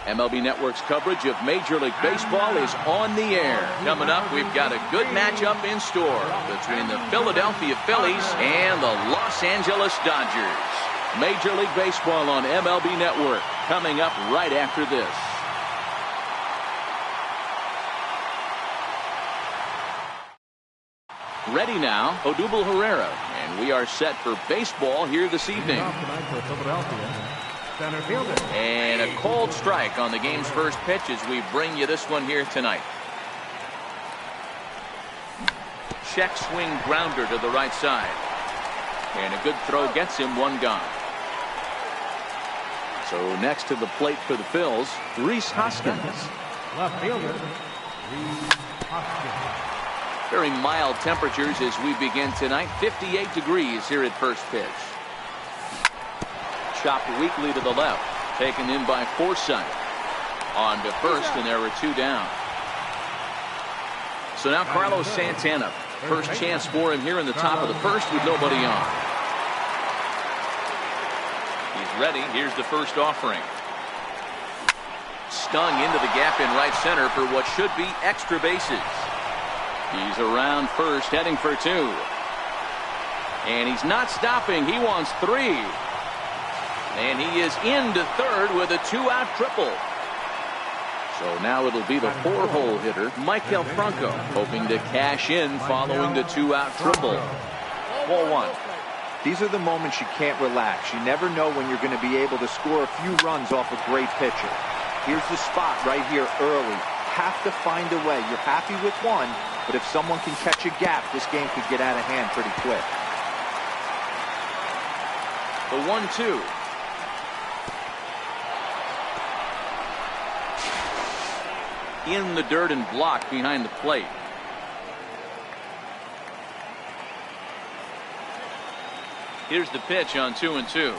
MLB Network's coverage of Major League Baseball is on the air. Coming up, we've got a good matchup in store between the Philadelphia Phillies and the Los Angeles Dodgers. Major League Baseball on MLB Network coming up right after this. Ready now, Odubel Herrera, and we are set for baseball here this evening. And a cold strike on the game's first pitch as we bring you this one here tonight. Check swing grounder to the right side. And a good throw gets him one gone. So next to the plate for the Phils, Rhys Hoskins. Left fielder, Rhys Hoskins. Very mild temperatures as we begin tonight. 58 degrees here at first pitch. Chopped weakly to the left. Taken in by Forsythe. On to first, and there were two down. So now Carlos Santana. First chance for him here in the top of the first with nobody on. He's ready. Here's the first offering. Stung into the gap in right center for what should be extra bases. He's around first, heading for two. And he's not stopping. He wants three. And he is into third with a two-out triple. So now it'll be the four-hole hitter, Maikel Franco, hoping to cash in following the two-out triple. Ball one. These are the moments you can't relax. You never know when you're going to be able to score a few runs off a great pitcher. Here's the spot right here early. Have to find a way. You're happy with one, but if someone can catch a gap, this game could get out of hand pretty quick. The 1-2. In the dirt and blocked behind the plate. Here's the pitch on 2-2.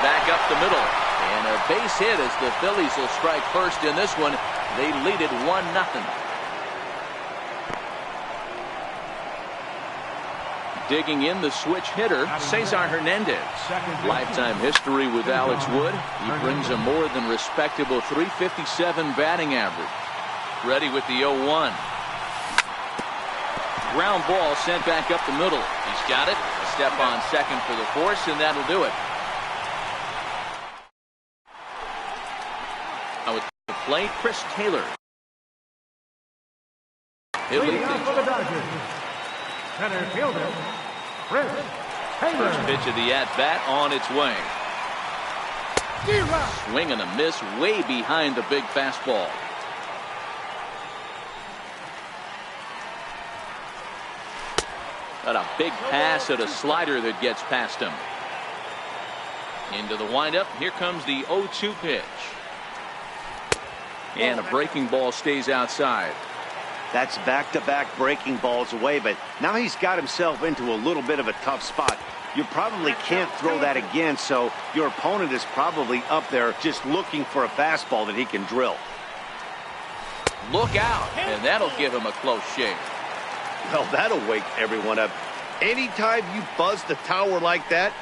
Back up the middle. And a base hit as the Phillies will strike first in this one. They lead it 1-0. Digging in the switch hitter, Cesar Hernandez. Lifetime history with Alex Wood. He brings a more than respectable .357 batting average. Ready with the 0-1. Ground ball sent back up the middle. He's got it. A step on second for the force, and that'll do it. Now with the plate, Chris Taylor. He'll lead things. Center fielder, Chris Taylor. First pitch of the at-bat on its way. Swing and a miss way behind the big fastball. Got a big pass at a slider that gets past him. Into the windup. Here comes the 0-2 pitch. And a breaking ball stays outside. That's back-to-back breaking balls away, but now he's got himself into a little bit of a tough spot. You probably can't throw that again, so your opponent is probably up there just looking for a fastball that he can drill. Look out, and that'll give him a close shave. Well, that'll wake everyone up. Anytime you buzz the tower like that,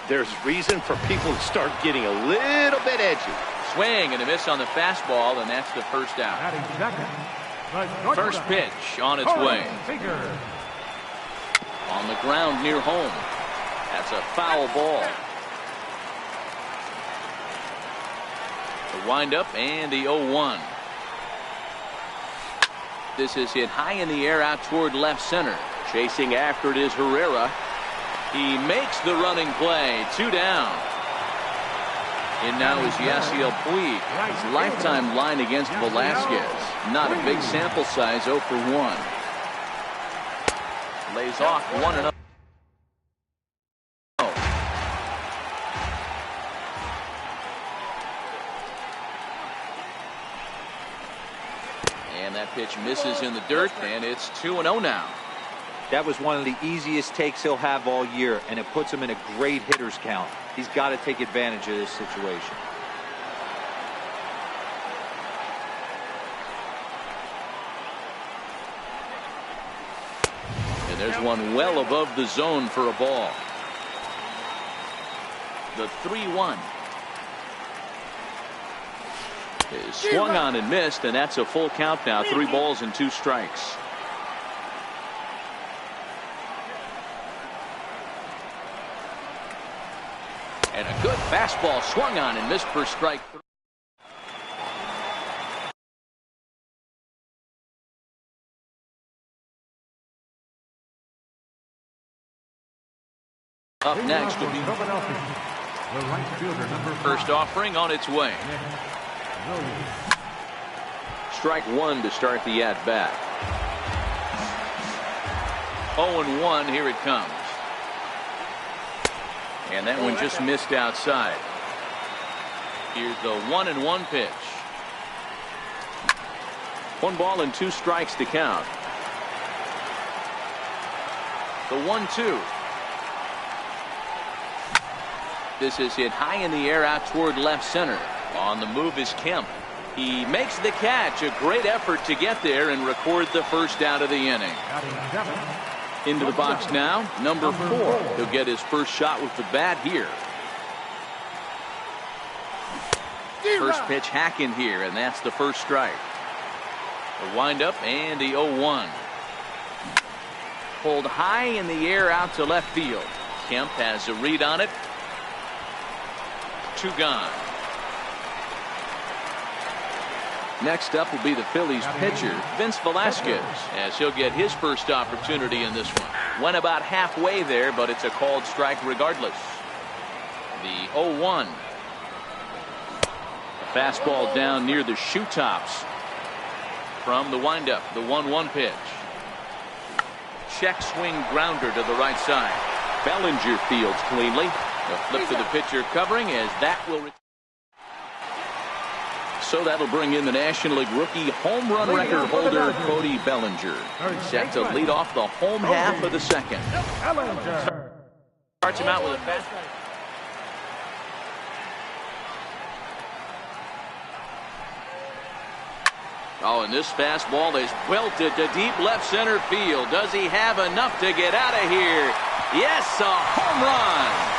there's reason for people to start getting a little bit edgy. Swing and a miss on the fastball, and that's the first out. First pitch on its way. On the ground near home. That's a foul ball. The windup and the 0-1. This is hit high in the air out toward left center. Chasing after it is Herrera. He makes the running play. Two down. And now is Yasiel Puig. His lifetime line against Velasquez. Not a big sample size, 0 for 1. Lays off 1-0. And that pitch misses in the dirt, and it's 2-0 now. That was one of the easiest takes he'll have all year, and it puts him in a great hitter's count. He's got to take advantage of this situation. And there's one well above the zone for a ball. The 3-1. is swung on and missed, and that's a full count now. 3 balls and 2 strikes. And a good fastball swung on and missed for strike 3. Up next will be first offering on its way. Strike 1 to start the at-bat. 0-1, here it comes. And that one just missed outside. Here's the 1-1 pitch. 1 ball and 2 strikes to count. The 1-2. This is hit high in the air out toward left center. On the move is Kemp. He makes the catch. A great effort to get there and record the first out of the inning. Into the box now, number 4. He'll get his first shot with the bat here. First pitch hacking here, and that's the first strike. The windup and the 0-1. Pulled high in the air out to left field. Kemp has a read on it. 2 gone. Next up will be the Phillies pitcher, Vince Velasquez, as he'll get his first opportunity in this one. Went about halfway there, but it's a called strike regardless. The 0-1. A fastball down near the shoe tops. From the windup, the 1-1 pitch. Check swing grounder to the right side. Bellinger fields cleanly. A flip to the pitcher covering as that will. So that'll bring in the National League rookie home run record holder Cody Bellinger. Set to lead off the home half of the second. Starts him out with a fastball. Oh, and this fastball is welted to deep left center field. Does he have enough to get out of here? Yes, a home run.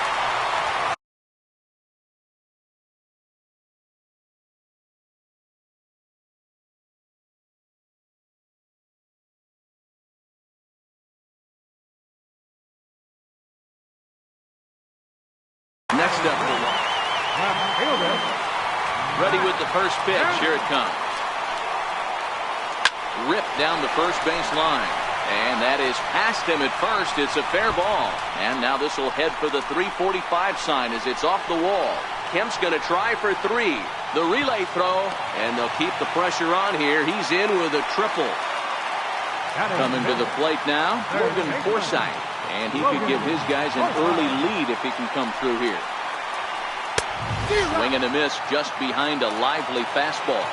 Next up, ready with the first pitch. Here it comes. Ripped down the first base line. And that is past him at first. It's a fair ball. And now this will head for the 345 sign as it's off the wall. Kemp's going to try for 3. The relay throw. And they'll keep the pressure on here. He's in with a triple. Coming to the plate now, Logan Forsythe. And he could give his guys an early lead if he can come through here. Swing and a miss just behind a lively fastball.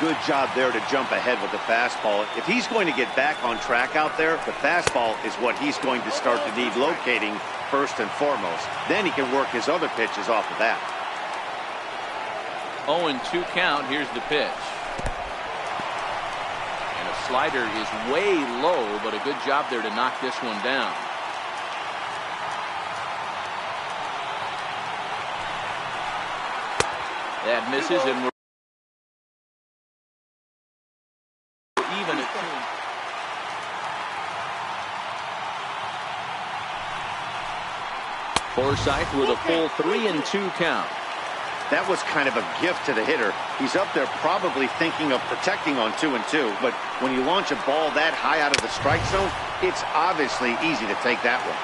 Good job there to jump ahead with the fastball. If he's going to get back on track out there, the fastball is what he's going to start to need locating first and foremost. Then he can work his other pitches off of that. 0-2 count. Here's the pitch. And a slider is way low, but a good job there to knock this one down. That misses, and we're even at 2. Forsythe with a full 3-2 count. That was kind of a gift to the hitter. He's up there probably thinking of protecting on 2-2, but when you launch a ball that high out of the strike zone, it's obviously easy to take that one.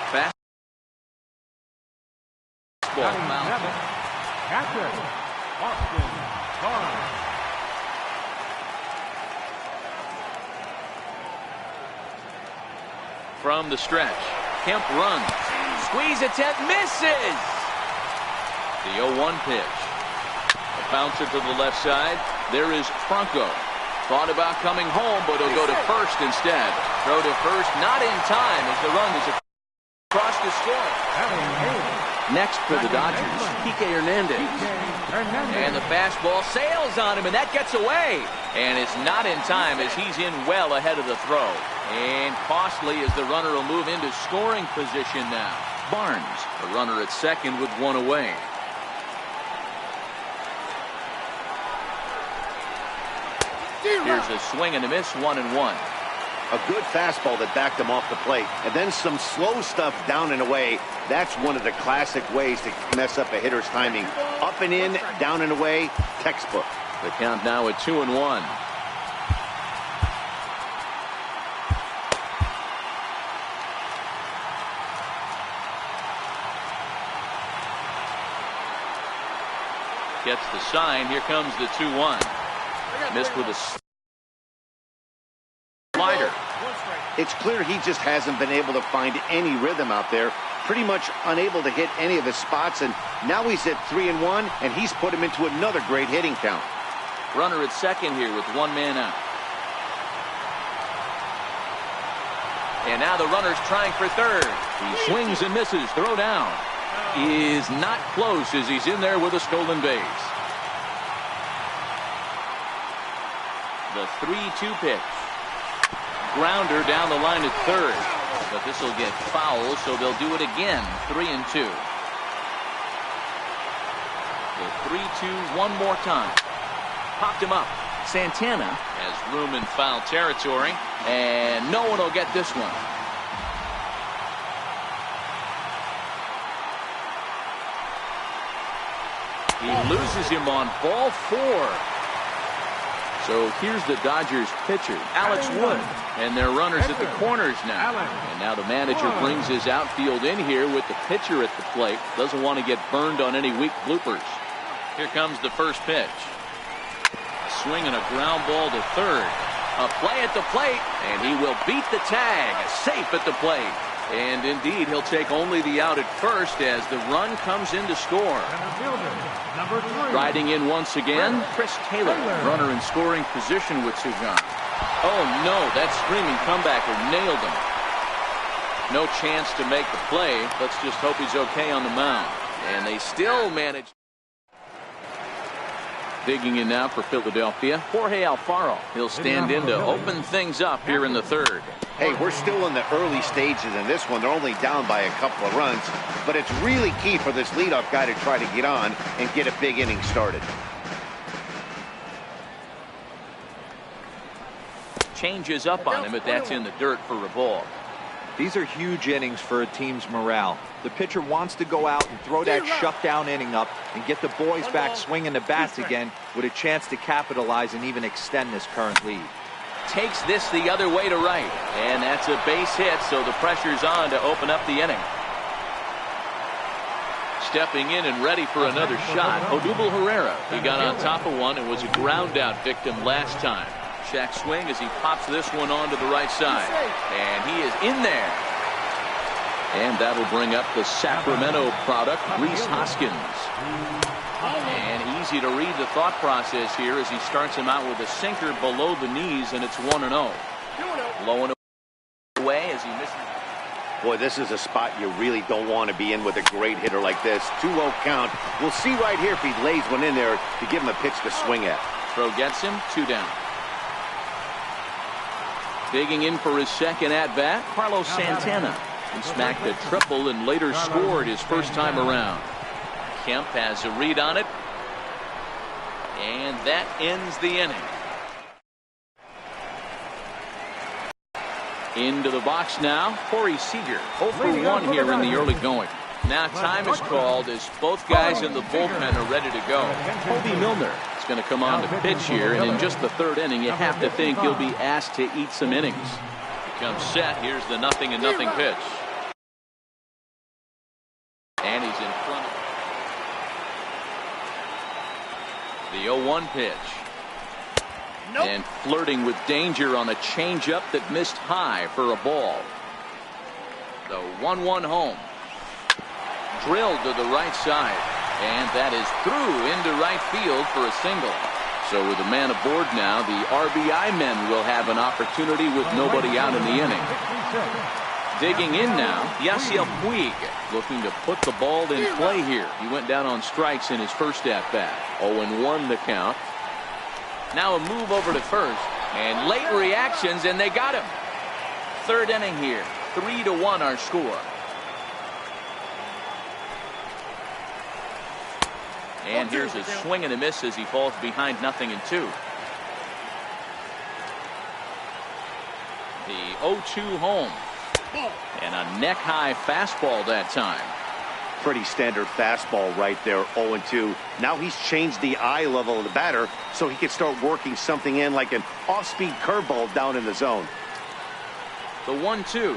Fastball mounted. From the stretch, Kemp runs. Squeeze attempt, misses. The 0-1 pitch. A bouncer to the left side. There is Franco. Thought about coming home, but he'll go to first instead. Throw to first, not in time as the run is across the score. Next for the Dodgers, Kike Hernandez. And the fastball sails on him, and that gets away. And it's not in time as he's in well ahead of the throw. And costly as the runner will move into scoring position now. Barnes, a runner at second with 1 away. Here's a swing and a miss, 1-1. A good fastball that backed him off the plate. And then some slow stuff down and away. That's one of the classic ways to mess up a hitter's timing. Up and in, down and away, textbook. The count now at 2-1. Gets the sign. Here comes the 2-1. Missed with a slider. It's clear he just hasn't been able to find any rhythm out there. Pretty much unable to hit any of his spots, and now he's at 3-1, and he's put him into another great hitting count. Runner at second here with one man out. And now the runner's trying for third. He swings and misses. Throw down is not close as he's in there with a stolen base. The 3-2 pitch. Grounder down the line at third. But this will get foul, so they'll do it again. 3-2. The 3-2 one more time. Popped him up. Santana has room in foul territory, and no one will get this one. He loses him on ball 4. So here's the Dodgers pitcher, Alex Wood, and their runners at the corners now. And now the manager brings his outfield in here with the pitcher at the plate. Doesn't want to get burned on any weak bloopers. Here comes the first pitch. Swing and a ground ball to third. A play at the plate, and he will beat the tag. Safe at the plate. And indeed, he'll take only the out at first as the run comes in to score. Riding in once again, Chris Taylor, runner in scoring position with 2 guns. Oh no, that screaming comebacker nailed him. No chance to make the play. Let's just hope he's okay on the mound. And they still manage. Digging in now for Philadelphia, Jorge Alfaro. He'll stand in to open things up here in the third. Hey, we're still in the early stages in this one. They're only down by a couple of runs, but it's really key for this leadoff guy to try to get on and get a big inning started. Changes up on him, but that's in the dirt for a ball. These are huge innings for a team's morale. The pitcher wants to go out and throw that shutdown inning up and get the boys back swinging the bats again with a chance to capitalize and even extend this current lead. Takes this the other way to right, and that's a base hit, so the pressure's on to open up the inning. Stepping in and ready for another shot, Odubel Herrera. He got on top of one and was a ground out victim last time. Check swing as he pops this one onto the right side, and he is in there. And that'll bring up the Sacramento product, Rhys Hoskins. And easy to read the thought process here as he starts him out with a sinker below the knees, and it's 1-0. Low and away as he misses. Boy, this is a spot you really don't want to be in with a great hitter like this. 2-0 count. We'll see right here if he lays one in there to give him a pitch to swing at. Throw gets him, 2 down. Digging in for his second at-bat, Carlos Santana. He smacked a triple and later scored his first time around. Kemp has a read on it. And that ends the inning. Into the box now, Corey Seager. 0 for 1 here in the early going. Now time is called as both guys in the bullpen are ready to go. Kobe Milner is going to come on to pitch here, and in just the 3rd inning, you have to think he'll be asked to eat some innings. He comes set. Here's the 0-0 pitch. And he's in front of the 0-1 pitch. And flirting with danger on a changeup that missed high for a ball. The 1-1 home. Drilled to the right side, and that is through into right field for a single. So with a man aboard now, the RBI men will have an opportunity with nobody out in the inning. Digging in now, Yasiel Puig looking to put the ball in play here. He went down on strikes in his first at-bat. 0-1 the count. Now a move over to first, and late reactions, and they got him. 3rd inning here, 3-1 our score. And here's a swing and a miss as he falls behind 0-2. The 0-2 home. And a neck-high fastball that time. Pretty standard fastball right there, 0-2. Now he's changed the eye level of the batter so he can start working something in like an off-speed curveball down in the zone. The 1-2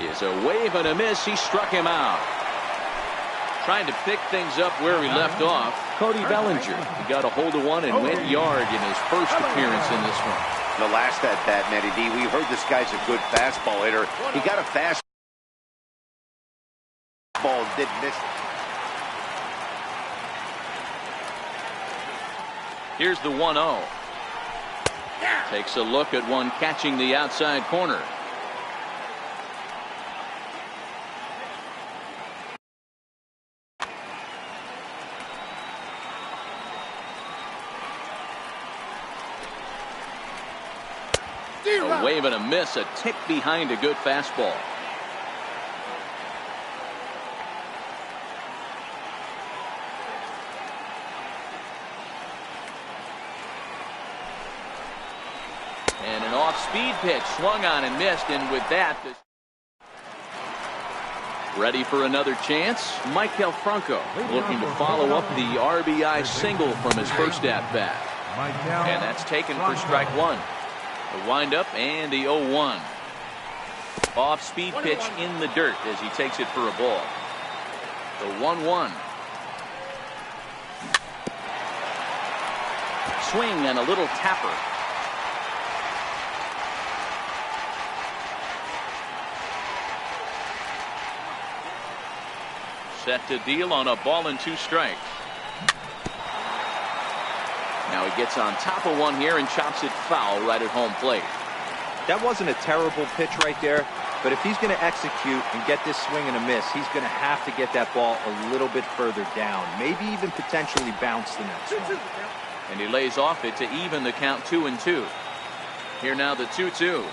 is a wave and a miss. He struck him out. Trying to pick things up where he left off, Cody Bellinger. He got a hold of one and went yard in his first appearance in this one. The last at bat, Matty D, we heard this guy's a good fastball hitter. He got a fastball, didn't miss it. Here's the 1-0. Takes a look at one catching the outside corner. A wave and a miss, a tick behind a good fastball. And an off-speed pitch swung on and missed, and with that, ready for another chance. Michael Franco looking to follow up the RBI single from his first at-bat. And that's taken for strike one. The windup and the 0-1. Off-speed pitch in the dirt as he takes it for a ball. The 1-1. Swing and a little tapper. Set to deal on a ball and 2 strikes. Now he gets on top of one here and chops it foul right at home plate. That wasn't a terrible pitch right there, but if he's going to execute and get this swing and a miss, he's going to have to get that ball a little bit further down, maybe even potentially bounce the next one. And he lays off it to even the count 2-2. Here now the 2-2.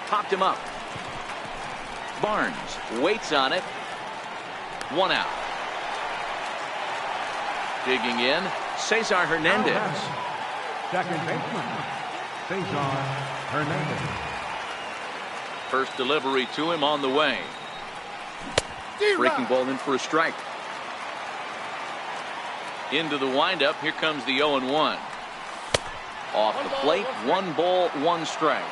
Popped him up. Barnes waits on it. 1 out. Digging in, Cesar Hernandez. Second baseman, Cesar Hernandez. First delivery to him on the way. Breaking ball in for a strike. Into the windup. Here comes the 0-1. Off the plate. 1 ball, 1 strike.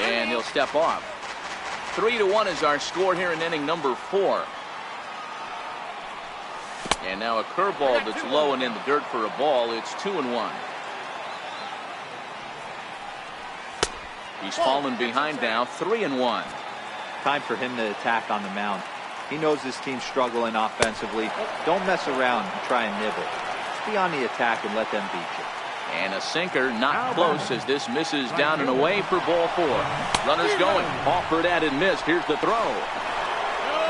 And he'll step off. 3-1 is our score here in inning number 4. And now a curveball that's low and in the dirt for a ball. It's 2-1. He's fallen behind now. 3-1. Time for him to attack on the mound. He knows this team's struggling offensively. Don't mess around and try and nibble. Just be on the attack and let them beat you. And a sinker not close as this misses down and away for ball 4. Runners going. Offered at and missed. Here's the throw.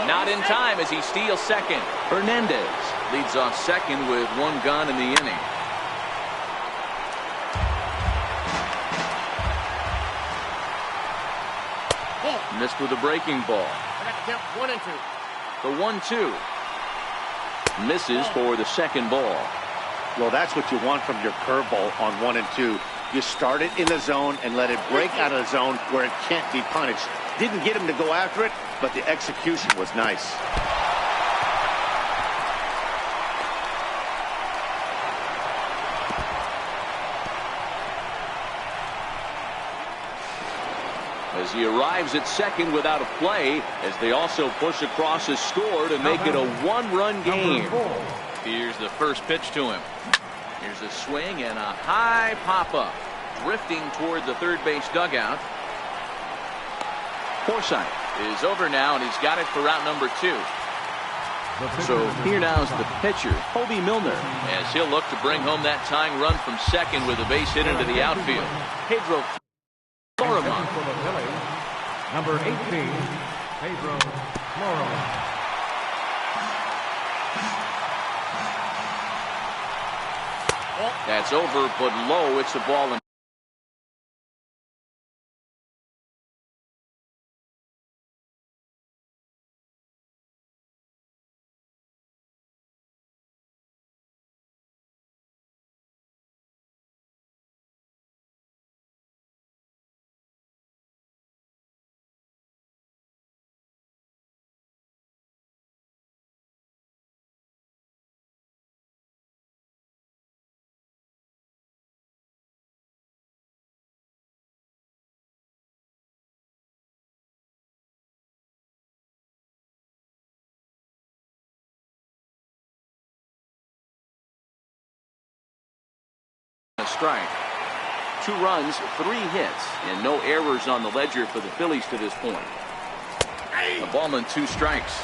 Not in time as he steals second. Hernandez leads off second with 1 gone in the inning. Missed with a breaking ball. The 1-2. Misses for the second ball. Well, that's what you want from your curveball on 1 and 2. You start it in the zone and let it break out of the zone where it can't be punished. Didn't get him to go after it, but the execution was nice. As he arrives at second without a play, as they also push across a score to make it a 1-run game. Here's the first pitch to him. Here's a swing and a high pop-up. Drifting toward the third base dugout. Forsythe is over now, and he's got it for out number 2. So here now is the pitcher, Kobe Milner, as he'll look to bring home that tying run from second with a base hit into the outfield. Pedro Florimon. Number 18, Pedro Florimon. That's over, but low. It's a ball. A strike. 2 runs, 3 hits, and no errors on the ledger for the Phillies to this point. A ball and 2 strikes.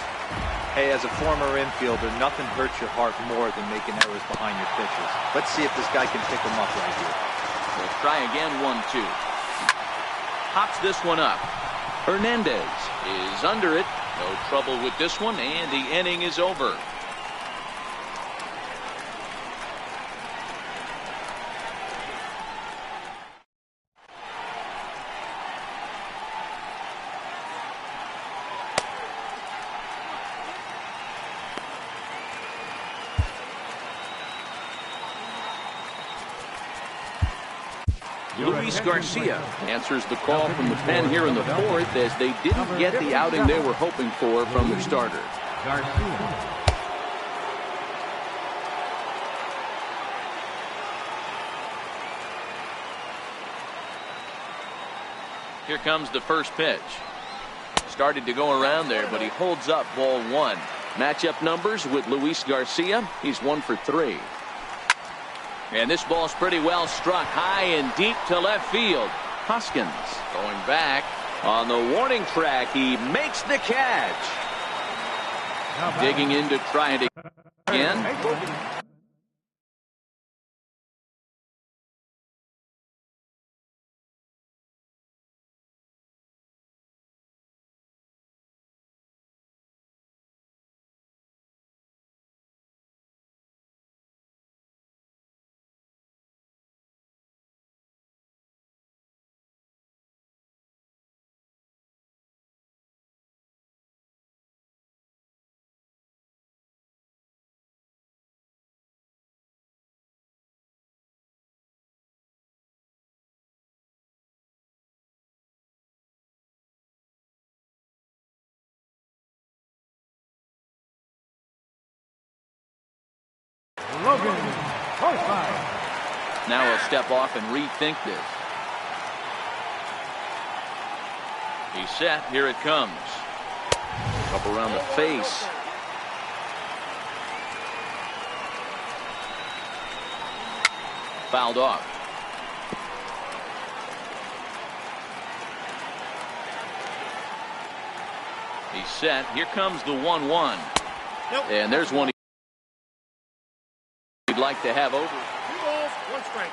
Hey, as a former infielder, nothing hurts your heart more than making errors behind your pitches. Let's see if this guy can pick them up right here. We'll try again, 1-2. Hops this one up. Hernandez is under it. No trouble with this one, and the inning is over. Luis Garcia answers the call from the pen here in the 4th as they didn't get the outing they were hoping for from their starter. Garcia. Here comes the first pitch. Started to go around there, but he holds up ball 1. Matchup numbers with Luis Garcia. He's 1 for 3. And this ball's pretty well struck high and deep to left field. Hoskins going back on the warning track. He makes the catch. Digging in to try it again. Logan Forsythe. Now he'll step off and rethink this. He's set. Here it comes. Up around the face. Fouled off. He's set. Here comes the 1-1. And there's one he'd like to have over. 2 balls, 1 strike.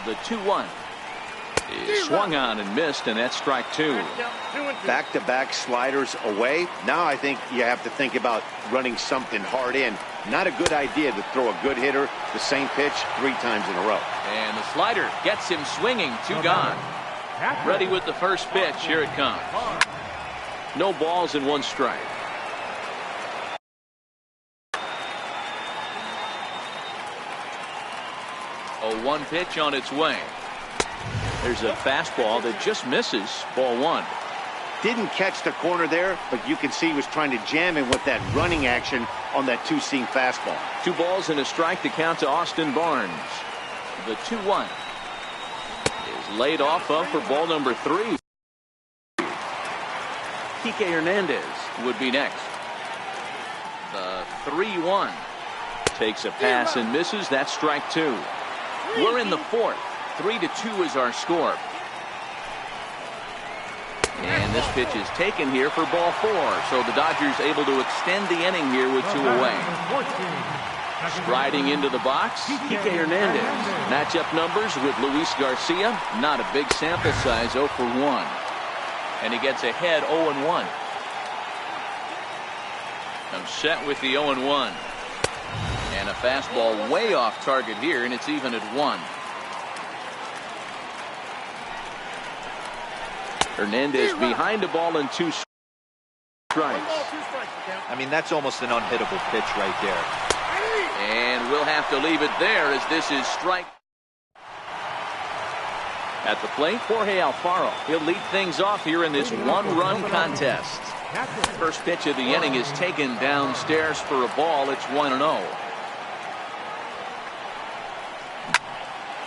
The 2-1 is swung on and missed, and that's strike 2. Back-to-back sliders away. Now I think you have to think about running something hard in. Not a good idea to throw a good hitter the same pitch 3 times in a row. And the slider gets him swinging. 2 gone. Ready with the first pitch. Here it comes. No balls and 1 strike. A 1 pitch on its way. There's a fastball that just misses. Ball 1. Didn't catch the corner there, but you can see he was trying to jam him with that running action on that 2-seam fastball. 2 balls and a strike to count to Austin Barnes. The 2-1 is laid off of for ball number 3. Kike Hernandez would be next. The 3-1 takes a pass and misses. That's strike 2. We're in the 4th. 3-2 is our score. And this pitch is taken here for ball 4. So the Dodgers able to extend the inning here with 2 away. Striding into the box, Kike Hernandez. Matchup numbers with Luis Garcia. Not a big sample size, 0 for 1. And he gets ahead 0-1. I'm set with the 0-1. And a fastball way off target here, and it's even at 1. Hernandez behind the ball and 2 strikes. I mean, that's almost an unhittable pitch right there. And we'll have to leave it there as this is strike. At the plate, Jorge Alfaro. He'll lead things off here in this 1-run contest. First pitch of the inning is taken downstairs for a ball. It's 1-0.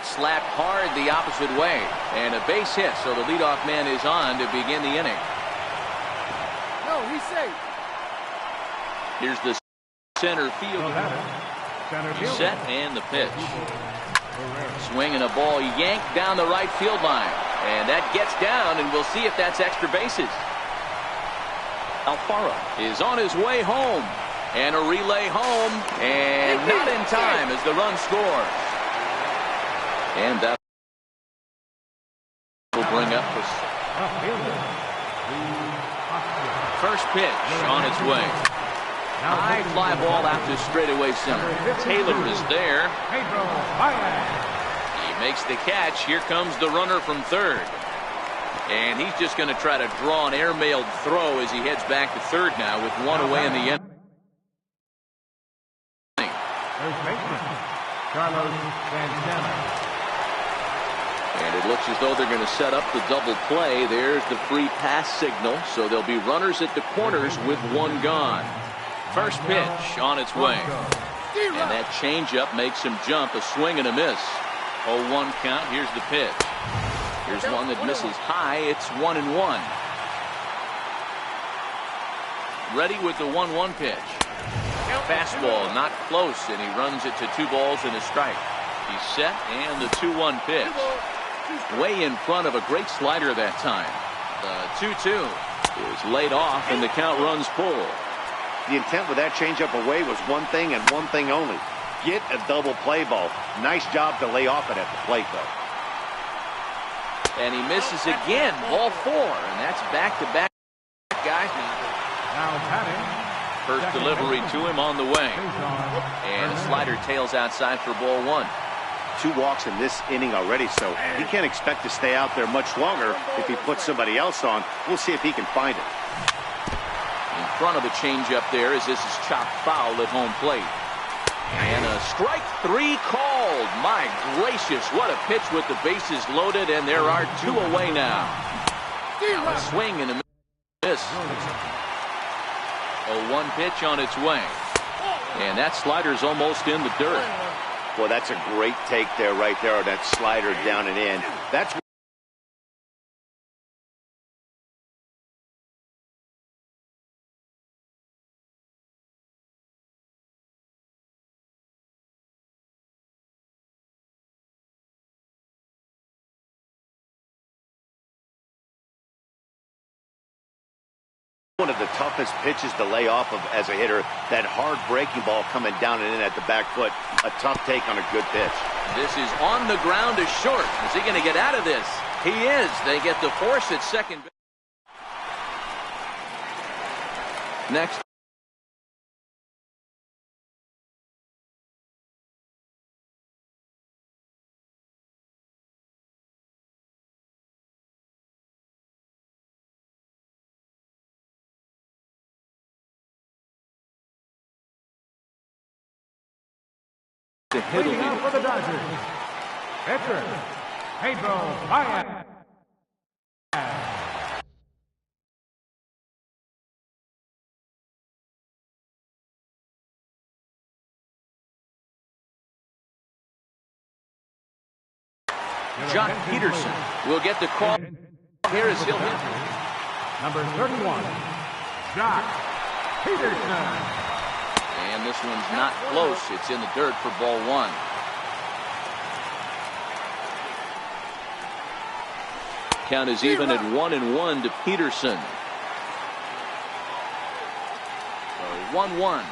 Slapped hard the opposite way. And a base hit, so the leadoff man is on to begin the inning. No, he's safe. Here's the center field. He's set and the pitch. Swinging a ball yanked down the right field line. And that gets down, and we'll see if that's extra bases. Alfaro is on his way home. And a relay home. And not in time as the run scores. And that will bring up the first pitch on its way. High fly ball out to straightaway center. Taylor is there. He makes the catch. Here comes the runner from third. And he's just going to try to draw an airmailed throw as he heads back to third now with one away in the end. And it looks as though they're going to set up the double play. There's the free pass signal. So there'll be runners at the corners with one gone. First pitch on its way. And that changeup makes him jump. A swing and a miss. 0-1 count. Here's the pitch. Here's one that misses high. It's 1-1. Ready with the 1-1 pitch. Fastball not close, and he runs it to 2 balls and a strike. He's set, and the 2-1 pitch. Way in front of a great slider that time. The 2-2 is laid off, and the count runs full. The intent with that changeup away was one thing and one thing only. Get a double play ball. Nice job to lay off it at the plate, though. And he misses again. Ball 4, and that's back-to-back guys. Now batting. First delivery to him on the way. And the slider tails outside for ball 1. 2 walks in this inning already, so he can't expect to stay out there much longer if he puts somebody else on. We'll see if he can find it. In front of the changeup there as this is chopped foul at home plate. And a strike 3 called. My gracious, what a pitch with the bases loaded, and there are 2 away now. A swing and a miss. 0-1 pitch on its way. And that slider's almost in the dirt. Well, that's a great take there, right there, on that slider down and in. That's one of the toughest pitches to lay off of as a hitter. That hard breaking ball coming down and in at the back foot. A tough take on a good pitch. This is on the ground to short. Is he going to get out of this? He is. They get the force at second. Next. For the Dodgers, veteran Pedro Baez. Jock Peterson will get the call. Here is he'll hit. Number 31, Jock Peterson. And this one's not close. It's in the dirt for ball 1. Count is even at 1-1 to Peterson. So 1-1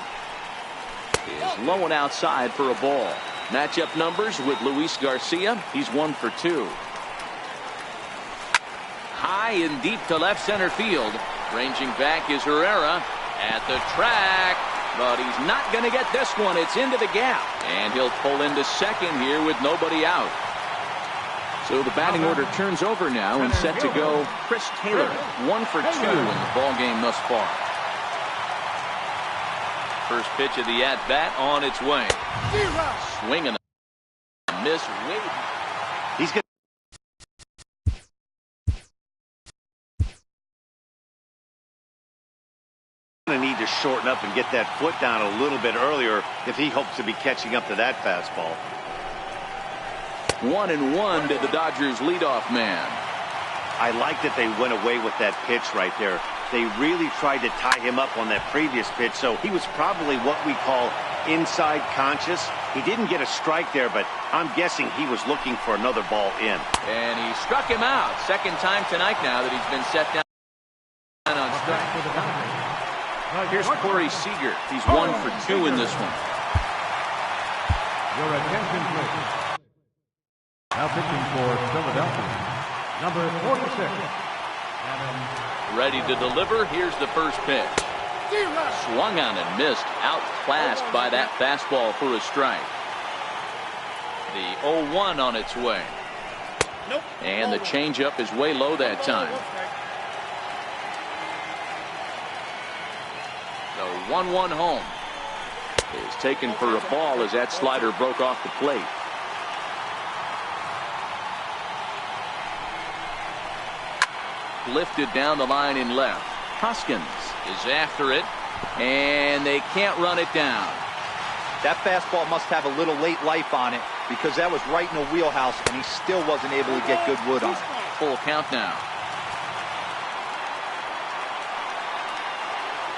is low and outside for a ball. Matchup numbers with Luis Garcia. He's 1 for 2. High and deep to left center field. Ranging back is Herrera at the track. But he's not going to get this one. It's into the gap. And he'll pull into second here with nobody out. So the batting order turns over now and set to go Chris Taylor. 1 for 2 in the ball game thus far. First pitch of the at-bat on its way. Swing and a miss. He's going to need to shorten up and get that foot down a little bit earlier if he hopes to be catching up to that fastball. 1-1 to the Dodgers leadoff man. I like that they went away with that pitch right there. They really tried to tie him up on that previous pitch, so he was probably what we call inside conscious. He didn't get a strike there, but I'm guessing he was looking for another ball in. And he struck him out. Second time tonight now that he's been set down on strike. Here's Corey Seager. He's 1 for 2 in this one. Your attention, please. Now pitching for Philadelphia, number 46. Ready to deliver. Here's the first pitch. Swung on and missed. Outclassed by that fastball for a strike. The 0-1 on its way. And the changeup is way low that time. The 1-1 home is taken for a ball as that slider broke off the plate. Lifted down the line in left. Hoskins is after it, and they can't run it down. That fastball must have a little late life on it because that was right in the wheelhouse, and he still wasn't able to get good wood on it. Full count now.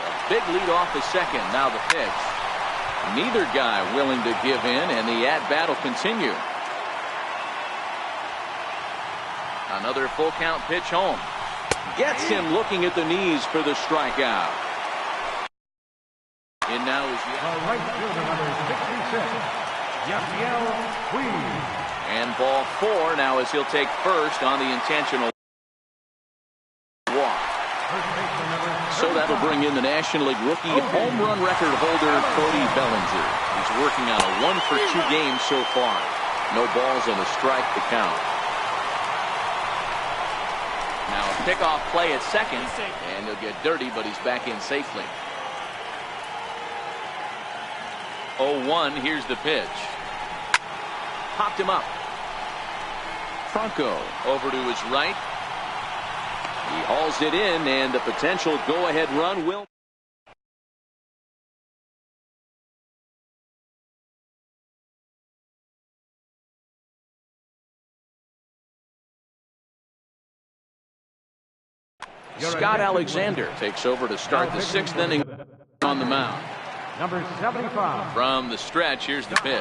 A big lead off the second. Now the pitch. Neither guy willing to give in, and the at-bat will continue. Another full count pitch home. Gets him looking at the knees for the strikeout. And now is right fielder, number 66, Yasiel Puig. And ball 4 now as he'll take first on the intentional walk. So that'll bring in the National League rookie home run record holder Cody Bellinger. He's working on a 1 for 2 game so far. No balls and a strike to count. Now a pickoff play at second, and he'll get dirty, but he's back in safely. 0-1, here's the pitch. Popped him up. Franco over to his right. He hauls it in, and the potential go-ahead run will. Scott Alexander takes over to start the 6th inning on the mound. Number 75. From the stretch, here's the pitch.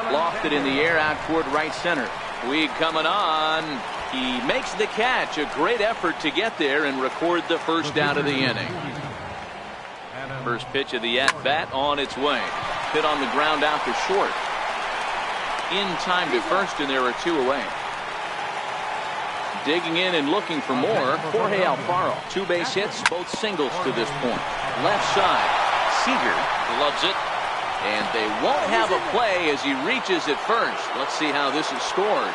Lofted in the air out toward right center. Puig coming on. He makes the catch. A great effort to get there and record the first out of the inning. First pitch of the at-bat on its way. Hit on the ground out to short. In time to first, and there are 2 away. Digging in and looking for more, Jorge Alfaro. 2 base hits, both singles to this point. Left side, Seager loves it, and they won't have a play as he reaches at first. Let's see how this is scored.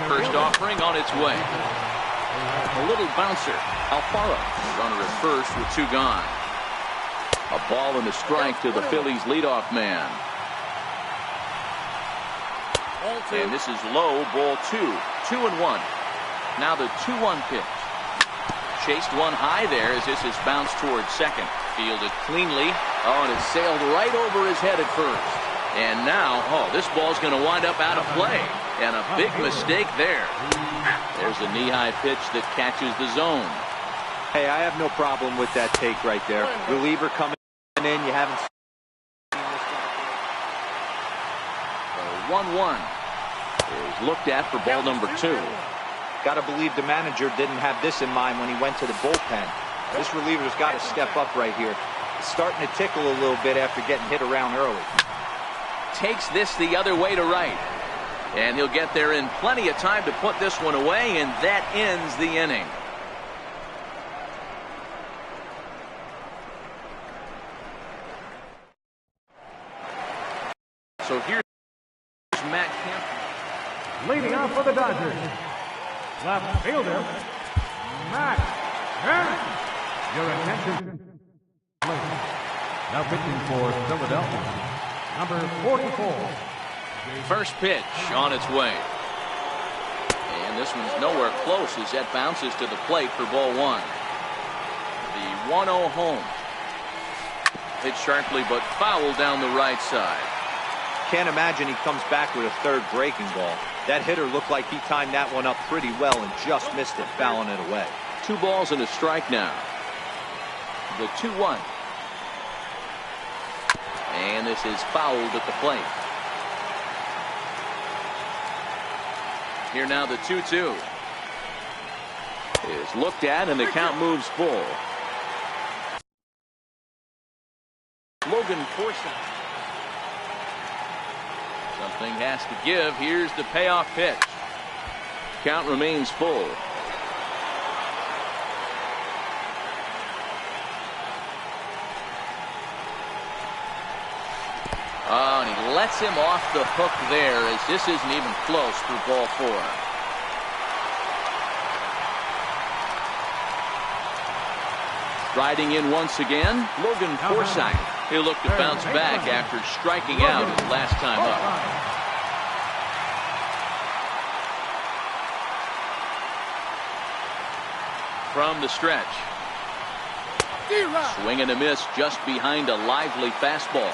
First offering on its way. A little bouncer. Alfaro, runner at first with 2 gone. A ball and a strike to the Phillies leadoff man. And this is low, ball 2. 2-1. Now the 2-1 pitch. Chased one high there as this is bounced towards second. Fielded cleanly. Oh, and it sailed right over his head at first. And now, this ball's going to wind up out of play. And a big mistake there. There's a knee-high pitch that catches the zone. Hey, I have no problem with that take right there. Reliever coming in. You haven't seen this. 1-1 is looked at for ball number 2. Got to believe the manager didn't have this in mind when he went to the bullpen. This reliever's got to step up right here. It's starting to tickle a little bit after getting hit around early. Takes this the other way to right. And he'll get there in plenty of time to put this one away, and that ends the inning. So here's Matt Kemp. Leading off for the Dodgers, left fielder, Matt Kemp. Your attention, please. Now pitching for Philadelphia, number 44. First pitch on its way. And this one's nowhere close as that bounces to the plate for ball 1. The 1-0 home. Hit sharply but foul down the right side. Can't imagine he comes back with a third breaking ball. That hitter looked like he timed that one up pretty well and just missed it, fouling it away. 2 balls and a strike now. The 2-1. And this is fouled at the plate. Here now the 2-2. Is looked at and the count moves full. Logan Forsythe. Something has to give. Here's the payoff pitch. Count remains full. Oh, and he lets him off the hook there as this isn't even close for ball 4. Riding in once again, Logan Forsythe. He'll look to bounce back after striking out his last time up. From the stretch. Swing and a miss just behind a lively fastball.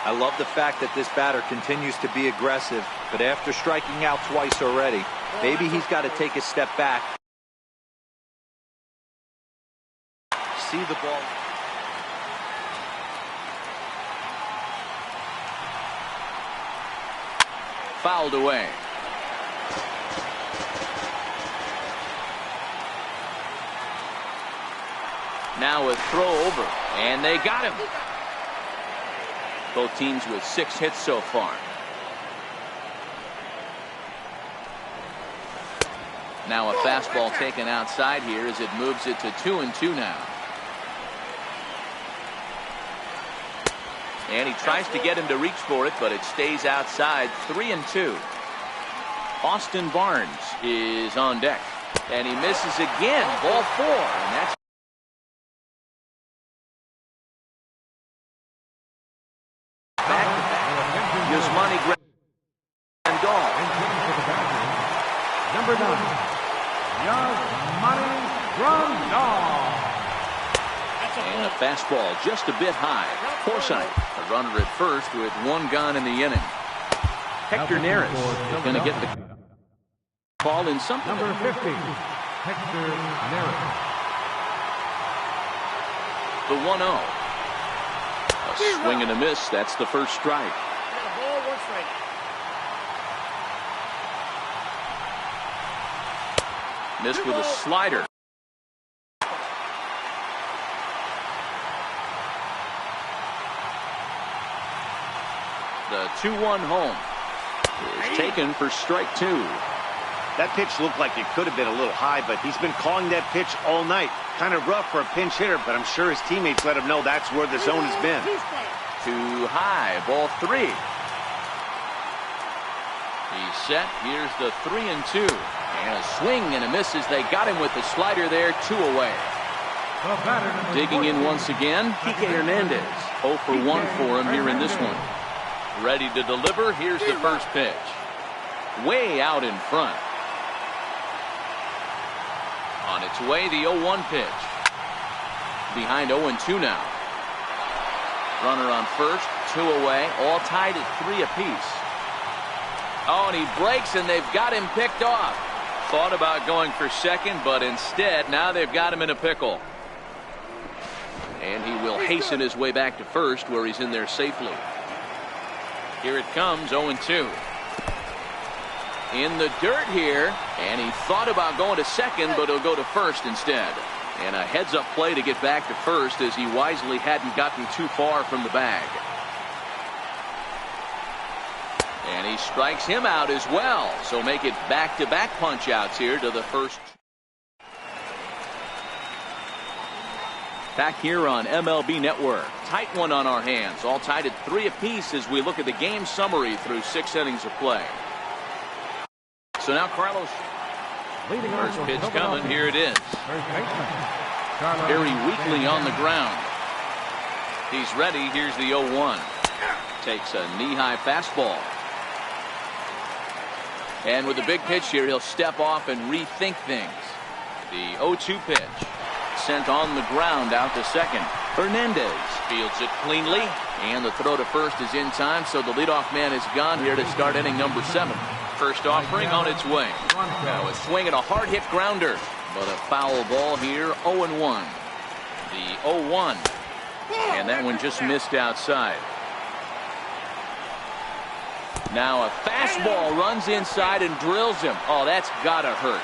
I love the fact that this batter continues to be aggressive, but after striking out twice already, maybe he's got to take a step back. See the ball. Fouled away. Now a throw over, and they got him. Both teams with 6 hits so far. Now a fastball taken outside here as it moves it to 2-2 now. And he tries to get him to reach for it, but it stays outside. 3-2. Austin Barnes is on deck. And he misses again. Ball 4. And that's back-to-back. Yasmani Grandal. Number 9, Yasmani Grandal. And a fastball just a bit high. Forsythe, a runner at first with 1 gone in the inning. Hector Neris is going to get the call in something. Number 50, Hector Neris. The 1-0. A swing and a miss. That's the first strike. Ball, 1 strike. Missed with a slider. The 2-1 home is taken for strike 2. That pitch looked like it could have been a little high, but he's been calling that pitch all night. Kind of rough for a pinch hitter, but I'm sure his teammates let him know that's where the zone has been. Too high. Ball 3. He's set. Here's the 3-2. And a swing and a miss as they got him with the slider there. 2 away. Digging in once again, Kike Hernandez. 0 for 1 for him here in this one. Ready to deliver. Here's the first pitch. Way out in front. On its way, the 0-1 pitch. Behind 0-2 now. Runner on first, 2 away, all tied at 3 apiece. Oh, and he breaks, and they've got him picked off. Thought about going for second, but instead, now they've got him in a pickle. And he will hasten his way back to first, where he's in there safely. Here it comes, 0-2. In the dirt here, and he thought about going to second, but he'll go to first instead. And a heads-up play to get back to first as he wisely hadn't gotten too far from the bag. And he strikes him out as well. So make it back-to-back punch-outs here to the first. Back here on MLB Network. Tight one on our hands. All tied at 3 apiece as we look at the game summary through 6 innings of play. So now Carlos. First pitch coming. Here it is. Very weakly on the ground. He's ready. Here's the 0-1. Takes a knee-high fastball. And with the big pitch here, he'll step off and rethink things. The 0-2 pitch. Sent on the ground out to second. Hernandez fields it cleanly. And the throw to first is in time, so the leadoff man is gone here to start inning number 7. First offering on its way. Now a swing and a hard hit grounder. But a foul ball here, 0-1. The 0-1. And that one just missed outside. Now a fastball runs inside and drills him. Oh, that's gotta hurt.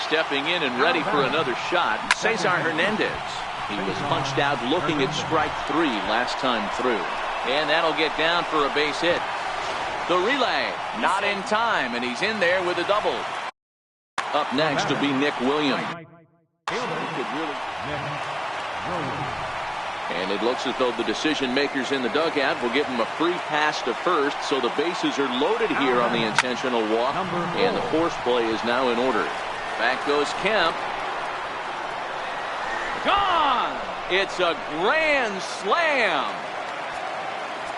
Stepping in and ready for another shot, Cesar Hernandez. He was punched out looking at strike 3 last time through. And that'll get down for a base hit. The relay, not in time, and he's in there with a double. Up next will be Nick Williams. And it looks as though the decision makers in the dugout will give him a free pass to first, so the bases are loaded here on the intentional walk, and the force play is now in order. Back goes Kemp. Gone! It's a grand slam.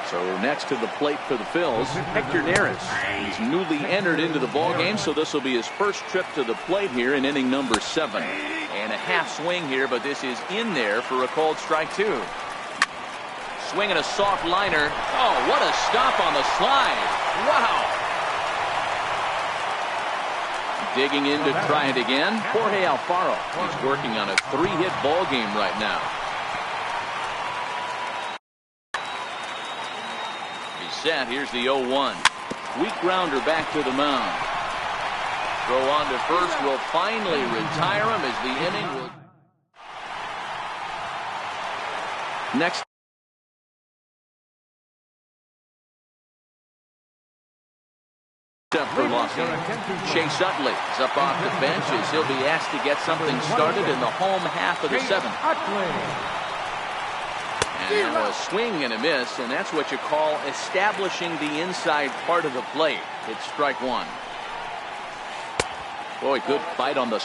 So next to the plate for the Phils, Hector Neris. He's newly entered into the ballgame, so this will be his first trip to the plate here in inning number 7. And a half swing here, but this is in there for a called strike 2. Swinging a soft liner. Oh, what a stop on the slide. Wow. Digging in to try it again, Jorge Alfaro. He's working on a 3-hit ball game right now. He's set. Here's the 0-1. Weak grounder back to the mound. Throw on to first will finally retire him as the inning will. Next. For Los Angeles. Chase Utley is up off the bench as he'll be asked to get something started in the home half of the 7th. And a swing and a miss, and that's what you call establishing the inside part of the plate. It's strike 1. Boy, good bite on the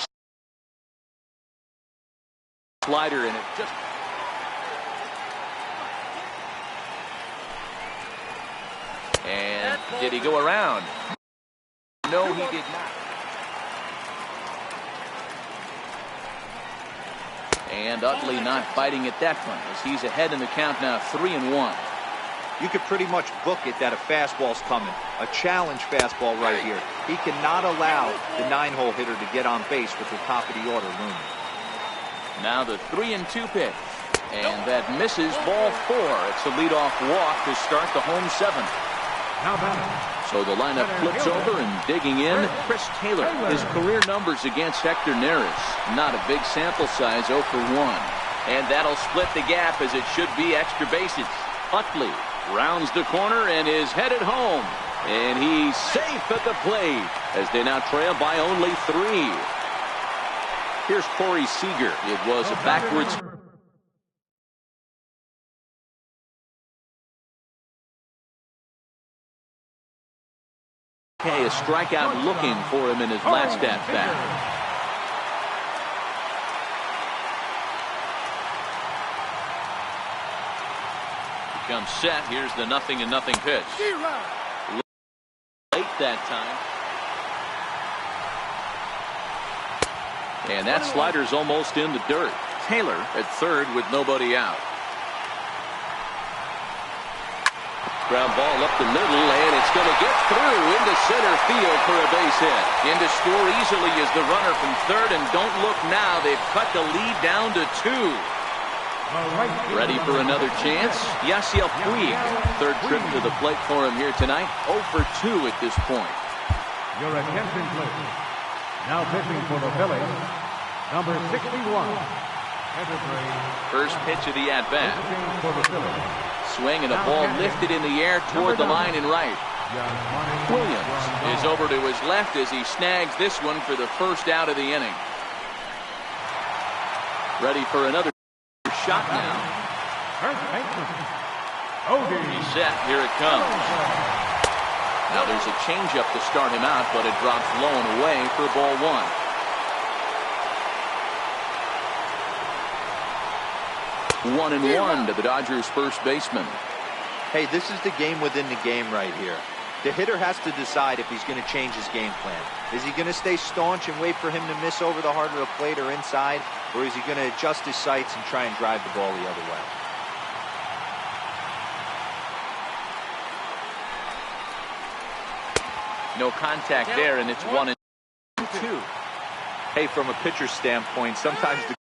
slider, and it just. And did he go around? No, he did not. And Utley not biting at that one as he's ahead in the count now, 3-1. You could pretty much book it that a fastball's coming. A challenge fastball right here. He cannot allow the 9-hole hitter to get on base with the top of the order looming. Now the 3-2 pitch. And that misses, ball 4. It's a leadoff walk to start the home 7th. So the lineup flips over and digging in, Chris Taylor. His career numbers against Hector Neris. Not a big sample size, 0 for 1. And that'll split the gap as it should be extra bases. Utley rounds the corner and is headed home. And he's safe at the plate as they now trail by only 3. Here's Corey Seager. It was a backwards. Okay, a strikeout looking for him in his last at-bat. Becomes set. Here's the 0-0 pitch. Late that time. And that slider's almost in the dirt. Taylor at third with nobody out. Ground ball up the middle, and it's going to get through into center field for a base hit. In to score easily is the runner from third, and don't look now. They've cut the lead down to 2. Ready for another chance? Yasiel Puig. Third trip to the plate for him here tonight. 0 for 2 at this point. Your attention, please. Now pitching for the Phillies, number 61. First pitch of the at-bat. For the Phillies. Swing and a ball lifted in the air toward the line and right. Williams is over to his left as he snags this one for the first out of the inning. Ready for another shot now. He's set. Here it comes. Now there's a changeup to start him out, but it drops low and away for ball 1. 1-1 to the Dodgers first baseman. Hey, this is the game within the game right here. The hitter has to decide if he's going to change his game plan. Is he going to stay staunch and wait for him to miss over the heart of the plate or inside? Or is he going to adjust his sights and try and drive the ball the other way? No contact there, and it's 1-2. Hey, from a pitcher's standpoint, sometimes the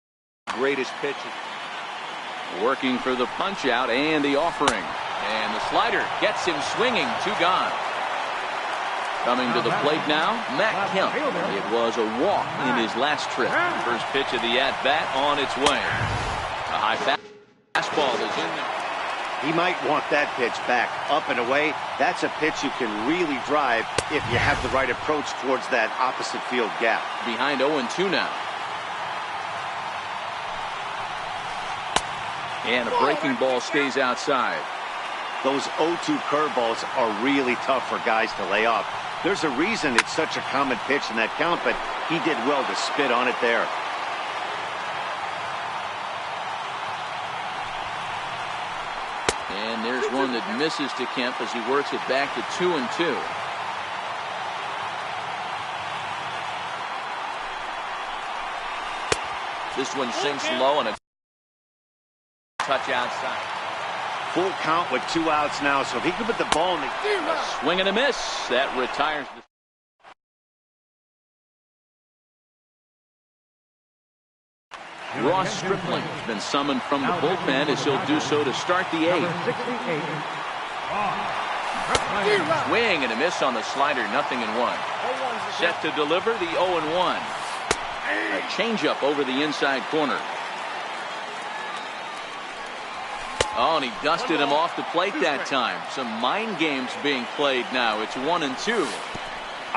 greatest pitch is working for the punch out and the offering. And the slider gets him swinging. 2 gone. Coming to the plate now, Matt Kemp. It was a walk in his last trip. First pitch of the at-bat on its way. A high fastball is in there. He might want that pitch back, up and away. That's a pitch you can really drive if you have the right approach towards that opposite field gap. Behind 0-2 now. And a breaking ball stays outside. Those 0-2 curveballs are really tough for guys to lay off. There's a reason it's such a common pitch in that count, but he did well to spit on it there. And there's one that misses to Kemp as he works it back to 2-2. This one sinks low and a touch outside. Full count with 2 outs now, so if he could put the ball in the... Swing and a miss. That retires the... Ross Stripling has been summoned from the bullpen as he'll do so to start the 8th. Swing and a miss on the slider, 0-1. Set to deliver the 0-1. A changeup over the inside corner. Oh, and he dusted him off the plate that time. Some mind games being played now. It's 1-2.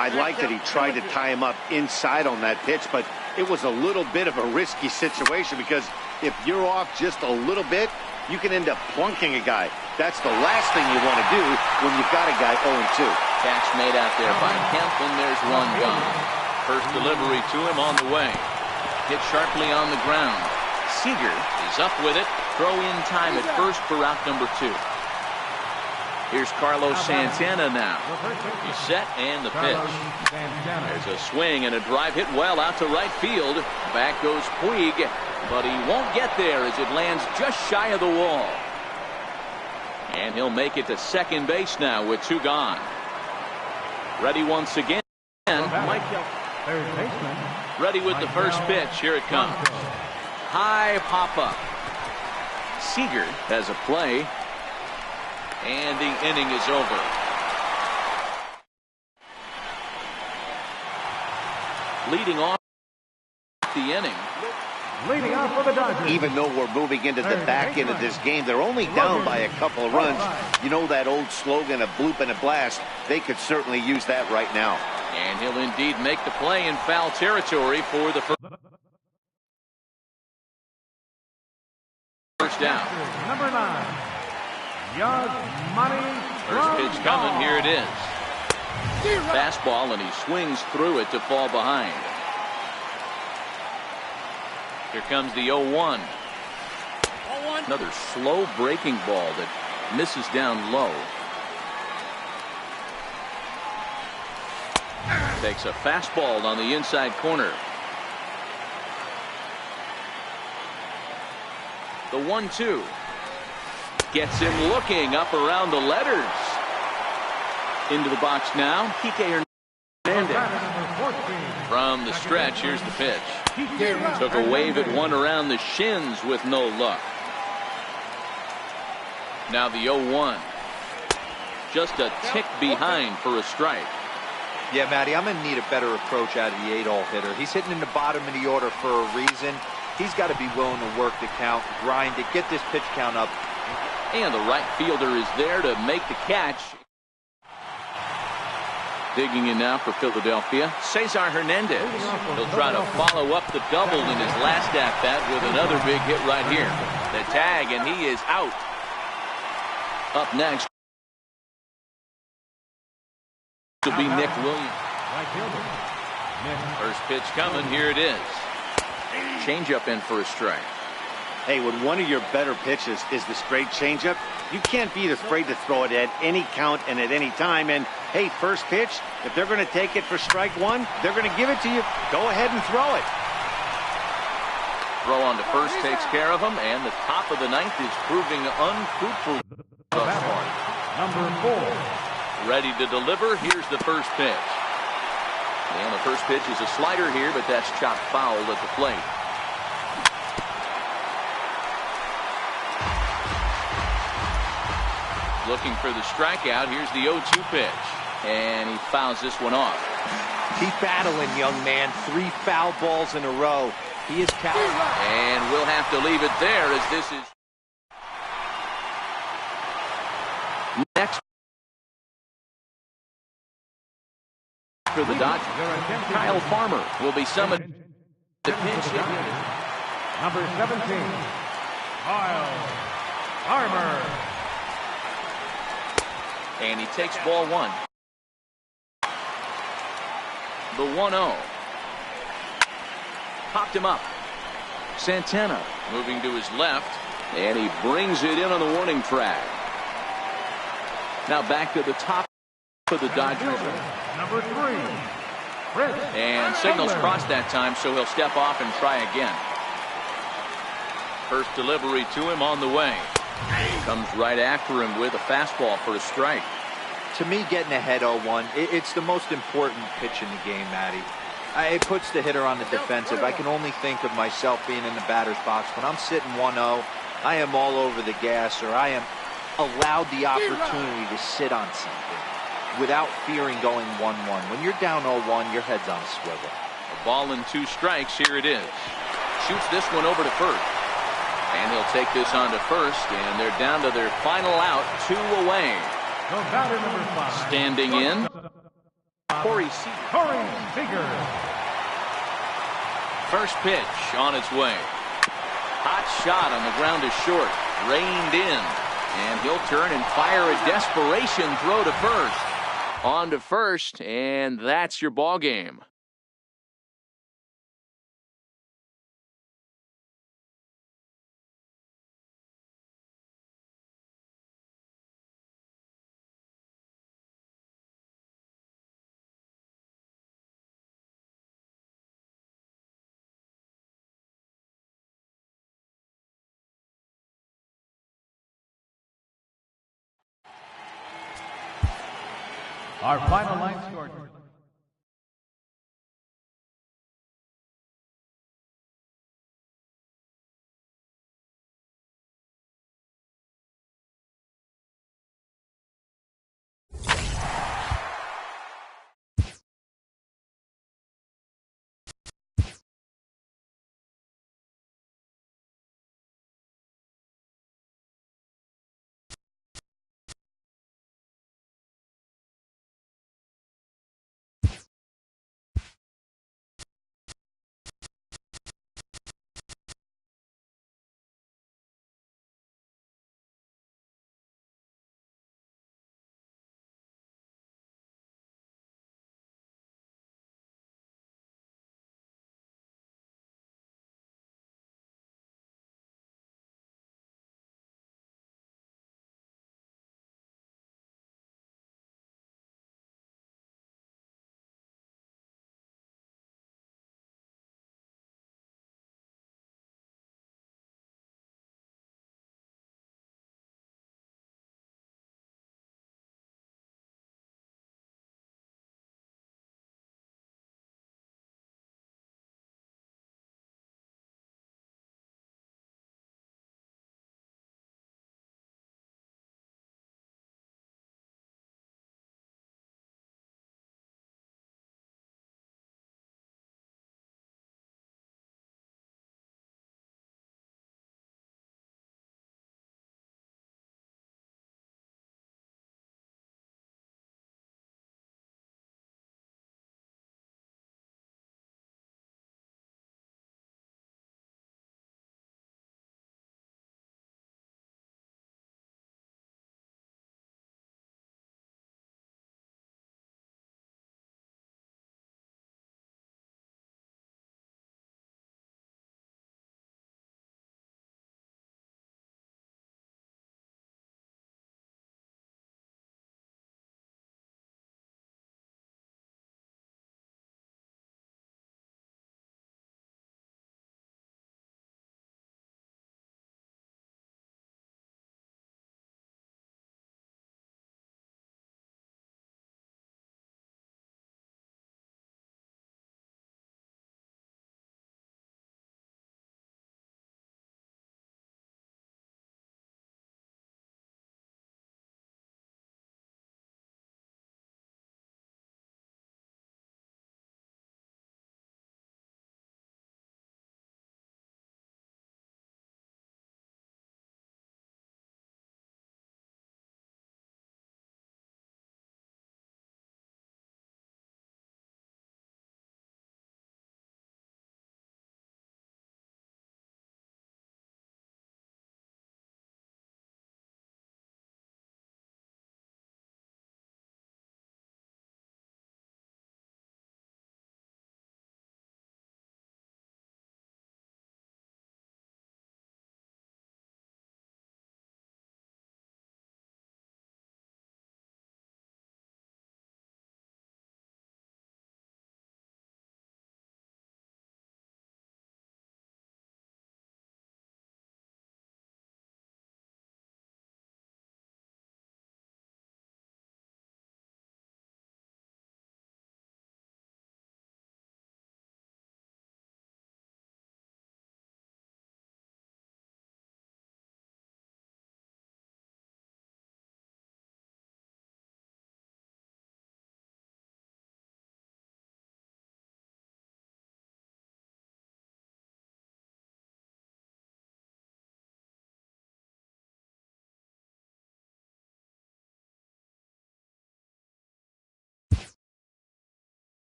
I like that he tried to tie him up inside on that pitch, but it was a little bit of a risky situation because if you're off just a little bit, you can end up plunking a guy. That's the last thing you want to do when you've got a guy 0-2. Catch made out there by Kemp, and there's 1 gone. First delivery to him on the way. Hit sharply on the ground. Seager is up with it. Throw in time at first for out number 2. Here's Carlos Santana now. He's set and the pitch. There's a swing and a drive hit well out to right field. Back goes Puig, but he won't get there as it lands just shy of the wall. And he'll make it to second base now with 2 gone. Ready once again. Ready with the first pitch. Here it comes. High pop-up. Seager has a play. And the inning is over. Leading off the inning. Leading off for the Dodgers. Even though we're moving into the back end of this game, they're only down by a couple of runs. You know that old slogan, a bloop and a blast? They could certainly use that right now. And he'll indeed make the play in foul territory for the first down. Number 9. First pitch coming. Here it is. Fastball, and he swings through it to fall behind. Here comes the 0-1. Another slow breaking ball that misses down low. Takes a fastball on the inside corner. The 1-2. Gets him looking up around the letters. Into the box now, Kike Hernandez. From the stretch, here's the pitch. Took a wave at one around the shins with no luck. Now the 0-1. Just a tick behind for a strike. Yeah, Matty, I'm going to need a better approach out of the 8-hole hitter. He's hitting in the bottom of the order for a reason. He's got to be willing to work the count, grind it, get this pitch count up. And the right fielder is there to make the catch. Digging in now for Philadelphia, Cesar Hernandez. He'll try to follow up the double in his last at-bat with another big hit right here. The tag, and he is out. Up next will be Nick Williams. First pitch coming. Here it is. Changeup in for a strike. Hey, when one of your better pitches is the straight changeup, you can't be afraid to throw it at any count and at any time. And, hey, first pitch, if they're going to take it for strike 1, they're going to give it to you. Go ahead and throw it. Throw on to first takes care of him, and the top of the 9th is proving unfruitful thus far. Number 4. Ready to deliver. Here's the first pitch. And the first pitch is a slider here, but that's chopped foul at the plate. Looking for the strikeout. Here's the 0-2 pitch. And he fouls this one off. Keep battling, young man. 3 foul balls in a row. He is counting. And we'll have to leave it there as this is next for the Dodgers. Kyle Farmer will be summoned to pinch hit. Number 17, Kyle Farmer. And he takes ball 1. The 1-0. Popped him up. Santana moving to his left. And he brings it in on the warning track. Now back to the top of the Dodgers. Number 3, Chris. And signals crossed that time, so he'll step off and try again. First delivery to him on the way. Comes right after him with a fastball for a strike. To me, getting ahead 0-1, it's the most important pitch in the game, Matty. It puts the hitter on the defensive. I can only think of myself being in the batter's box. When I'm sitting 1-0, I am all over the gas, or I am allowed the opportunity to sit on something without fearing going 1-1. When you're down 0-1, your head's on a swivel. A ball and 2 strikes. Here it is. Shoots this one over to first. And he'll take this on to first, and they're down to their final out, 2 away. So batter number 5. Standing in, Corey Seager. Corey Seager. First pitch on its way. Hot shot on the ground is short. Reined in. And he'll turn and fire a desperation throw to first. On to first, and that's your ball game. Our final line score.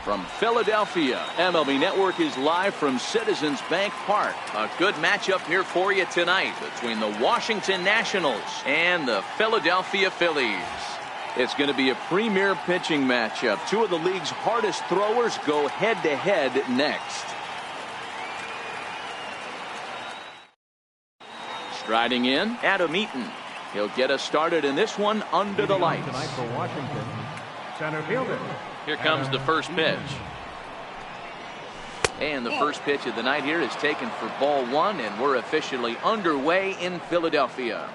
From Philadelphia, MLB Network is live from Citizens Bank Park. A good matchup here for you tonight between the Washington Nationals and the Philadelphia Phillies. It's going to be a premier pitching matchup. Two of the league's hardest throwers go head-to-head next. Striding in, Adam Eaton. He'll get us started in this one under the lights. Tonight for Washington, center fielder. Here comes the first pitch. And the first pitch of the night here is taken for ball one, and we're officially underway in Philadelphia.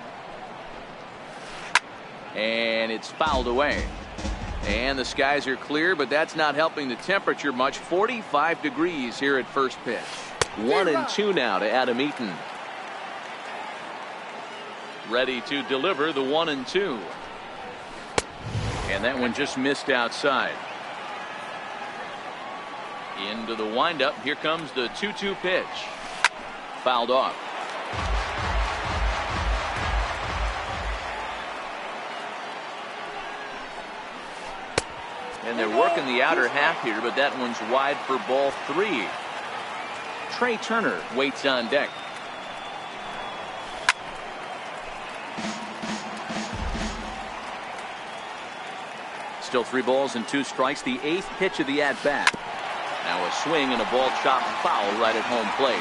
And it's fouled away. And the skies are clear, but that's not helping the temperature much. 45 degrees here at first pitch. 1-2 now to Adam Eaton. Ready to deliver the 1-2. And that one just missed outside. Into the windup. Here comes the 2-2 pitch. Fouled off. And they're working the outer half here, but that one's wide for ball three. Trey Turner waits on deck. Still 3 balls and 2 strikes. The 8th pitch of the at-bat. Now a swing and a ball chopped foul right at home plate.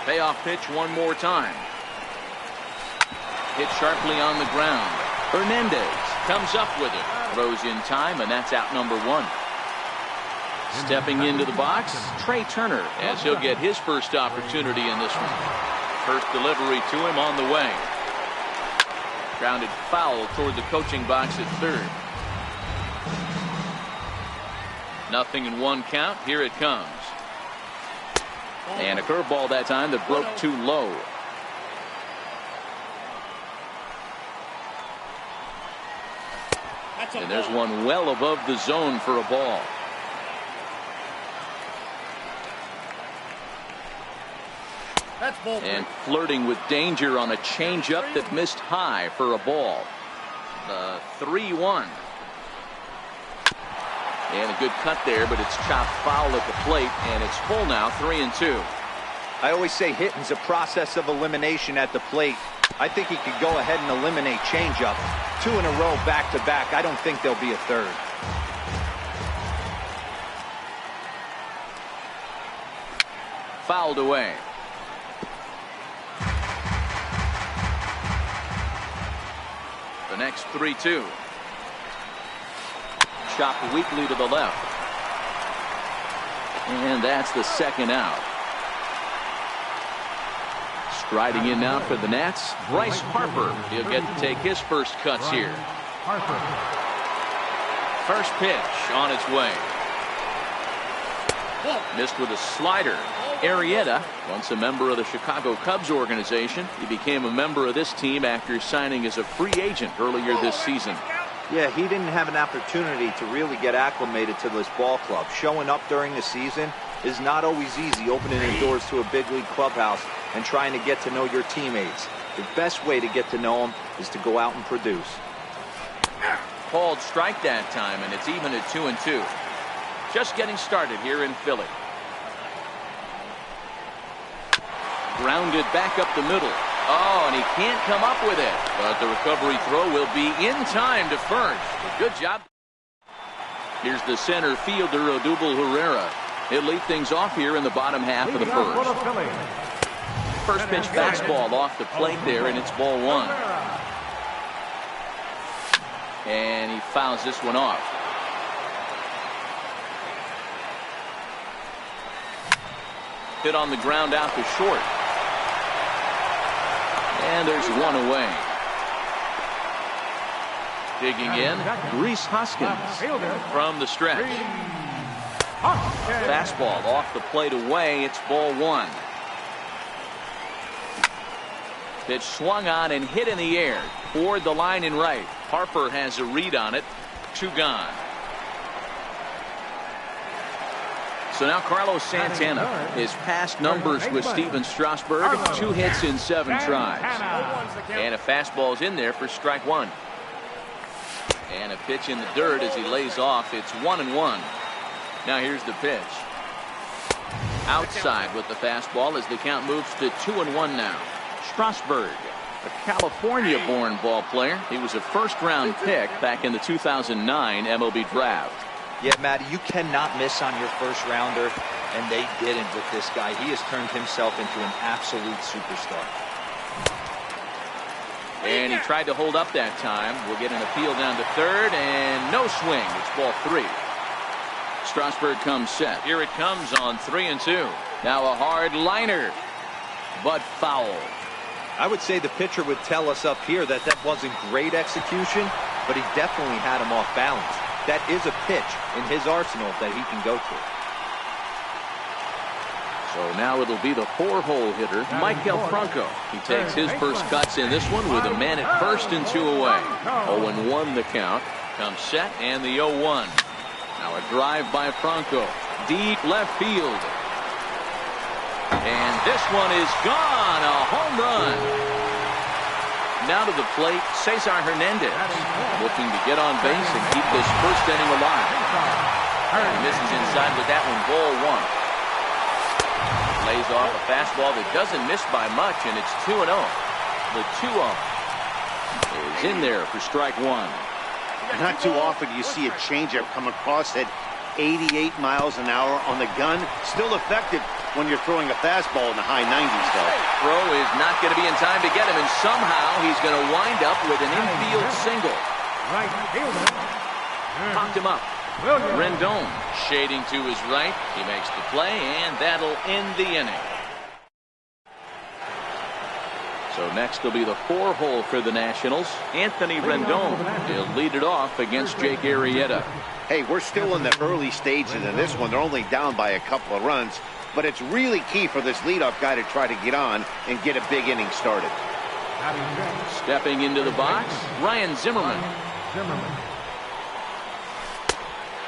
Payoff pitch one more time. Hit sharply on the ground. Hernandez comes up with it. Throws in time, and that's out number 1. Stepping into the box, Trey Turner, as he'll get his first opportunity in this one. First delivery to him on the way. Grounded foul toward the coaching box at third. 0-1 count. Here it comes. And a curveball that time that broke too low. And there's one well above the zone for a ball. And flirting with danger on a changeup that missed high for a ball. The 3-1. And a good cut there, but it's chopped foul at the plate, and it's full now, 3-2. I always say hitting's a process of elimination at the plate. I think he could go ahead and eliminate changeup. 2 in a row back-to-back. I don't think there'll be a third. Fouled away. The next 3-2. Chopped weakly to the left. And that's the second out. Striding in now for the Nats, Bryce Harper. He'll get to take his first cuts here. First pitch on its way. Missed with a slider. Arrieta, once a member of the Chicago Cubs organization, he became a member of this team after signing as a free agent earlier this season. Yeah, he didn't have an opportunity to really get acclimated to this ball club. Showing up during the season is not always easy, opening the doors to a big league clubhouse and trying to get to know your teammates. The best way to get to know them is to go out and produce. Called strike that time, and it's even at 2-2. Just getting started here in Philly. Grounded back up the middle. Oh, and he can't come up with it. But the recovery throw will be in time to first. Good job. Here's the center fielder, Odubel Herrera. He'll lead things off here in the bottom half of the first. First pitch fastball off the plate there, and it's ball 1. And he fouls this one off. Hit on the ground out to short. And there's one away. Digging in, Reese Hoskins from the stretch. Fastball off the plate away. It's ball 1. Pitch swung on and hit in the air toward the line and right. Harper has a read on it. 2 gone. So now Carlos Santana, his past numbers with Steven Strasburg, 2 hits in 7 tries. And a fastball's in there for strike 1. And a pitch in the dirt as he lays off. It's 1-1. Now here's the pitch. Outside with the fastball as the count moves to 2-1 now. Strasburg, a California-born ball player. He was a first-round pick back in the 2009 MLB draft. Yeah, Matty, you cannot miss on your first rounder, and they didn't with this guy. He has turned himself into an absolute superstar. And he tried to hold up that time. We'll get an appeal down to third, and no swing. It's ball 3. Strasburg comes set. Here it comes on 3-2. Now a hard liner, but foul. I would say the pitcher would tell us up here that that wasn't great execution, but he definitely had him off balance. That is a pitch in his arsenal that he can go to. So now it'll be the 4-hole hitter, Michael Franco. He takes his first cuts in this one with a man at first and 2 away. 0-1 the count. Comes set and the 0-1. Now a drive by Franco. Deep left field. And this one is gone. A home run. Now to the plate, Cesar Hernandez. Looking to get on base and keep this first inning alive. And he misses inside with that one. Ball 1. Lays off a fastball that doesn't miss by much, and it's 2-0. The 2-0 is in there for strike 1. Not too often you see a changeup come across at 88 miles an hour on the gun. Still effective when you're throwing a fastball in the high 90s, though. Throw is not going to be in time to get him, and somehow he's going to wind up with an infield single. Popped him up. Rendon shading to his right. He makes the play, and that'll end the inning. So next will be the 4-hole for the Nationals. Anthony Rendon. He'll lead it off against Jake Arrieta. Hey, we're still in the early stages of this one. They're only down by a couple of runs, but it's really key for this leadoff guy to try to get on and get a big inning started. Stepping into the box, Ryan Zimmerman.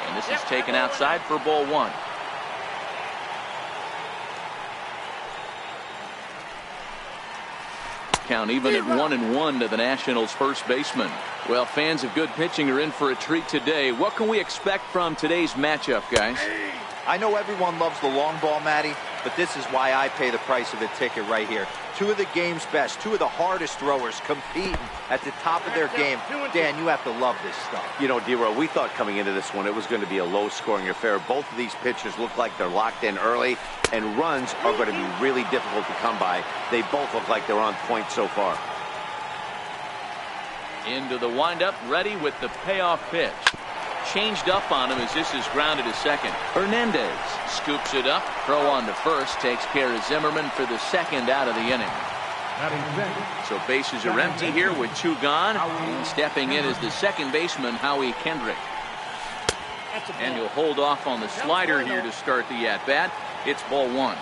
And this is taken outside for ball 1. Count even at 1-1 to the Nationals' first baseman. Well, fans of good pitching are in for a treat today. What can we expect from today's matchup, guys? I know everyone loves the long ball, Matty, but this is why I pay the price of a ticket right here. 2 of the game's best, 2 of the hardest throwers competing at the top of their game. Dan, you have to love this stuff. You know, D-Row, we thought coming into this one it was going to be a low-scoring affair. Both of these pitchers look like they're locked in early, and runs are going to be really difficult to come by. They both look like they're on point so far. Into the windup, ready with the payoff pitch. Changed up on him as this is grounded to second. Hernandez scoops it up. Throw on to first. Takes care of Zimmerman for the second out of the inning. So bases are empty here with 2 gone. And stepping in is the second baseman, Howie Kendrick. And he'll hold off on the slider here to start the at-bat. It's ball 1.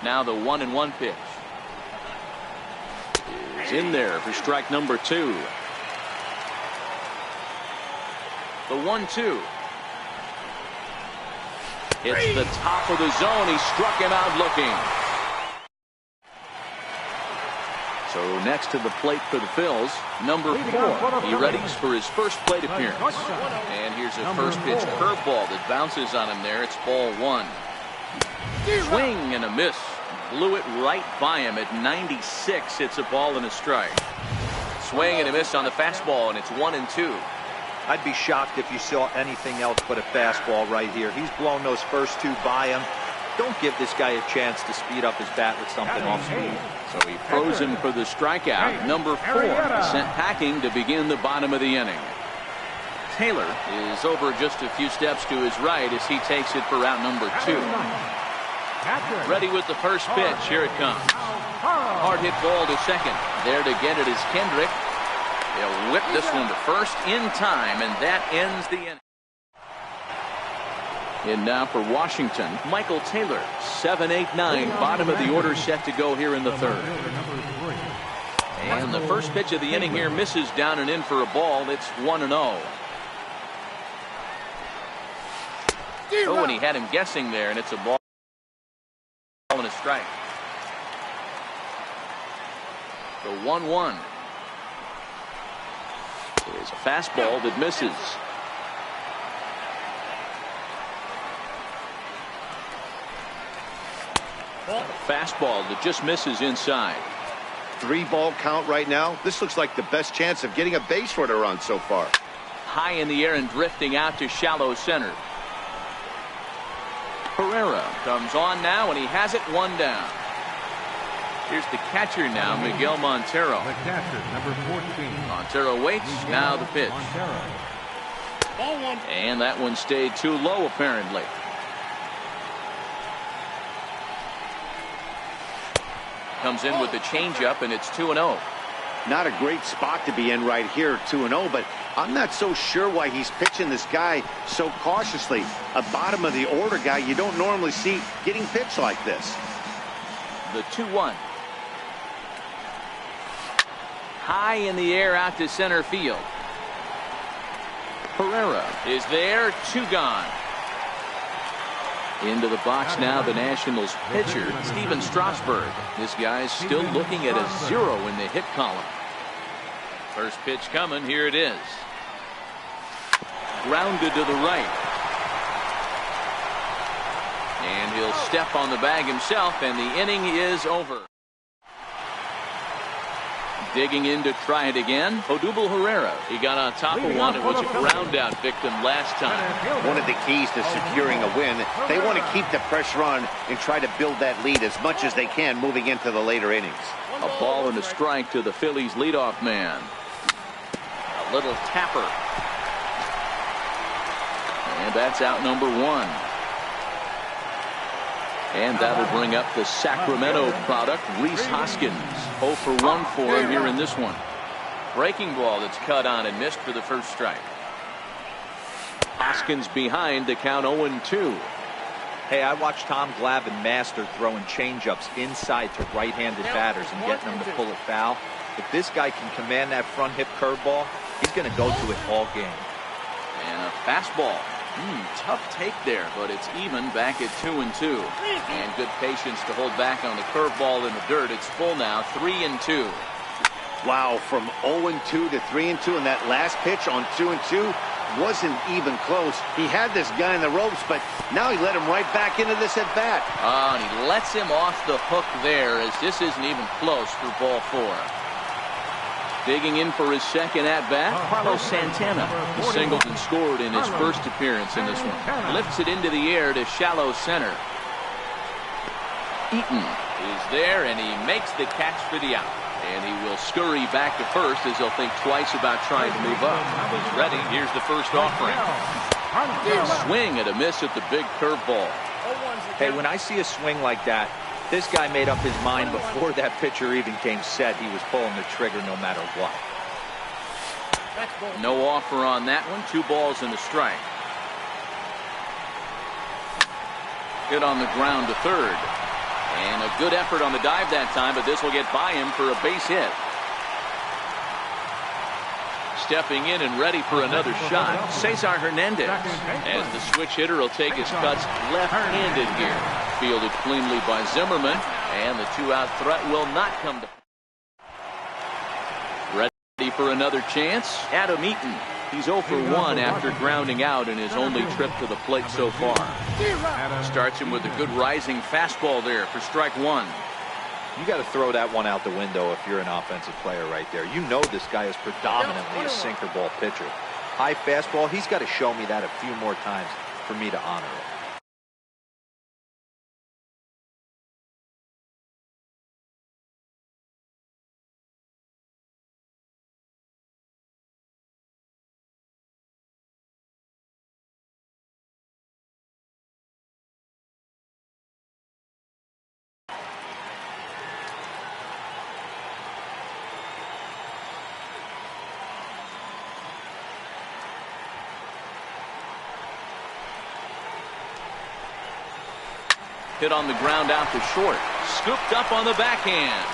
Now the 1-1 pitch. Is in there for strike number 2. The 1-2. It's the top of the zone. He struck him out looking. So next to the plate for the Phils, number 4. He readies for his first plate appearance. And here's a first pitch curveball that bounces on him there. It's ball 1. Swing and a miss. Blew it right by him at 96. It's a ball and a strike. Swing and a miss on the fastball, and it's 1-2. I'd be shocked if you saw anything else but a fastball right here. He's blown those first 2 by him. Don't give this guy a chance to speed up his bat with something off speed. So he throws him for the strikeout. Number 4 sent packing to begin the bottom of the inning. Taylor is over just a few steps to his right as he takes it for route number 2. Ready with the first pitch. Here it comes. Hard hit ball to second. There to get it is Kendrick. They'll whip this one to first in time, and that ends the inning. And now for Washington, Michael Taylor. 7-8-9, bottom of the order set to go here in the 3rd. And the first pitch of the inning here misses down and in for a ball. It's 1-0. Oh, and he had him guessing there, and it's a ball and a strike. The 1-1 is a fastball that misses. A fastball that just misses inside. 3-ball count right now. This looks like the best chance of getting a base runner on so far. High in the air and drifting out to shallow center. Herrera comes on now, and he has it 1 down. Here's the catcher now, Miguel Montero. The catcher, number 14. Montero waits. Now the pitch. Montero. Ball 1. And that one stayed too low, apparently. Comes in with the changeup, and it's 2-0. Not a great spot to be in right here, 2-0, but I'm not so sure why he's pitching this guy so cautiously. A bottom of the order guy you don't normally see getting pitched like this. The 2-1. High in the air out to center field. Herrera is there. 2 gone. Into the box now, the Nationals pitcher, Steven Strasburg. This guy's still looking at a 0 in the hit column. First pitch coming. Here it is. Grounded to the right. And he'll step on the bag himself, and the inning is over. Digging in to try it again, Odubel Herrera. He got on top of one. It was a ground out victim last time. One of the keys to securing a win, they want to keep the pressure on and try to build that lead as much as they can moving into the later innings. A ball and a strike to the Phillies leadoff man. A little tapper. And that's out number 1. And that'll bring up the Sacramento product, Rhys Hoskins. 0 for 1 for him here in this one. Breaking ball that's cut on and missed for the first strike. Hoskins behind the count 0-2. Hey, I watched Tom Glavine master throwing changeups inside to right-handed batters and getting them to pull it foul. If this guy can command that front hip curveball, he's going to go to it all game. And a fastball. Tough take there, but it's even back at 2-2. And good patience to hold back on the curveball in the dirt. It's full now, 3-2. Wow, from 0-2 to 3-2, and that last pitch on 2-2 wasn't even close. He had this guy in the ropes, but now he let him right back into this at bat. And he lets him off the hook there, as this isn't even close for ball 4. Digging in for his second at-bat, Carlos Santana. He singled and scored in his first appearance in this one. Lifts it into the air to shallow center. Eaton is there, and he makes the catch for the out. And he will scurry back to first as he'll think twice about trying to move up. He's ready. Here's the first offering. Swing and a miss at the big curveball. Hey, when I see a swing like that, this guy made up his mind before that pitcher even came set. He was pulling the trigger no matter what. No offer on that one. 2 balls and a strike. Hit on the ground to third. And a good effort on the dive that time, but this will get by him for a base hit. Stepping in and ready for another shot, Cesar Hernandez. As the switch hitter will take his cuts left-handed here. Fielded cleanly by Zimmerman, and the 2-out threat will not come to. Ready for another chance, Adam Eaton. He's 0 for 1 after grounding out in his only trip to the plate so far. Starts him with a good rising fastball there for strike 1. You got to throw that one out the window if you're an offensive player right there. You know this guy is predominantly a sinker ball pitcher. High fastball, he's got to show me that a few more times for me to honor it. Hit on the ground out to short. Scooped up on the backhand.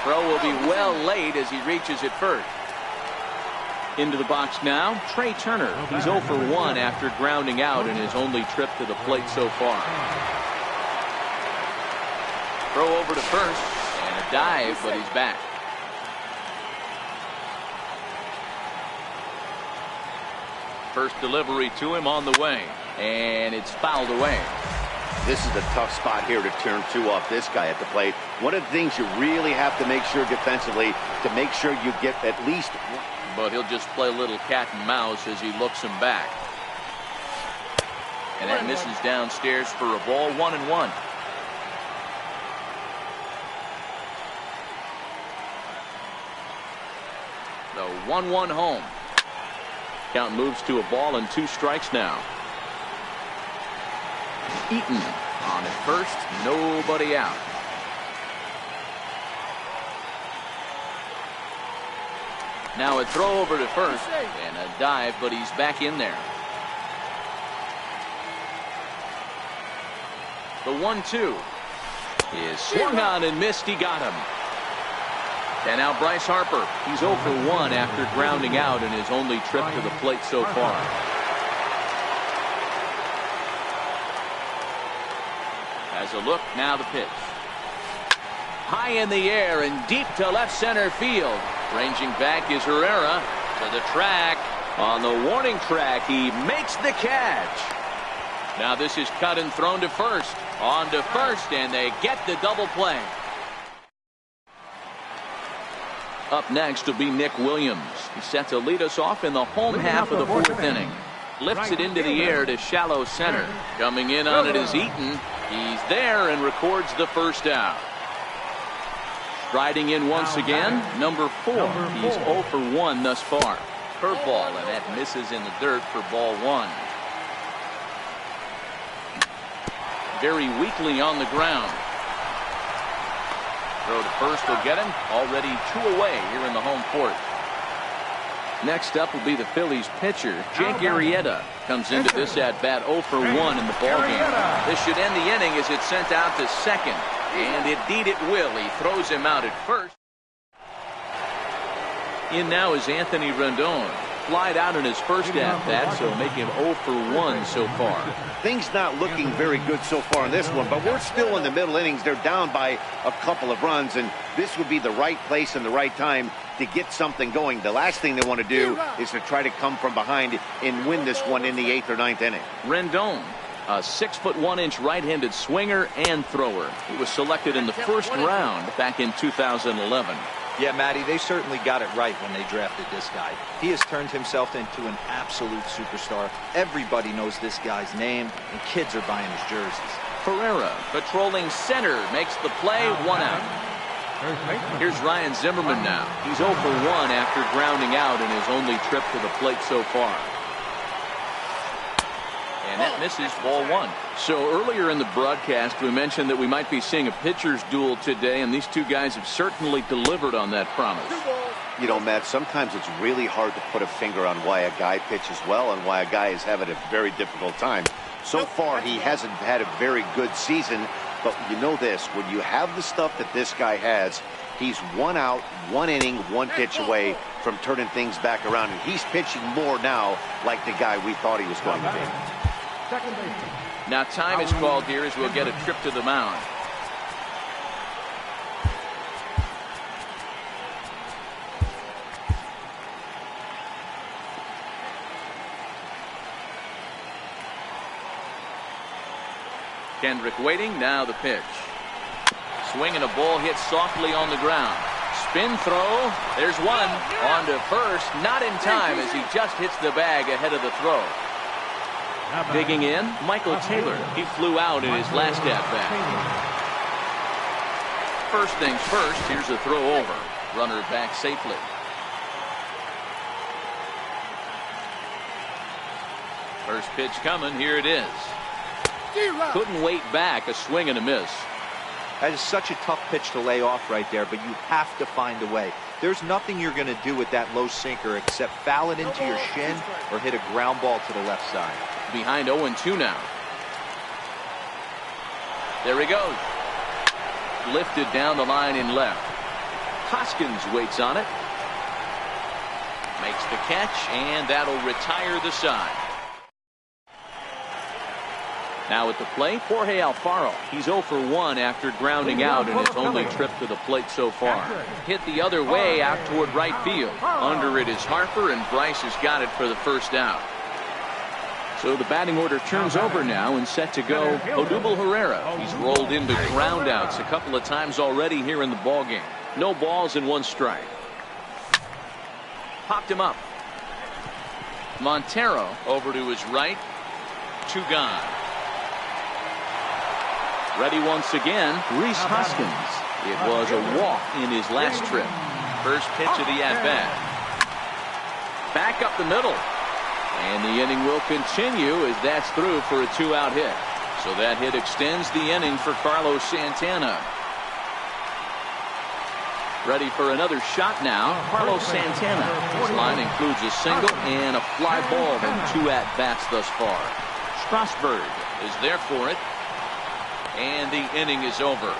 Throw will be well laid as he reaches it first. Into the box now, Trey Turner. He's 0 for 1 after grounding out in his only trip to the plate so far. Throw over to first, and a dive, but he's back. First delivery to him on the way, and it's fouled away. This is a tough spot here to turn two off this guy at the plate. One of the things you really have to make sure defensively to make sure you get at least one. But he'll just play a little cat and mouse as he looks him back. And that misses downstairs for a ball, 1-1. The 1-1 home. Count moves to a ball and 2 strikes now. Eaton on at first, nobody out. Now a throw over to first and a dive, but he's back in there. The 1-2 is swung on and missed. He got him. And now Bryce Harper. He's 0 for 1 after grounding out in his only trip to the plate so far. As a look, now the pitch. High in the air and deep to left center field. Ranging back is Herrera to the track. On the warning track, he makes the catch. Now this is cut and thrown to first. On to first, and they get the double play. Up next will be Nick Williams. He's set to lead us off in the home half of the 4th inning. Lifts it into the air to shallow center. Coming in on it is Eaton. He's there and records the first out. Striding in once again, number 4. He's 0 for 1 thus far. Curveball, and that misses in the dirt for ball 1. Very weakly on the ground. Throw to first will get him. Already 2 away here in the home 4th. Next up will be the Phillies pitcher, Jake Arrieta. Comes into this at-bat 0 for 1 in the ballgame. This should end the inning as it's sent out to second. And indeed it will. He throws him out at first. In now is Anthony Rendon. Flied out in his first at-bat, so make him 0 for 1 so far. Things not looking very good so far in this one, but we're still in the middle innings. They're down by a couple of runs, and this would be the right place and the right time to get something going. The last thing they want to do is to try to come from behind and win this one in the 8th or 9th inning. Rendon, a 6'1" right-handed swinger and thrower. He was selected in the first round back in 2011. Yeah, Matty, they certainly got it right when they drafted this guy. He has turned himself into an absolute superstar. Everybody knows this guy's name, and kids are buying his jerseys. Ferreira, patrolling center, makes the play, 1 out. Here's Ryan Zimmerman now. He's 0 for 1 after grounding out in his only trip to the plate so far. And that misses, ball 1. So earlier in the broadcast, we mentioned that we might be seeing a pitcher's duel today, and these two guys have certainly delivered on that promise. You know, Matt, sometimes it's really hard to put a finger on why a guy pitches well and why a guy is having a very difficult time. So far, he hasn't had a very good season, but you know this, when you have the stuff that this guy has, he's 1 out, 1 inning, 1 pitch away from turning things back around, and he's pitching more now like the guy we thought he was going to be. Now time is called here as we'll get a trip to the mound. Kendrick waiting, now the pitch. Swing and a ball hit softly on the ground. Spin throw, there's one. On to first, not in time as he just hits the bag ahead of the throw. Digging in, Michael Taylor. He flew out in his last at-bat. First things first, here's a throw over. Runner back safely. First pitch coming, here it is. Couldn't wait back, a swing and a miss. That is such a tough pitch to lay off right there, but you have to find a way. There's nothing you're going to do with that low sinker except foul it into your shin or hit a ground ball to the left side. Behind 0-2 now. There he goes. Lifted down the line in left. Hoskins waits on it. Makes the catch, and that'll retire the side. Now at the plate, Jorge Alfaro. He's 0 for 1 after grounding out in his only trip to the plate so far. Hit the other way out toward right field. Under it is Harper, and Bryce has got it for the first out. So the batting order turns over now and set to go Odubel Herrera. He's rolled into groundouts a couple of times already here in the ballgame. No balls and 1 strike. Popped him up. Montero over to his right. 2 gone. Ready once again, Rhys Hoskins. It was a walk in his last trip. First pitch of the at-bat. Back up the middle. And the inning will continue as that's through for a 2-out hit. So that hit extends the inning for Carlos Santana. Ready for another shot now, Carlos Santana. His line includes a single and a fly ball in 2 at-bats thus far. Strasburg is there for it. And the inning is over.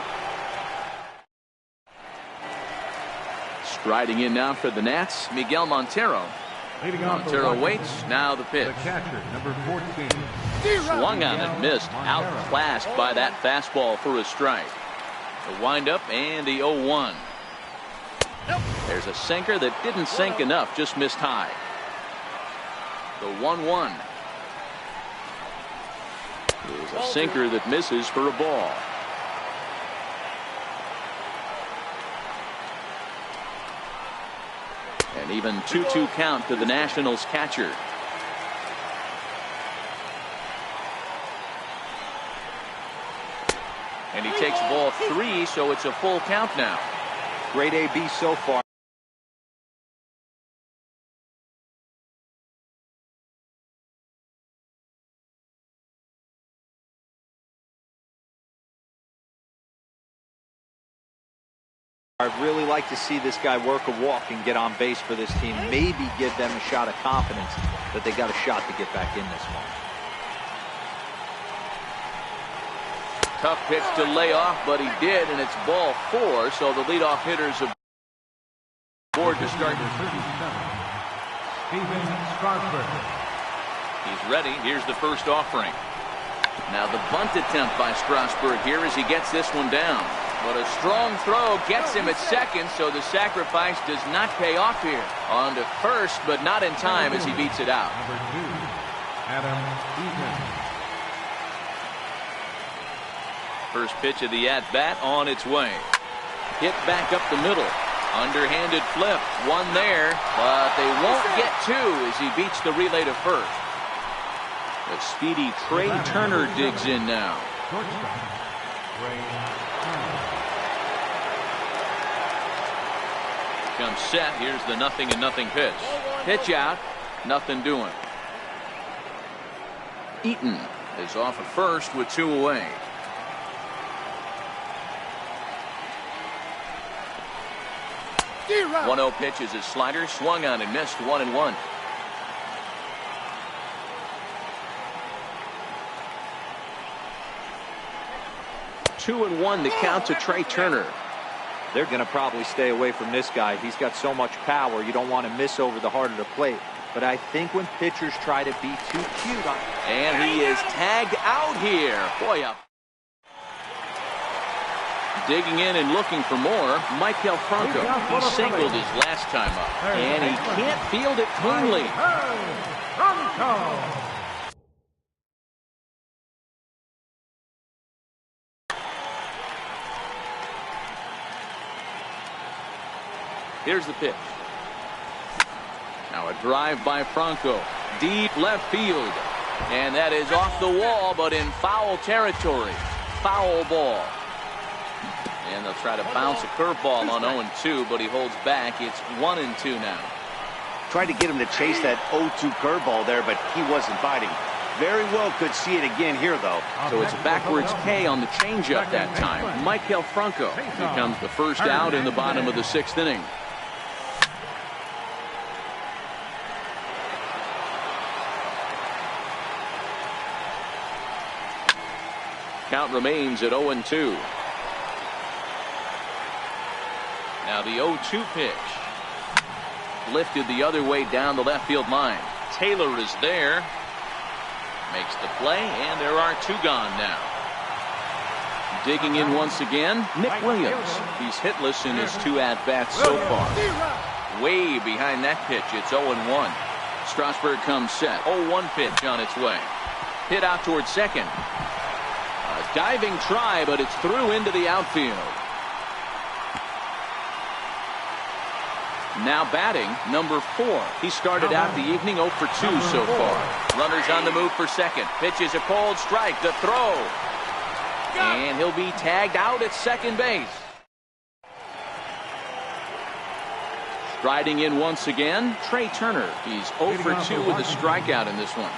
Striding in now for the Nats, Miguel Montero. Montero waits, now the pitch. The catcher, number 14. Swung on and missed, outclassed by that fastball for a strike. The windup and the 0-1. There's a sinker that didn't sink enough, just missed high. The 1-1. There's a sinker that misses for a ball. An even 2-2 count to the Nationals catcher. And he takes ball 3, so it's a full count now. Great AB so far. I'd really like to see this guy work a walk and get on base for this team. Maybe give them a shot of confidence that they got a shot to get back in this one. Tough pitch to lay off, but he did, and it's ball 4, so the leadoff hitter's aboard to start. He's ready. Here's the first offering. Now the bunt attempt by Strasburg here as he gets this one down. But a strong throw gets him at second, so the sacrifice does not pay off here. On to first, but not in time as he beats it out. Number 2, Adam Eaton. First pitch of the at-bat on its way. Hit back up the middle. Underhanded flip. One there, but they won't get 2 as he beats the relay to first. The speedy Trey Turner digs in now. Comes set. Here's the 0-0 pitch. Pitch out. Nothing doing. Eaton is off at first with 2 away. D-Rock. 1-0 pitch is his slider. Swung on and missed. 1-1. Two and 1 the count to Trey Turner. They're going to probably stay away from this guy. He's got so much power. You don't want to miss over the heart of the plate. But I think when pitchers try to be too cute. And he is tagged out here. Boy, up. Digging in and looking for more, Michael Franco. He singled his last time up. And he can't field it cleanly. Here's the pitch. Now a drive by Franco. Deep left field. And that is off the wall, but in foul territory. Foul ball. And they'll try to bounce a curveball on 0-2, but he holds back. It's 1-2 now. Tried to get him to chase that 0-2 curveball there, but he wasn't biting. Very well could see it again here, though. So it's a backwards K on the changeup that time. Michael Franco becomes the first out in the bottom of the 6th inning. Count remains at 0-2. Now the 0-2 pitch. Lifted the other way down the left field line. Taylor is there. Makes the play, and there are 2 gone now. Digging in once again, Nick Williams. He's hitless in his 2 at-bats so far. Way behind that pitch, it's 0-1. Strasburg comes set. 0-1 pitch on its way. Hit out towards second. A diving try, but it's through into the outfield. Now batting, number 4. He started out the evening 0 for 2 so far. Runners on the move for second. Pitches a cold strike. The throw. And he'll be tagged out at second base. Striding in once again, Trey Turner. He's 0 for 2 with a strikeout in this one.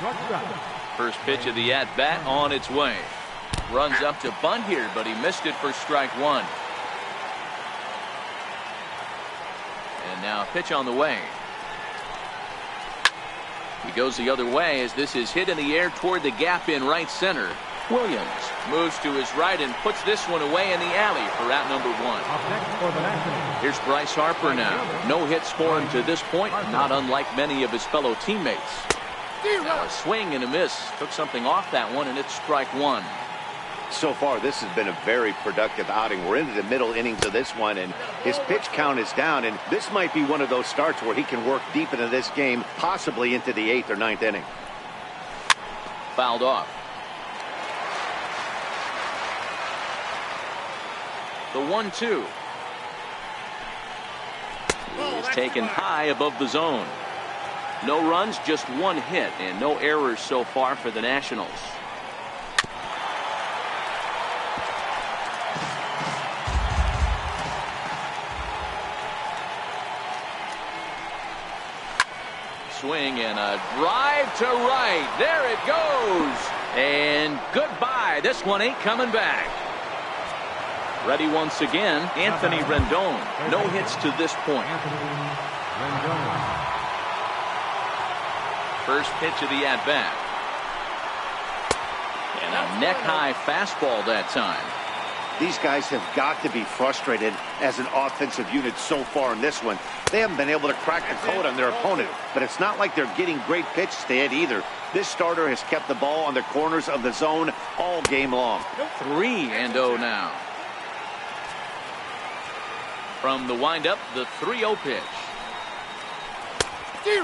First pitch of the at-bat on its way. Runs up to bunt here, but he missed it for strike 1. And now a pitch on the way. He goes the other way as this is hit in the air toward the gap in right center. Williams moves to his right and puts this one away in the alley for out number 1. Here's Bryce Harper now. No hits for him to this point, not unlike many of his fellow teammates. Now a swing and a miss. Took something off that one, and it's strike 1. So far, this has been a very productive outing. We're into the middle innings of this one, and his pitch count is down, and this might be one of those starts where he can work deep into this game, possibly into the 8th or 9th inning. Fouled off. The 1-2. Is taken high above the zone. No runs, just 1 hit, and no errors so far for the Nationals. Swing and a drive to right. There it goes. And goodbye. This one ain't coming back. Ready once again, Anthony Rendon. No hits to this point. First pitch of the at-bat. And a neck-high fastball that time. These guys have got to be frustrated as an offensive unit so far in this one. They haven't been able to crack the code on their opponent, but it's not like they're getting great pitches to hit either. This starter has kept the ball on the corners of the zone all game long. 3-0 now. From the windup, the 3-0 pitch.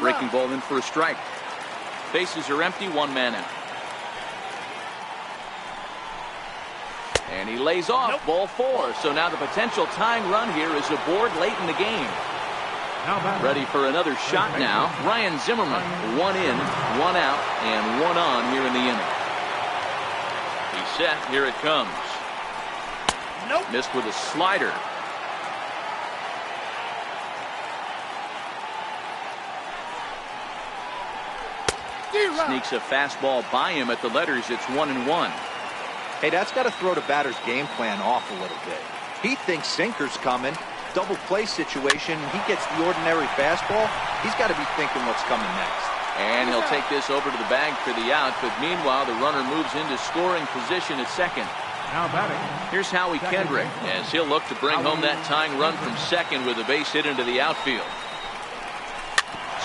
Breaking ball in for a strike. Bases are empty, 1 man out. And he lays off ball 4. So now the potential tying run here is aboard late in the game. Ready for another shot now. Ryan Zimmerman. 1 in, 1 out, and 1 on here in the inning. He's set. Here it comes. Missed with a slider. Sneaks a fastball by him at the letters. It's 1-1. Hey, that's got to throw the batter's game plan off a little bit. He thinks sinker's coming. Double play situation. He gets the ordinary fastball. He's got to be thinking what's coming next. And he'll take this over to the bag for the out. But meanwhile, the runner moves into scoring position at second. Now batting. Here's Howie Kendrick as he'll look to bring home that tying run from second with a base hit into the outfield.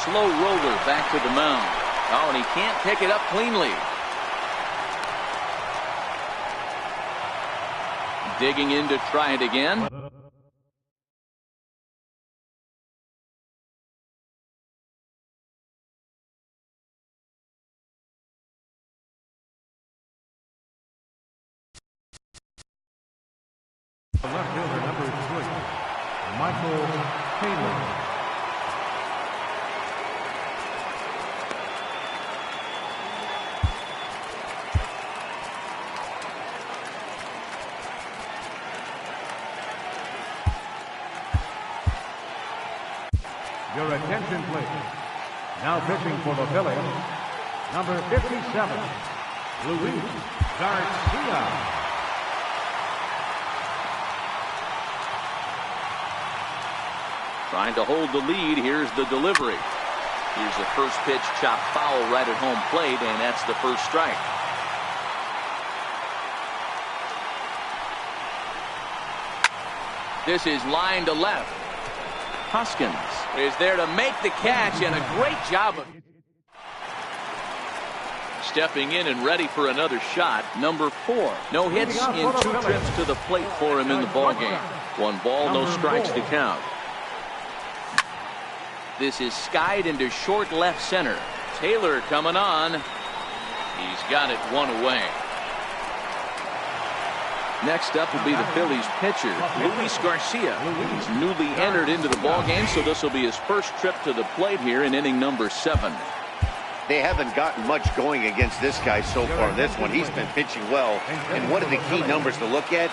Slow roller back to the mound. Oh, and he can't pick it up cleanly. Digging in to try it again. The left fielder, number 3, Michael Taylor. Your attention, please. Now pitching for the Phillies, number 57, Luis Garcia. Trying to hold the lead. Here's the delivery. Here's the first pitch, chopped foul right at home plate, and that's the first strike. This is line to left. Hoskins is there to make the catch, and a great job of stepping in and ready for another shot. Number 4. No hits in 2 trips to the plate for him in the ballgame. 1 ball, no strikes to count. This is skied into short left center. Taylor coming on. He's got it one away. Next up will be the Phillies pitcher, Luis Garcia. He's newly entered into the ballgame, so this will be his first trip to the plate here in inning number 7. They haven't gotten much going against this guy so far in this one. He's been pitching well. And what are the key numbers to look at?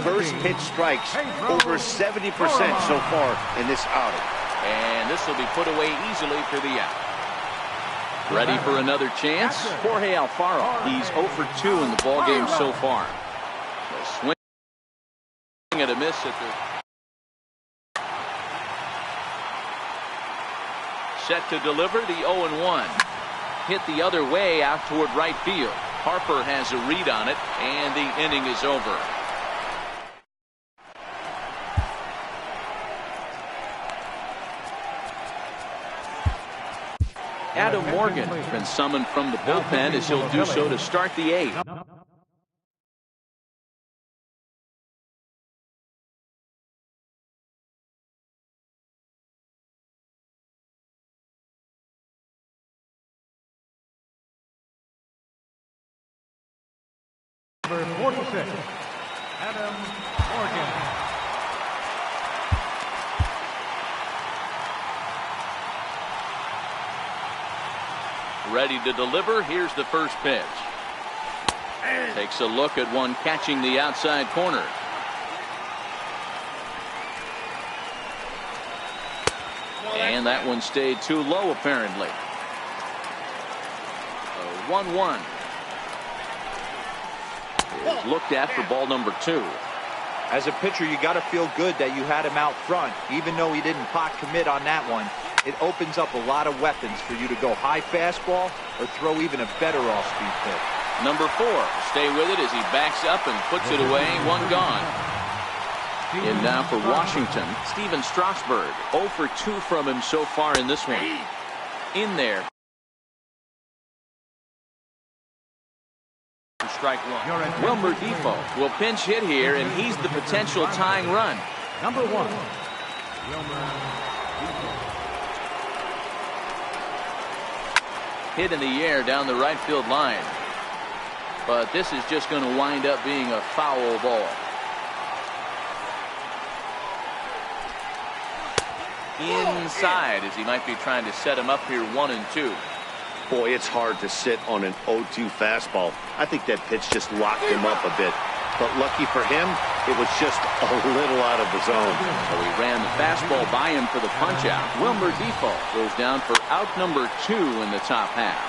First pitch strikes, over 70% so far in this outing. And this will be put away easily for the out. Ready for another chance? Jorge Alfaro. He's 0 for 2 in the ballgame so far. A swing and a miss at the set to deliver the 0-1. Hit the other way out toward right field. Harper has a read on it, and the inning is over. Adam Morgan has been summoned from the bullpen as he'll do so to start the 8th. Number 46, Adam Morgan. Ready to deliver. Here's the first pitch. Takes a look at one catching the outside corner. And that one stayed too low apparently. 1-1. Is looked at for ball number 2. As a pitcher, you got to feel good that you had him out front, even though he didn't pot commit on that one. It opens up a lot of weapons for you to go high fastball or throw even a better off-speed pitch. Number 4. Stay with it as he backs up and puts it away. One gone. In now for Washington, Steven Strasburg. 0 for 2 from him so far in this one. In there. Strike one. Wilmer Defoe will pinch hit here, and he's the potential tying run. Number 1, Wilmer Defoe. Hit in the air down the right field line. But this is just going to wind up being a foul ball. Inside as he might be trying to set him up here 1-2. Boy, it's hard to sit on an 0-2 fastball. I think that pitch just locked him up a bit. But lucky for him, it was just a little out of the zone. So he ran the fastball by him for the punch-out. Wilmer Defoe goes down for out number 2 in the top half.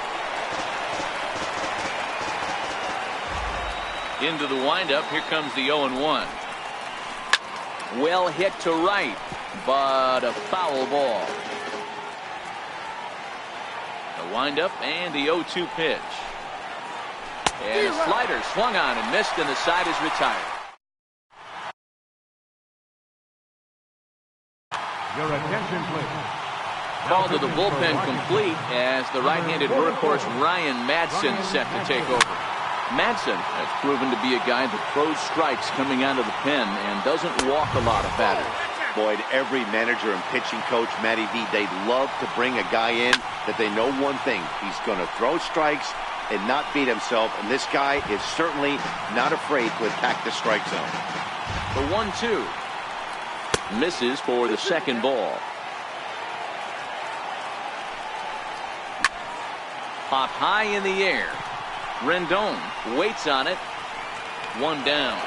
Into the windup, here comes the 0-1. Well hit to right, but a foul ball. The windup and the 0-2 pitch. And a slider swung on and missed, and the side is retired. Your attention, please. Call to the bullpen complete as the right-handed workhorse Ryan Madson set to take over. Madson has proven to be a guy that throws strikes coming out of the pen and doesn't walk a lot of batters. Boyd, every manager and pitching coach, Matty V, they love to bring a guy in that they know one thing. He's going to throw strikes and not beat himself, and this guy is certainly not afraid to attack the strike zone. The 1-2 misses for the second ball. Popped high in the air. Rendon waits on it. One down.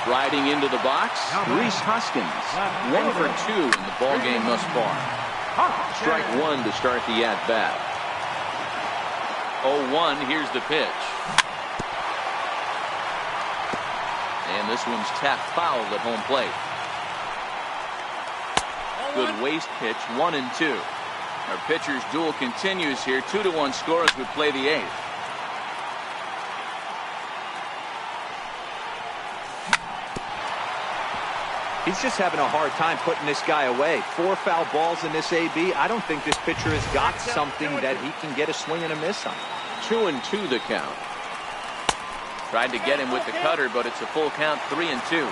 Striding into the box, Rhys Hoskins. 1 for 2 in the ballgame thus far. Strike 1 to start the at-bat. 0-1, here's the pitch. And this one's tapped foul at home plate. Good waste pitch, 1-2. Our pitcher's duel continues here. 2-1 score as we play the 8th. He's just having a hard time putting this guy away. 4 foul balls in this AB. I don't think this pitcher has got something that he can get a swing and a miss on. 2-2 the count. Tried to get him with the cutter, but it's a full count, 3-2.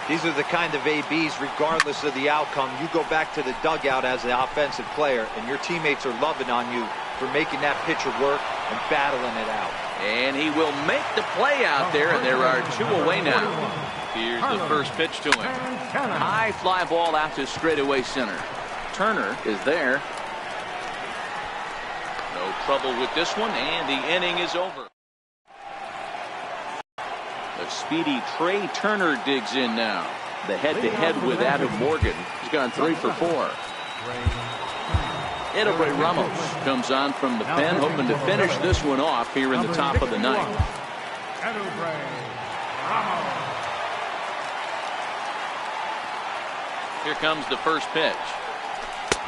These are the kind of ABs, regardless of the outcome. You go back to the dugout as an offensive player, and your teammates are loving on you for making that pitcher work and battling it out. And he will make the play out there, and there are 2 away now. Here's the first pitch to him. High fly ball out to straightaway center. Turner is there. No trouble with this one, and the inning is over. The speedy Trey Turner digs in now. The head-to-head with Adam Morgan. He's gone 3 for 4. Edelbray Ramos comes on from the pen, hoping to finish this one off here in the top of the ninth. Here comes the first pitch.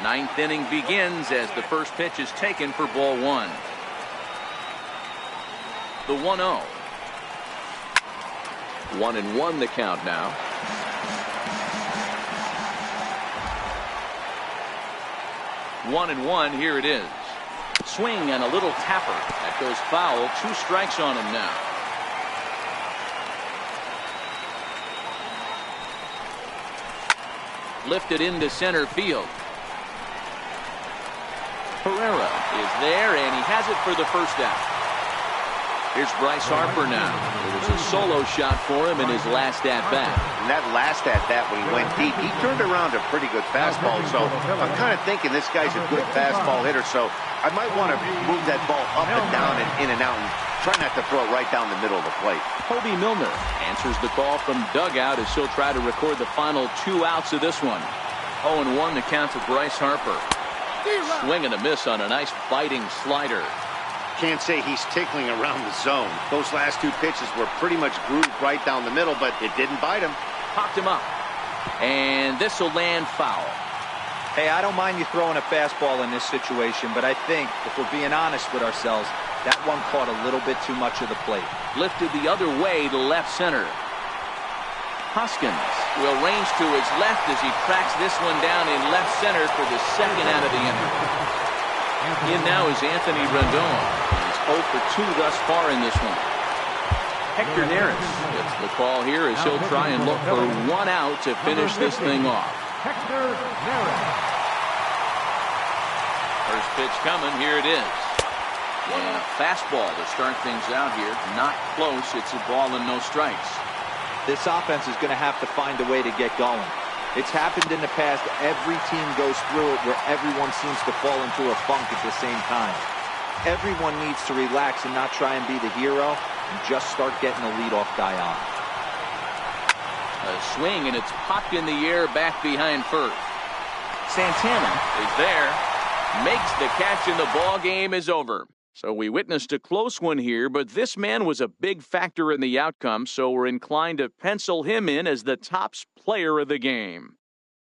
Ninth inning begins as the first pitch is taken for ball 1. The 1-0. 1-1 the count now. One and one, here it is. Swing and a little tapper. That goes foul. 2 strikes on him now. Lifted into center field. Pereira is there, and he has it for the first out. Here's Bryce Harper now. It was a solo shot for him in his last at-bat. And that last at-bat, when he went deep, he turned around a pretty good fastball. So I'm kind of thinking this guy's a good fastball hitter. So I might want to move that ball up and down and in and out and try not to throw it right down the middle of the plate. Kobe Milner answers the call from dugout as he'll try to record the final 2 outs of this one. 0-1 the count to Bryce Harper. Swing and a miss on a nice biting slider. Can't say he's tickling around the zone. Those last 2 pitches were pretty much grooved right down the middle, but it didn't bite him. Popped him up. And this will land foul. Hey, I don't mind you throwing a fastball in this situation, but I think, if we're being honest with ourselves, that one caught a little bit too much of the plate. Lifted the other way to left center. Hoskins will range to his left as he tracks this one down in left center for the second out of the inning. In now is Anthony Rendon. He's 0 for 2 thus far in this one. Hector Neris gets the call here as he'll try and look for 1 out to finish this thing off. Hector Neris. First pitch coming. Here it is. And a fastball to start things out here. Not close. It's a ball and no strikes. This offense is going to have to find a way to get going. It's happened in the past. Every team goes through it where everyone seems to fall into a funk at the same time. Everyone needs to relax and not try and be the hero and just start getting the leadoff guy on. A swing, and it's popped in the air back behind first. Santana is there. Makes the catch, and the ball game is over. So we witnessed a close one here, but this man was a big factor in the outcome, so we're inclined to pencil him in as the top player of the game.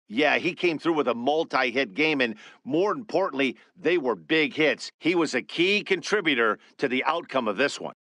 Yeah, he came through with a multi-hit game, and more importantly, they were big hits. He was a key contributor to the outcome of this one.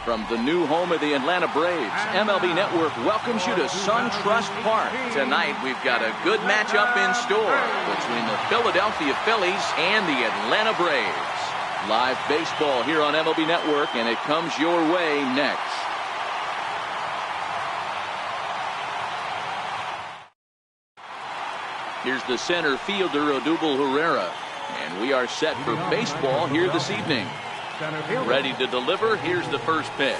From the new home of the Atlanta Braves, MLB Network welcomes you to SunTrust Park. Tonight, we've got a good matchup in store between the Philadelphia Phillies and the Atlanta Braves. Live baseball here on MLB Network, and it comes your way next. Here's the center fielder, Odubel Herrera. And we are set for baseball here this evening. Ready to deliver. Here's the first pitch.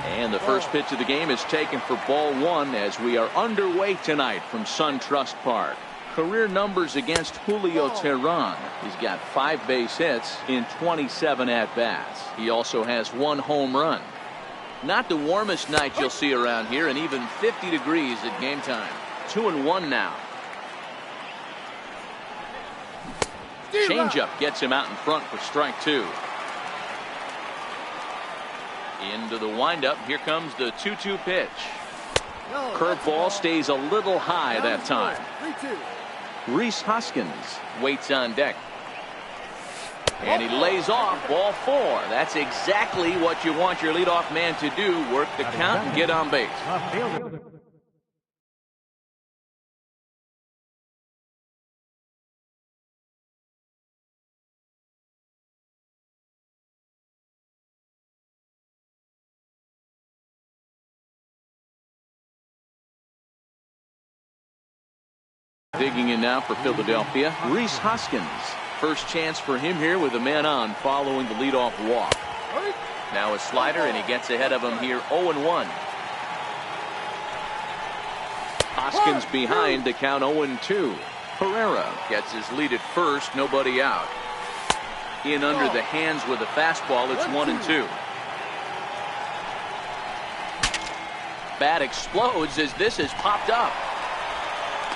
And the first pitch of the game is taken for ball one as we are underway tonight from SunTrust Park. Career numbers against Julio Teheran. He's got 5 base hits in 27 at-bats. He also has 1 home run. Not the warmest night you'll see around here, and even 50 degrees at game time. 2-1 now. Changeup gets him out in front for strike 2. Into the windup. Here comes the 2-2 pitch. Curveball stays a little high that time. Rhys Hoskins waits on deck. And he lays off ball 4. That's exactly what you want your leadoff man to do. Work the count and get on base. Digging in now for Philadelphia, Rhys Hoskins. First chance for him here with a man on following the leadoff walk. Now a slider, and he gets ahead of him here 0-1. Hoskins behind to count 0-2. Herrera gets his lead at first, nobody out. In under the hands with a fastball, it's 1-2. Bat explodes as this has popped up.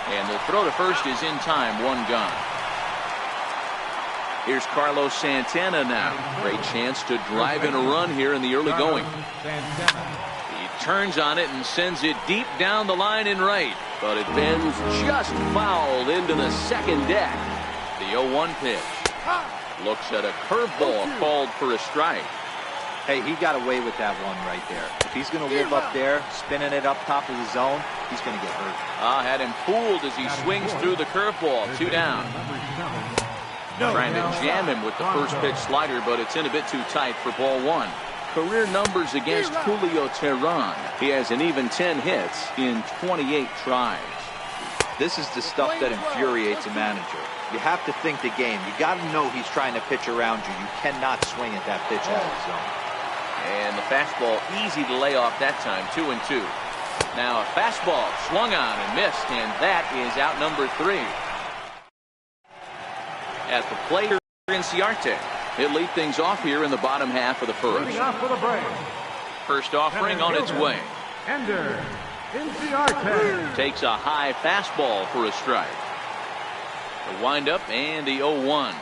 And the throw to first is in time, 1 gone. Here's Carlos Santana now. Great chance to drive in a run here in the early going. He turns on it and sends it deep down the line in right. But it bends just foul into the second deck. The 0-1 pitch. Looks at a curveball called for a strike. Hey, he got away with that one right there. If he's going to live up there, spinning it up top of the zone, he's going to get hurt. Had him fooled as he swings through the curveball. 2 down. Trying to jam him with the first pitch slider, but it's in a bit too tight for ball 1. Career numbers against Julio Teheran. He has an even 10 hits in 28 tries. This is the stuff that infuriates a manager. You have to think the game. You got to know he's trying to pitch around you. You cannot swing at that pitch out of the zone. And the fastball easy to lay off that time, 2-2. Now a fastball swung on and missed, and that is out number 3. At the plate, Inciarte. He'll lead things off here in the bottom half of the first. First offering on its way. Takes a high fastball for a strike. The windup and the 0-1.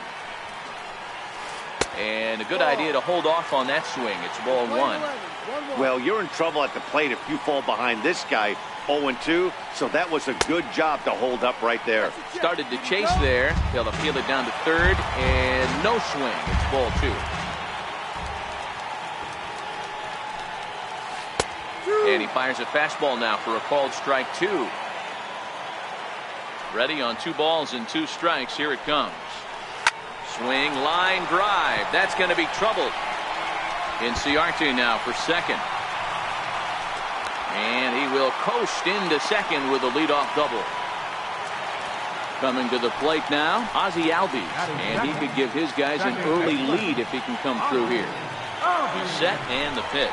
And a good idea to hold off on that swing. It's ball 1. Well, you're in trouble at the plate if you fall behind this guy 0-2. So that was a good job to hold up right there. Started to chase there. They'll appeal it down to third, and no swing. It's ball 2. And he fires a fastball now for a called strike 2. Ready on 2 balls and 2 strikes. Here it comes. Swing, line drive. That's going to be trouble. Inciarte now for second. And he will coast into second with a leadoff double. Coming to the plate now, Ozzie Albies. And he could give his guys an early lead if he can come through here. He's set, and the pitch.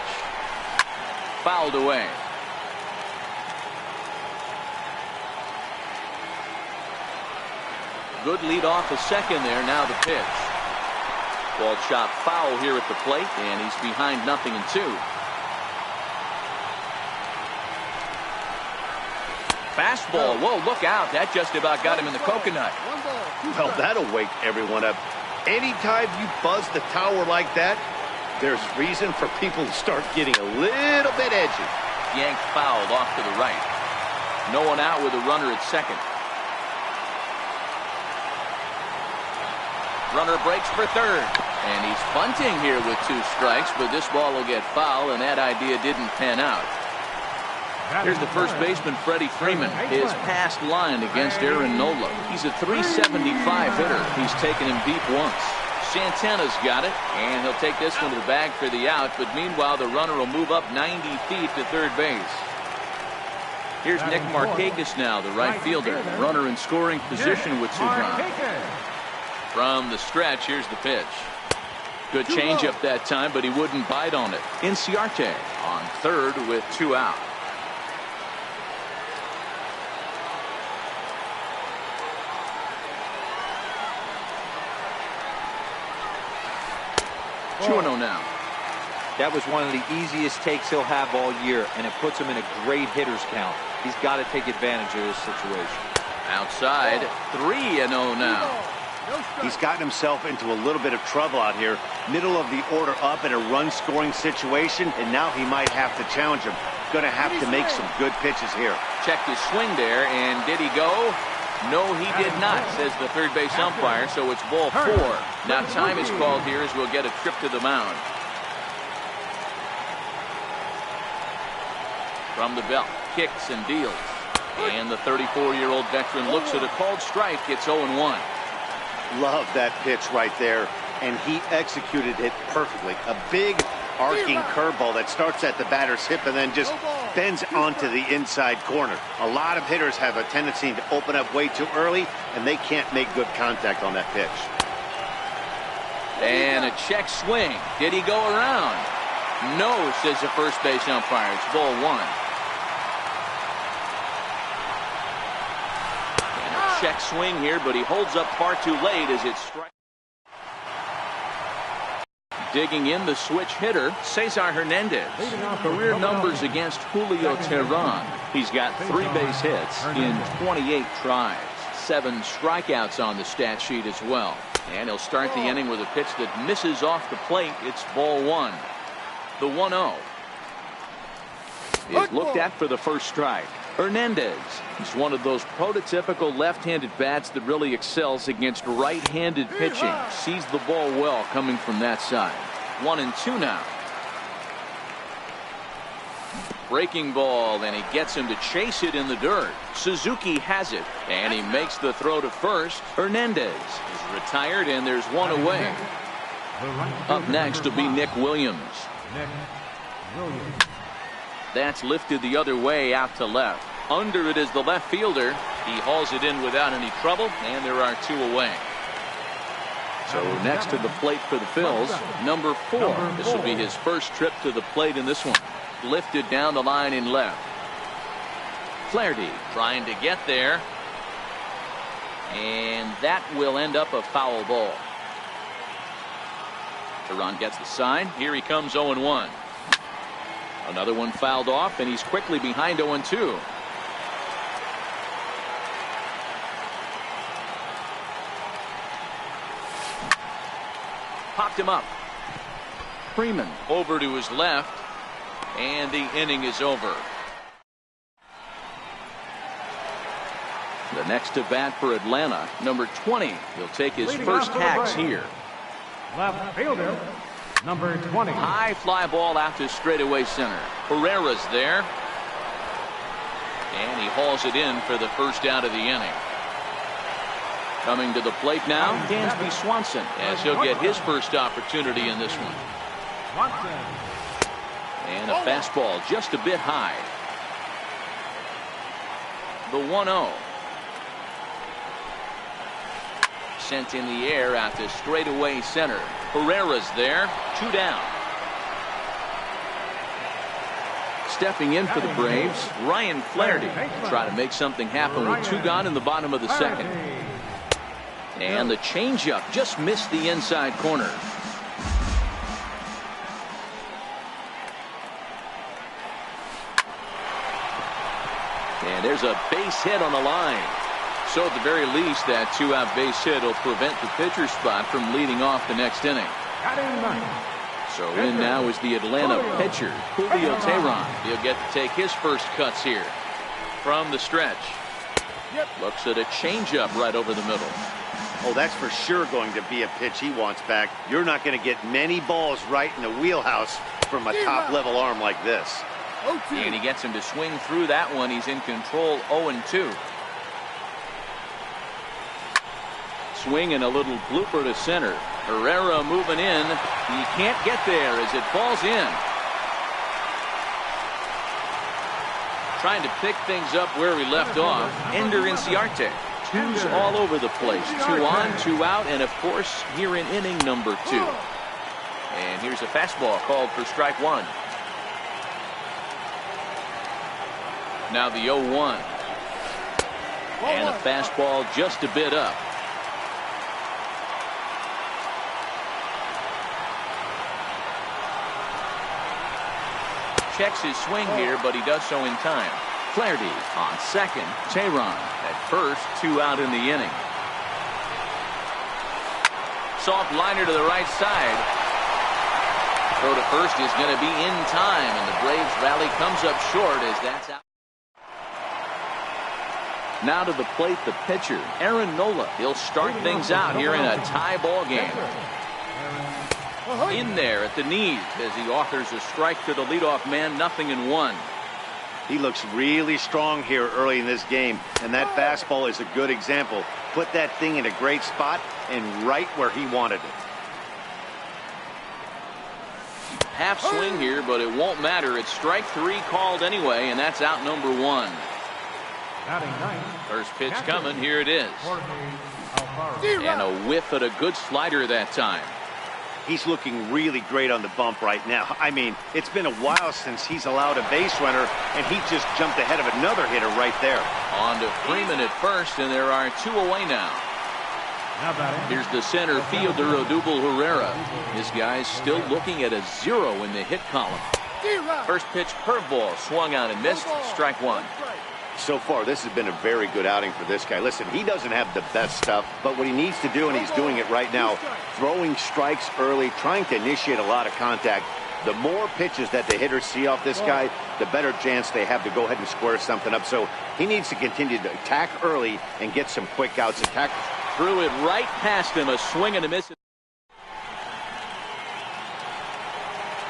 Fouled away. Good lead off a second there. Now the pitch. Ball shot foul here at the plate, and he's behind 0-2. Fastball. Whoa, look out. That just about got him in the coconut. Well, that'll wake everyone up. Anytime you buzz the tower like that, there's reason for people to start getting a little bit edgy. Yanked fouled off to the right. No one out with a runner at second. Runner breaks for third. And he's bunting here with 2 strikes, but this ball will get foul, and that idea didn't pan out. Here's the first baseman, Freddie Freeman. His past line against Aaron Nola. He's a .375 hitter. He's taken him deep once. Santana's got it, and he'll take this one to the bag for the out, but meanwhile the runner will move up 90 feet to third base. Here's Nick Markakis now, the right fielder. Runner in scoring position with 2 gone. From the stretch, here's the pitch. Good changeup that time, but he wouldn't bite on it. Inciarte on third with 2 out. Oh. 2-0 now. That was one of the easiest takes he'll have all year, and it puts him in a great hitter's count. He's got to take advantage of this situation. Outside, 3-0 now. He's gotten himself into a little bit of trouble out here. Middle of the order up in a run-scoring situation, and now he might have to challenge him. Going to have to make some good pitches here. Checked his swing there, and did he go? No, he did not, says the third base umpire, so it's ball 4. Now time is called here as we'll get a trip to the mound. From the belt, kicks and deals. And the 34-year-old veteran looks at a called strike, gets 0-1. Love that pitch right there, and he executed it perfectly. A big arcing curveball that starts at the batter's hip and then just bends onto the inside corner. A lot of hitters have a tendency to open up way too early, and they can't make good contact on that pitch. And a check swing. Did he go around? No, says the first base umpire. It's ball 1. Check swing here, but he holds up far too late as it strikes. Digging in the switch hitter, Cesar Hernandez. Career numbers against Julio Teheran. He's got 3 base hits in 28 tries. 7 strikeouts on the stat sheet as well. And he'll start the inning with a pitch that misses off the plate. It's ball 1. The 1-0 is looked at for the first strike. Hernandez is one of those prototypical left-handed bats that really excels against right-handed pitching. Sees the ball well coming from that side. 1-2 now. Breaking ball, and he gets him to chase it in the dirt. Suzuki has it, and he makes the throw to first. Hernandez is retired, and there's 1 away. Up next will be Nick Williams. That's lifted the other way out to left. Under it is the left fielder. He hauls it in without any trouble, and there are 2 away. So next to the plate for the Phils, number 4. This will be his first trip to the plate in this one. Lifted down the line in left. Flaherty trying to get there. And that will end up a foul ball. Teheran gets the sign. Here he comes 0-1. Another one fouled off, and he's quickly behind 0-2. Popped him up. Freeman over to his left, and the inning is over. The next to bat for Atlanta, number 20. He'll take his first hacks here. Left fielder, number 20. High fly ball out to straightaway center. Herrera's there. And he hauls it in for the first out of the inning. Coming to the plate now, Dansby Swanson, as he'll get his first opportunity in this one. And a fastball just a bit high. The 1-0. Sent in the air out to straightaway center. Herrera's there. 2 down. Stepping in for the Braves, Ryan Flaherty. Try to make something happen with 2 gone in the bottom of the second. And the changeup just missed the inside corner. And there's a base hit on the line. So at the very least, that 2-out base hit will prevent the pitcher spot from leading off the next inning. So in now is the Atlanta pitcher, Julio Teheran. He'll get to take his first cuts here. From the stretch. Looks at a changeup right over the middle. Oh, that's for sure going to be a pitch he wants back. You're not going to get many balls right in the wheelhouse from a top-level arm like this. And he gets him to swing through that one. He's in control, 0-2. Swing and a little blooper to center. Herrera moving in. He can't get there as it falls in. Trying to pick things up where we left off. Ender Inciarte. Twos all over the place. 2 on, 2 out, and of course here in inning number 2. And here's a fastball called for strike 1. Now the 0-1. And a fastball just a bit up. Checks his swing here, but he does so in time. Flaherty on second. Tehran at first. 2 out in the inning. Soft liner to the right side. Throw to first is going to be in time, and the Braves rally comes up short as that's out. Now to the plate, the pitcher, Aaron Nola. He'll start things out here in a tie ball game. In there at the knees as he offers a strike to the leadoff man, 0-1. He looks really strong here early in this game, and that fastball is a good example. Put that thing in a great spot and right where he wanted it. Half swing here, but it won't matter. It's strike 3 called anyway, and that's out number 1. First pitch coming. Here it is. And a whiff at a good slider that time. He's looking really great on the bump right now. I mean, it's been a while since he's allowed a base runner, and he just jumped ahead of another hitter right there. On to Freeman at first, and there are 2 away now. Here's the center fielder, Odubel Herrera. This guy's still looking at a 0 in the hit column. First pitch curveball swung out and missed. Strike 1. So far, this has been a very good outing for this guy. Listen, he doesn't have the best stuff, but what he needs to do, and he's doing it right now, throwing strikes early, trying to initiate a lot of contact. The more pitches that the hitters see off this guy, the better chance they have to go ahead and square something up. So he needs to continue to attack early and get some quick outs. Attack. Threw it right past him, a swing and a miss.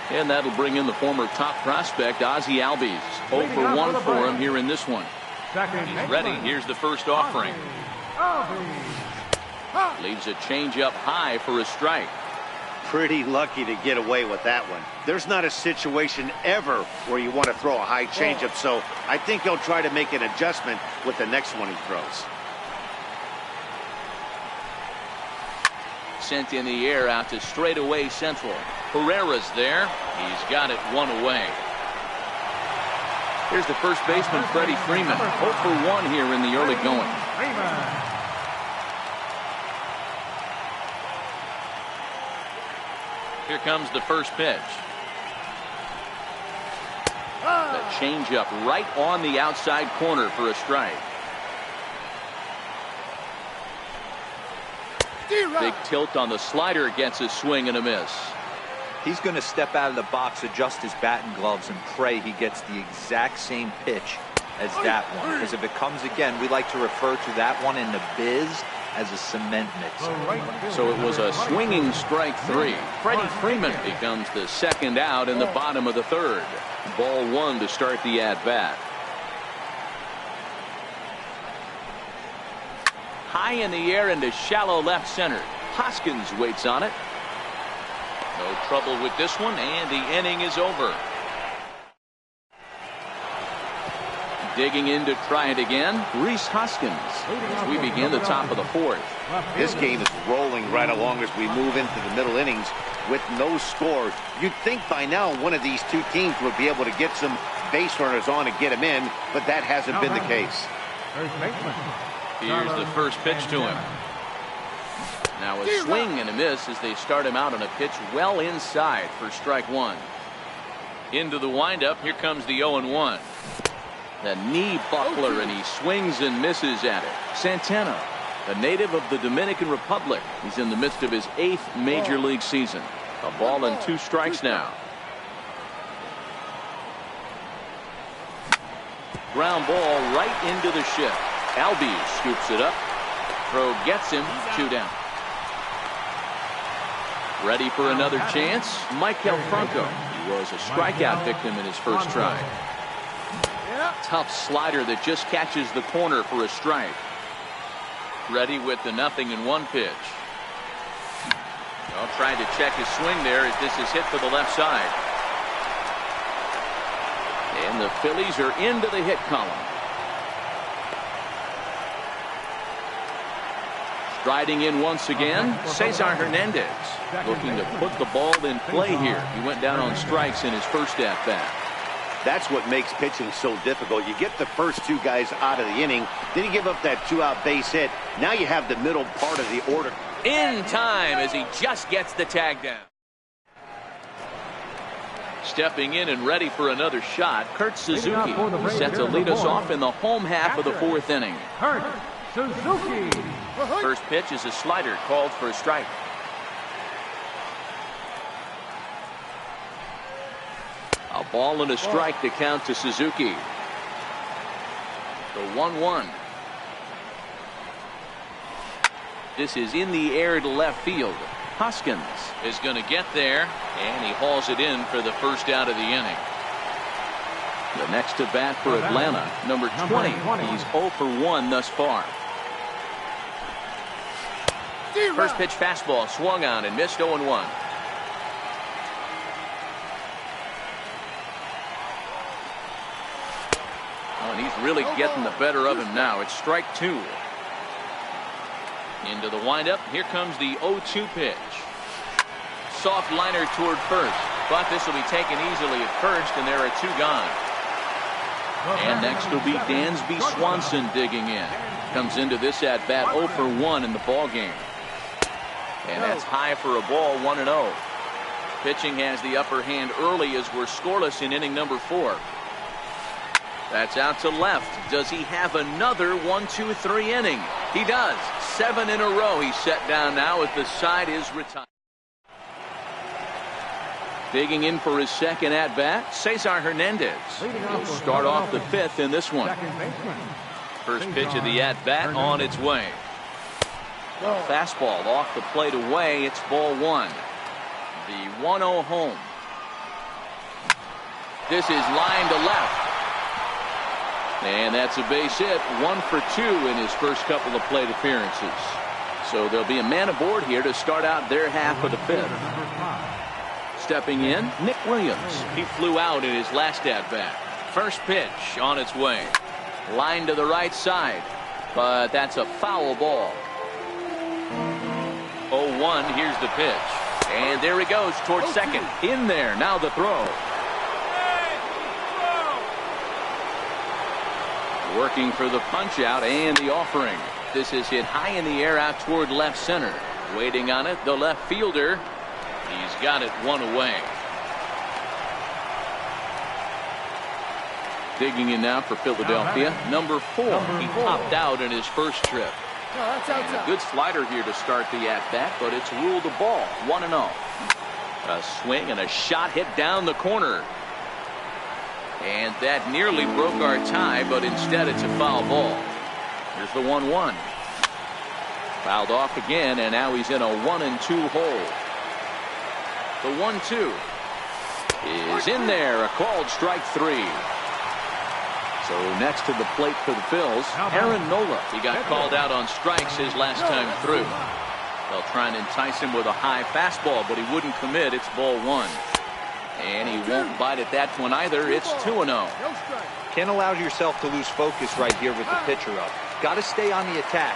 And that'll bring in the former top prospect, Ozzie Albies. 0 for 1 for him here in this one. He's ready. Here's the first offering. Leaves a changeup high for a strike. Pretty lucky to get away with that one. There's not a situation ever where you want to throw a high changeup, so I think he'll try to make an adjustment with the next one he throws. Sent in the air out to straightaway central. Herrera's there. He's got it 1 away. Here's the first baseman, Freddie Freeman. 0 for 1 here in the early going. Here comes the first pitch. The changeup right on the outside corner for a strike. Big tilt on the slider, gets a swing and a miss. He's going to step out of the box, adjust his bat and gloves, and pray he gets the exact same pitch as that one. Because if it comes again, we like to refer to that one in the biz as a cement mix. So it was a swinging strike 3. Freddie Freeman becomes the second out in the bottom of the 3rd. Ball 1 to start the at-bat. High in the air into shallow left center. Hoskins waits on it. No trouble with this one, and the inning is over. Digging in to try it again, Rhys Hoskins. As we begin the top of the 4th. This game is rolling right along as we move into the middle innings with no score. You'd think by now one of these two teams would be able to get some base runners on and get them in, but that hasn't been the case. Here's the first pitch to him. Now a swing and a miss as they start him out on a pitch well inside for strike 1. Into the windup, here comes the 0-1. The knee buckler, and he swings and misses at it. Santana, a native of the Dominican Republic. He's in the midst of his 8th major league season. A ball and 2 strikes now. Ground ball right into the shift. Albies scoops it up. Throw gets him. 2 down. Ready for another chance. Michael Franco. He was a strikeout victim in his first try. Tough slider that just catches the corner for a strike. Ready with the 0-1 pitch. Well, trying to check his swing there as this is hit for the left side. And the Phillies are into the hit column. Striding in once again, Cesar Hernandez, looking to put the ball in play here. He went down on strikes in his first at-bat. That's what makes pitching so difficult. You get the first 2 guys out of the inning, then you give up that 2-out base hit. Now you have the middle part of the order. In time as he just gets the tag down. Stepping in and ready for another shot, Kurt Suzuki set to lead us off in the home half of the 4th inning. Kurt Suzuki. First pitch is a slider called for a strike. A ball and a strike to count to Suzuki. The 1-1. This is in the air to left field. Hoskins is going to get there, and he hauls it in for the first out of the inning. The next to bat for Atlanta, number 20. He's 0 for 1 thus far. First pitch fastball swung on and missed. 0-1. Oh, and he's really getting the better of him now. It's strike 2. Into the windup. Here comes the 0-2 pitch. Soft liner toward first, but this will be taken easily at first, and there are 2 gone. And next will be Dansby Swanson digging in. Comes into this at bat 0 for 1 in the ball game. And that's high for a ball, 1-0. Pitching has the upper hand early as we're scoreless in inning number 4. That's out to left. Does he have another 1-2-3 inning? He does. 7 in a row he's set down now as the side is retired. Digging in for his second at bat, Cesar Hernandez. He'll start off the 5th in this one. First pitch of the at bat on its way. Fastball off the plate away. It's ball 1. The 1-0 home. This is line to left. And that's a base hit. 1 for 2 in his first couple of plate appearances. So there'll be a man aboard here to start out their half of the 5th. Stepping in, Nick Williams. He flew out in his last at bat. First pitch on its way. Line to the right side, but that's a foul ball. 0-1. Here's the pitch, and there he goes towards second. In there now the throw. Working for the punch out and the offering. This is hit high in the air out toward left center. Waiting on it, the left fielder. He's got it 1 away. Digging in now for Philadelphia, number 4. He popped out in his first trip. And a good slider here to start the at-bat, but it's ruled a ball. 1-0. A swing and a shot hit down the corner. And that nearly broke our tie, but instead it's a foul ball. Here's the 1-1. Fouled off again, and now he's in a 1-2 hole. The 1-2 is in there, a called strike 3. So next to the plate for the Phils, Aaron Nola. He got called out on strikes his last time through. They'll try and entice him with a high fastball, but he wouldn't commit. It's ball 1. And he won't bite at that one either. It's 2-0. Can't allow yourself to lose focus right here with the pitcher up. Got to stay on the attack.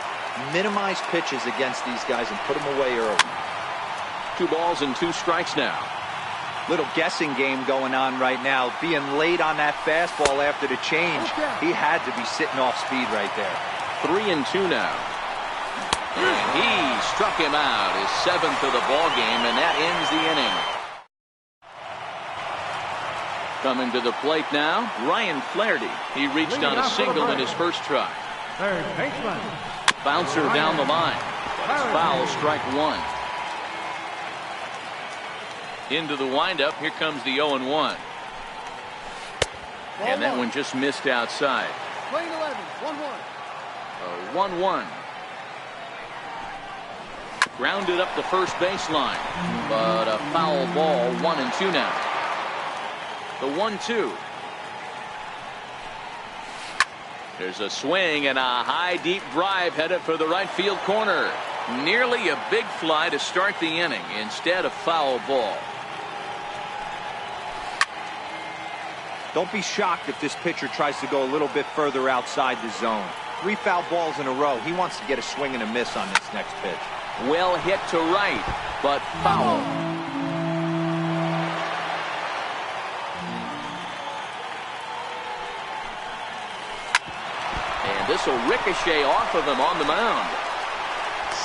Minimize pitches against these guys and put them away early. 2 balls and 2 strikes now. Little guessing game going on right now. Being late on that fastball after the change. He had to be sitting off speed right there. 3-2 now. And he struck him out, his 7th of the ball game, and that ends the inning. Coming to the plate now, Ryan Flaherty. He reached on a single in his first try. Third baseman. Bouncer down the line. But it's foul, strike 1. Into the windup. Here comes the 0-1. And that one just missed outside. 11, 1-1. 1-1. Grounded up the first baseline, but a foul ball. 1-2 now. The 1-2. There's a swing and a high deep drive headed for the right field corner. Nearly a big fly to start the inning. Instead, a foul ball. Don't be shocked if this pitcher tries to go a little bit further outside the zone. 3 foul balls in a row. He wants to get a swing and a miss on this next pitch. Well hit to right, but foul. And this will ricochet off of him on the mound.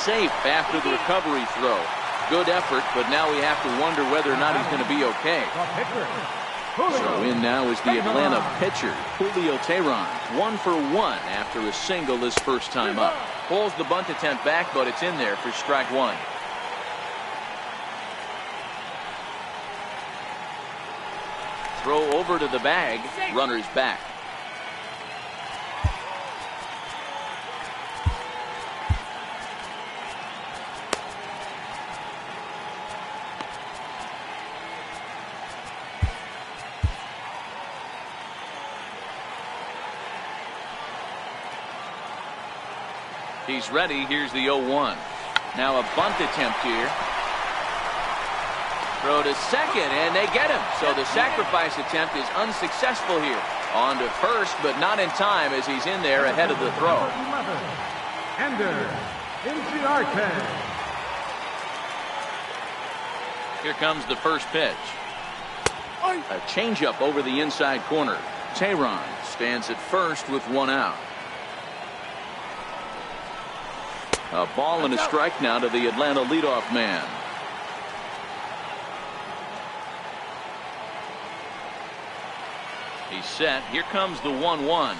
Safe after the recovery throw. Good effort, but now we have to wonder whether or not he's going to be okay. So in now is the Atlanta pitcher, Julio Teheran. 1 for 1 after a single his first time up. Pulls the bunt attempt back, but it's in there for strike 1. Throw over to the bag. Runner's back. He's ready. Here's the 0-1. Now a bunt attempt here. Throw to second, and they get him. So the sacrifice attempt is unsuccessful here. On to first, but not in time as he's in there ahead of the throw. 11, Ender Inciarte. Here comes the first pitch. A changeup over the inside corner. Teheran stands at first with 1 out. A ball and a strike now to the Atlanta leadoff man. He's set. Here comes the 1-1.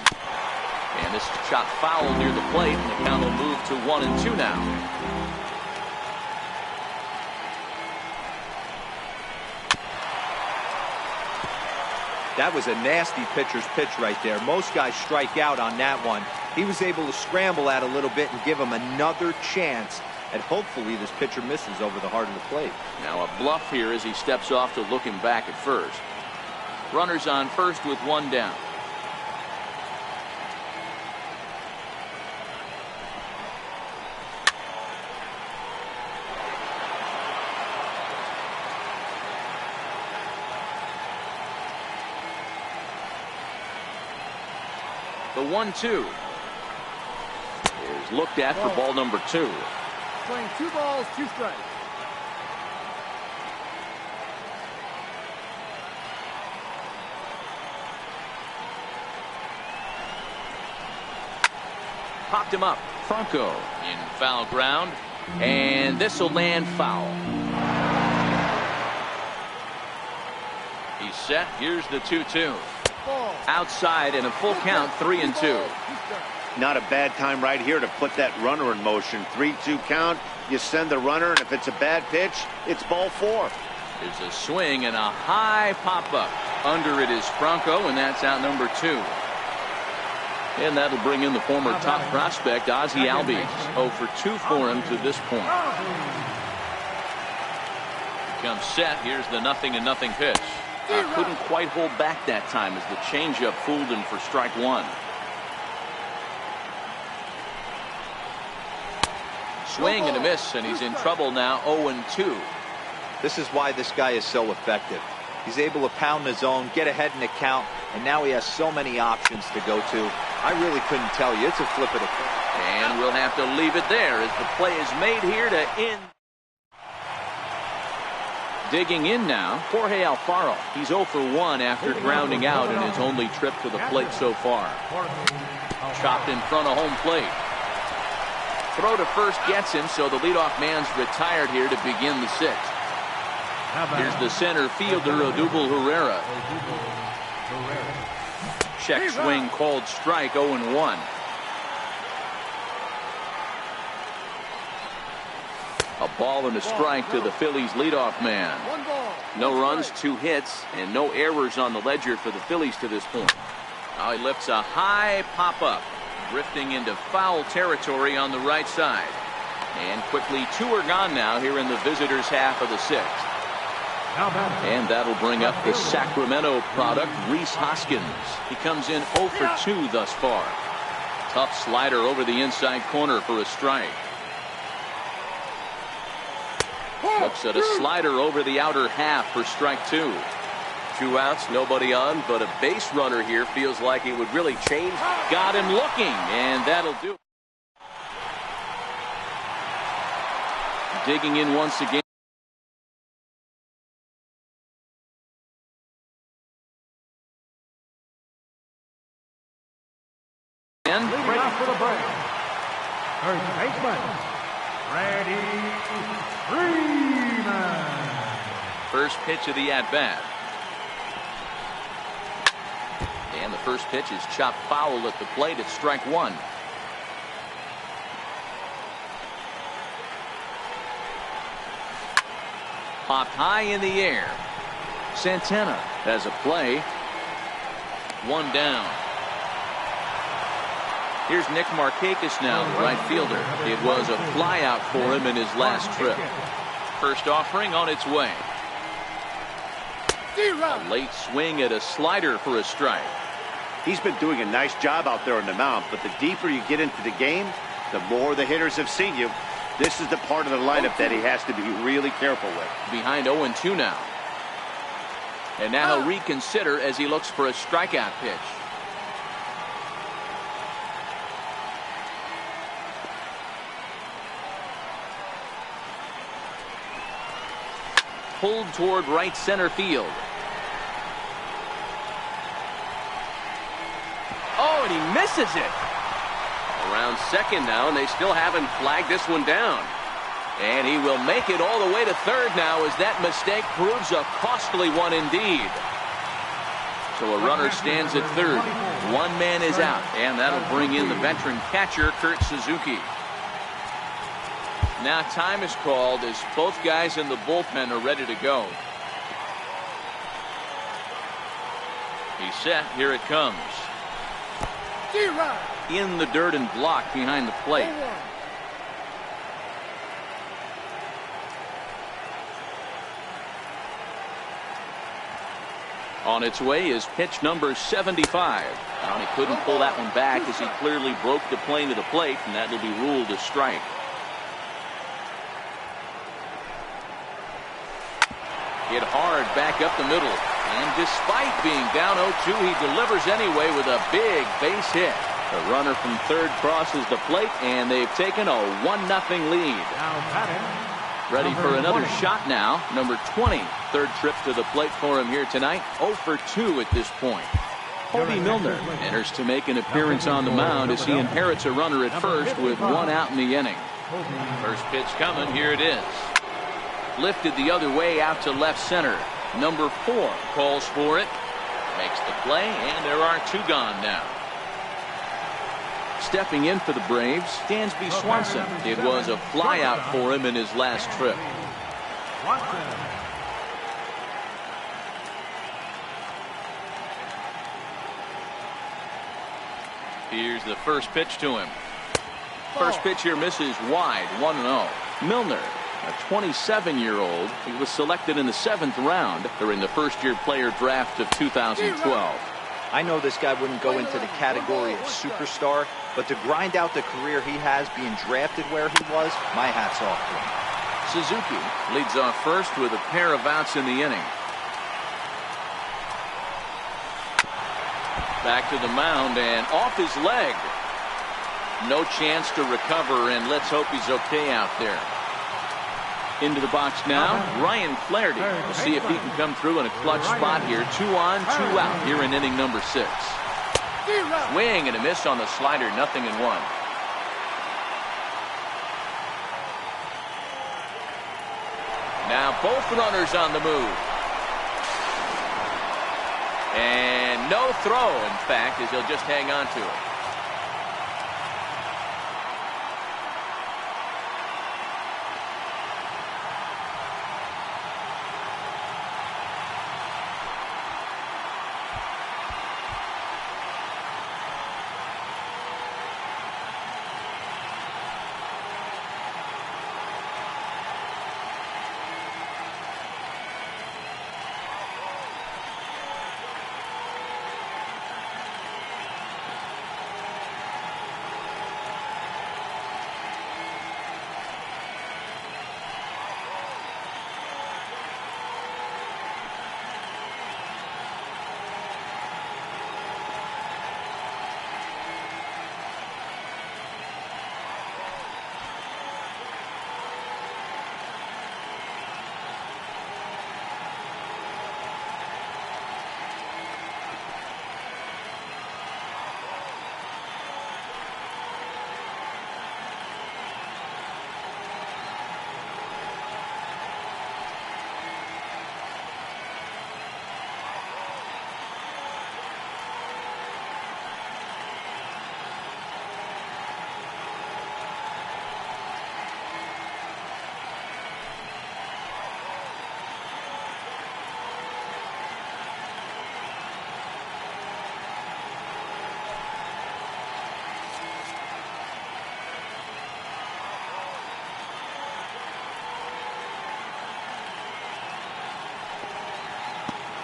And this is shot foul near the plate, and the count will move to 1-2 now. That was a nasty pitcher's pitch right there. Most guys strike out on that one. He was able to scramble at a little bit and give him another chance. And hopefully this pitcher misses over the heart of the plate. Now a bluff here as he steps off to look him back at first. Runners on first with 1 down. The 1-2 is looked at for ball number 2. Playing 2 balls, 2 strikes. Popped him up. Franco in foul ground, and this will land foul. He's set. Here's the 2-2. Outside and a full count. 3-2. Not a bad time right here to put that runner in motion. 3-2 count. You send the runner, and if it's a bad pitch, it's ball 4. There's a swing and a high pop up. Under it is Franco, and that's out number 2. And that'll bring in the former top prospect, Ozzie Albies. 0 for 2 for him to this point. Comes set. Here's the 0-0 pitch. Couldn't quite hold back that time as the changeup fooled him for strike 1. Swing and a miss, and he's in trouble now. 0-2. This is why this guy is so effective. He's able to pound the zone, get ahead in the count, and now he has so many options to go to. I really couldn't tell you. It's a flip of the coin. And we'll have to leave it there as the play is made here to end. Digging in now, Jorge Alfaro. He's 0 for 1 after grounding out in his only trip to the plate so far. Chopped in front of home plate. Throw to first gets him, so the leadoff man's retired here to begin the 6th. Here's the center fielder, Odubel Herrera. Check swing called strike. 0-1. A ball and a strike to the Phillies leadoff man. No runs, 2 hits, and no errors on the ledger for the Phillies to this point. Now he lifts a high pop-up, drifting into foul territory on the right side. And quickly 2 are gone now here in the visitors' half of the 6th. And that'll bring up the Sacramento product, Rhys Hoskins. He comes in 0 for 2 thus far. Tough slider over the inside corner for a strike. Looks at a slider over the outer half for strike 2. 2 outs, nobody on, but a base runner here feels like it would really change. Got him looking, and that'll do it. Digging in once again. Leading off for the break. First baseman, Freddie Freeman. First pitch of the at-bat. And the first pitch is chopped foul at the plate. It's strike 1. Popped high in the air. Santana has a play. 1 down. Here's Nick Markakis now, the right fielder. It was a flyout for him in his last trip. First offering on its way. A late swing at a slider for a strike. He's been doing a nice job out there on the mound, but the deeper you get into the game, the more the hitters have seen you. This is the part of the lineup that he has to be really careful with. Behind 0-2 now. And now he'll reconsider as he looks for a strikeout pitch. Pulled toward right center field. Oh, and he misses it. Around second now, and they still haven't flagged this one down. And he will make it all the way to third now as that mistake proves a costly one indeed. So a runner stands at third. 1 man is out, and that'll bring in the veteran catcher, Kurt Suzuki. Now time is called as both guys in the bullpen are ready to go. He's set. Here it comes. In the dirt and blocked behind the plate. On its way is pitch number 75. And he couldn't pull that one back as he clearly broke the plane to the plate, and that will be ruled a strike. Hit hard back up the middle. And despite being down 0-2, he delivers anyway with a big base hit. The runner from third crosses the plate, and they've taken a 1-0 lead. Ready for another shot now. Number 20. Third trip to the plate for him here tonight. 0 for 2 at this point. Kobe Milner enters to make an appearance on the mound as he inherits a runner at first with 1 out in the inning. First pitch coming. Here it is. Lifted the other way out to left center. Number 4 calls for it. Makes the play, and there are 2 gone now. Stepping in for the Braves, Dansby Swanson. It was a flyout for him in his last trip. Here's the first pitch to him. First pitch here misses wide. 1-0. Milner, a 27-year-old. He was selected in the 7th round during the first-year player draft of 2012. I know this guy wouldn't go into the category of superstar, but to grind out the career he has being drafted where he was, my hat's off to him. Suzuki leads off first with a pair of outs in the inning. Back to the mound and off his leg. No chance to recover, and let's hope he's okay out there. Into the box now, Ryan Flaherty. We'll see if he can come through in a clutch spot here. 2 on, 2 out here in inning number 6. Swing and a miss on the slider, 0-1. Now both runners on the move. And no throw, in fact, as he'll just hang on to it.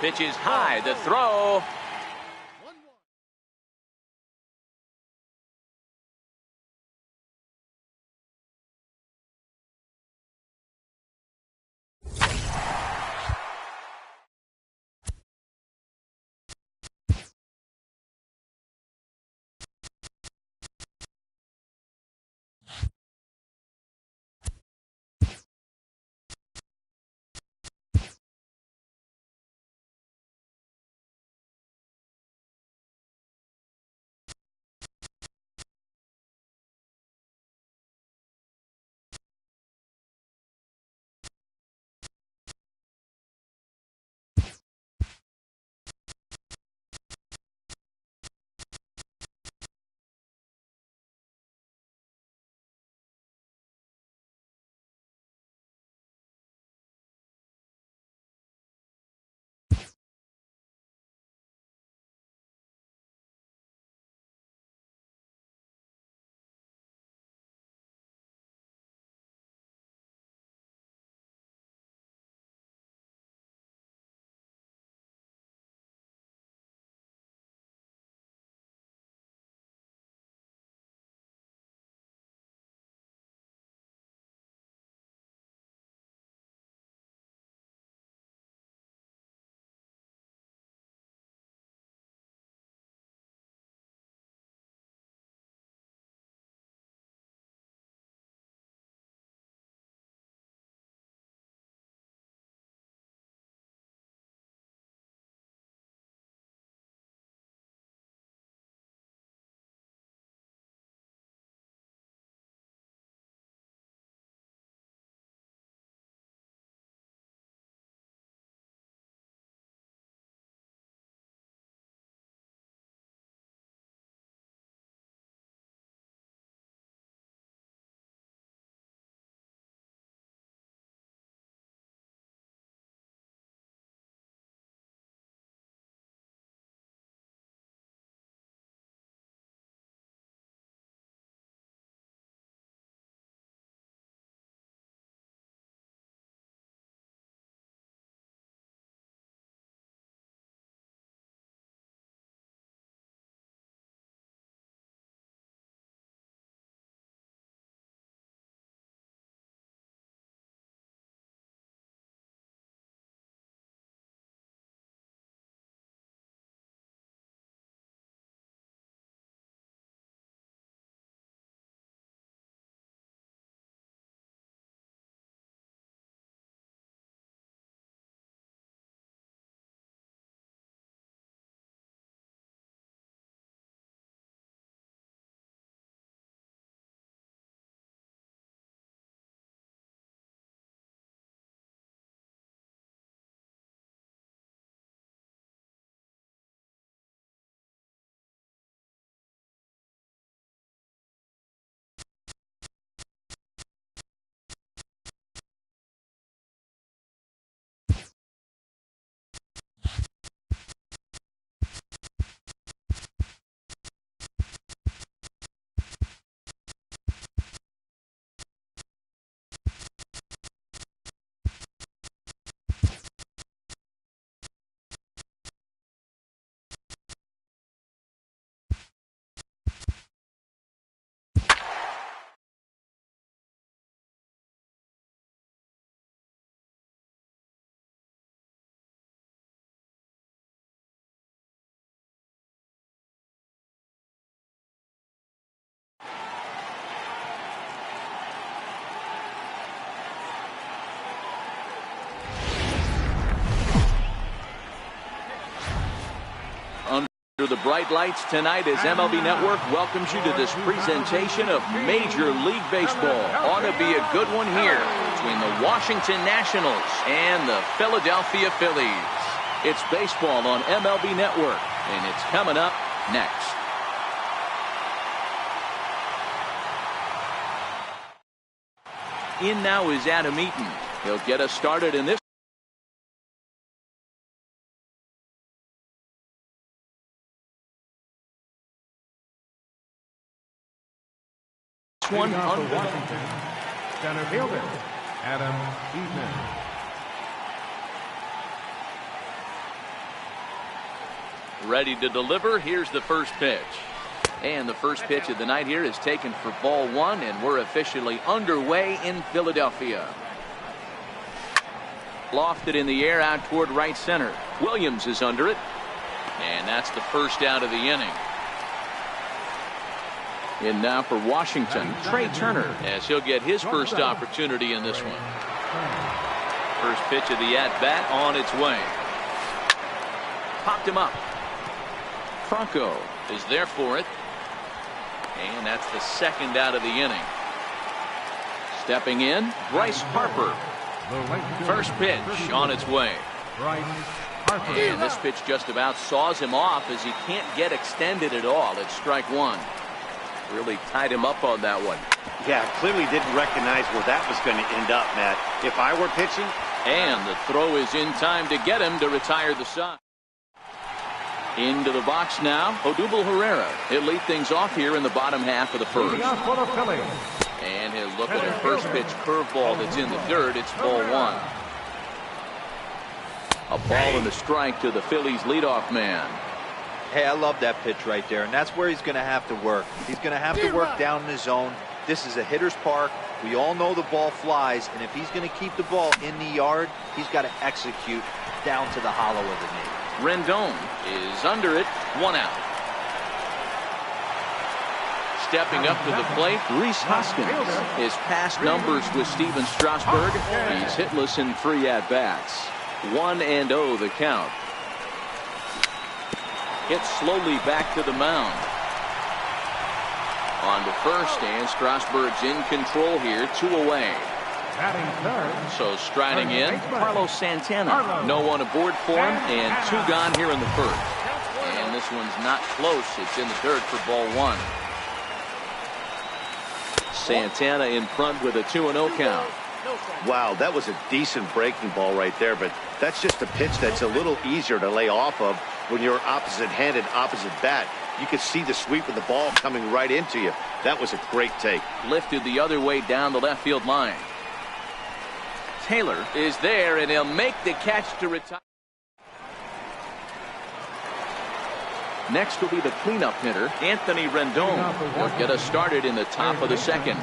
Pitch is high. The throw. Under the bright lights tonight as MLB Network welcomes you to this presentation of Major League Baseball. Ought to be a good one here between the Washington Nationals and the Philadelphia Phillies. It's baseball on MLB Network, and it's coming up next. In now is Adam Eaton. He'll get us started in this one. For Washington, center fielder, Adam Eaton. Ready to deliver. Here's the first pitch. And the first pitch of the night here is taken for ball one, and we're officially underway in Philadelphia. Lofted in the air out toward right center. Williams is under it. And that's the first out of the inning. And now for Washington, Trey Turner, as he'll get his first opportunity in this one. First pitch of the at-bat on its way. Popped him up. Franco is there for it. And that's the second out of the inning. Stepping in, Bryce Harper. First pitch on its way. And this pitch just about saws him off as he can't get extended at all. It's strike one. Really tied him up on that one. Yeah, clearly didn't recognize where that was going to end up, Matt. If I were pitching. And the throw is in time to get him to retire the side. Into the box now, Odubel Herrera. He'll lead things off here in the bottom half of the first. And he'll look at a first pitch curveball that's in the dirt. It's ball one. A ball and a strike to the Phillies leadoff man. Hey, I love that pitch right there, and that's where he's going to have to work. He's going to have to work down in the zone. This is a hitter's park. We all know the ball flies, and if he's going to keep the ball in the yard, he's got to execute down to the hollow of the knee. Rendon is under it, one out. Stepping up to the plate, Rhys Hoskins. His past numbers with Steven Strasburg. He's hitless in 3 at-bats. 1-0 the count. Hits slowly back to the mound. On to first, and Strasburg's in control here, 2 away. So striding in, Carlos Santana. No one aboard for him, and 2 gone here in the first. And this one's not close. It's in the dirt for ball one. Santana in front with a 2-0 count. Wow, that was a decent breaking ball right there, but that's just a pitch that's a little easier to lay off of when you're opposite-handed, opposite bat. You could see the sweep of the ball coming right into you. That was a great take. Lifted the other way down the left field line. Taylor is there, and he'll make the catch to retire. Next will be the cleanup hitter, Anthony Rendon. He'll get us started in the top of the second.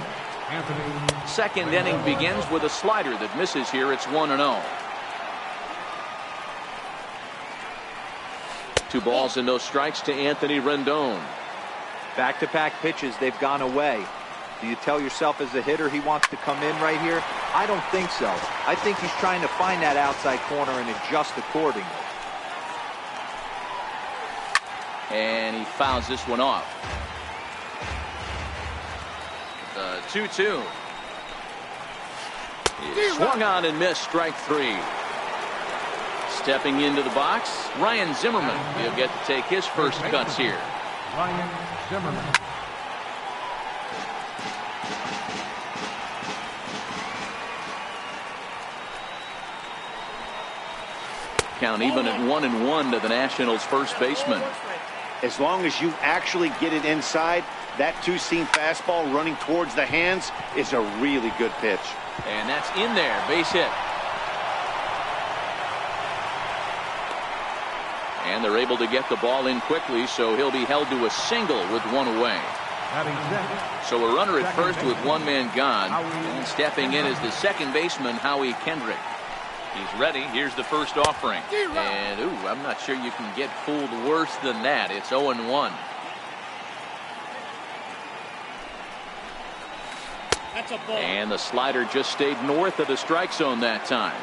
Second inning begins with a slider that misses here. It's 1-0. 2 balls and no strikes to Anthony Rendon. Back-to-back pitches, they've gone away. Do you tell yourself as a hitter he wants to come in right here? I don't think so. I think he's trying to find that outside corner and adjust accordingly. And he fouls this one off. 2-2. Swung on and missed, strike 3. Stepping into the box, Ryan Zimmerman. He'll get to take his first cuts here. Ryan Zimmerman. Count even at 1-1 to the Nationals' first baseman. As long as you actually get it inside, that 2-seam fastball running towards the hands is a really good pitch. And that's in there, base hit. And they're able to get the ball in quickly, so he'll be held to a single with 1 away. So a runner at first with 1 man gone. And stepping in is the second baseman, Howie Kendrick. He's ready. Here's the first offering. And, ooh, I'm not sure you can get fooled worse than that. It's 0-1. And the slider just stayed north of the strike zone that time.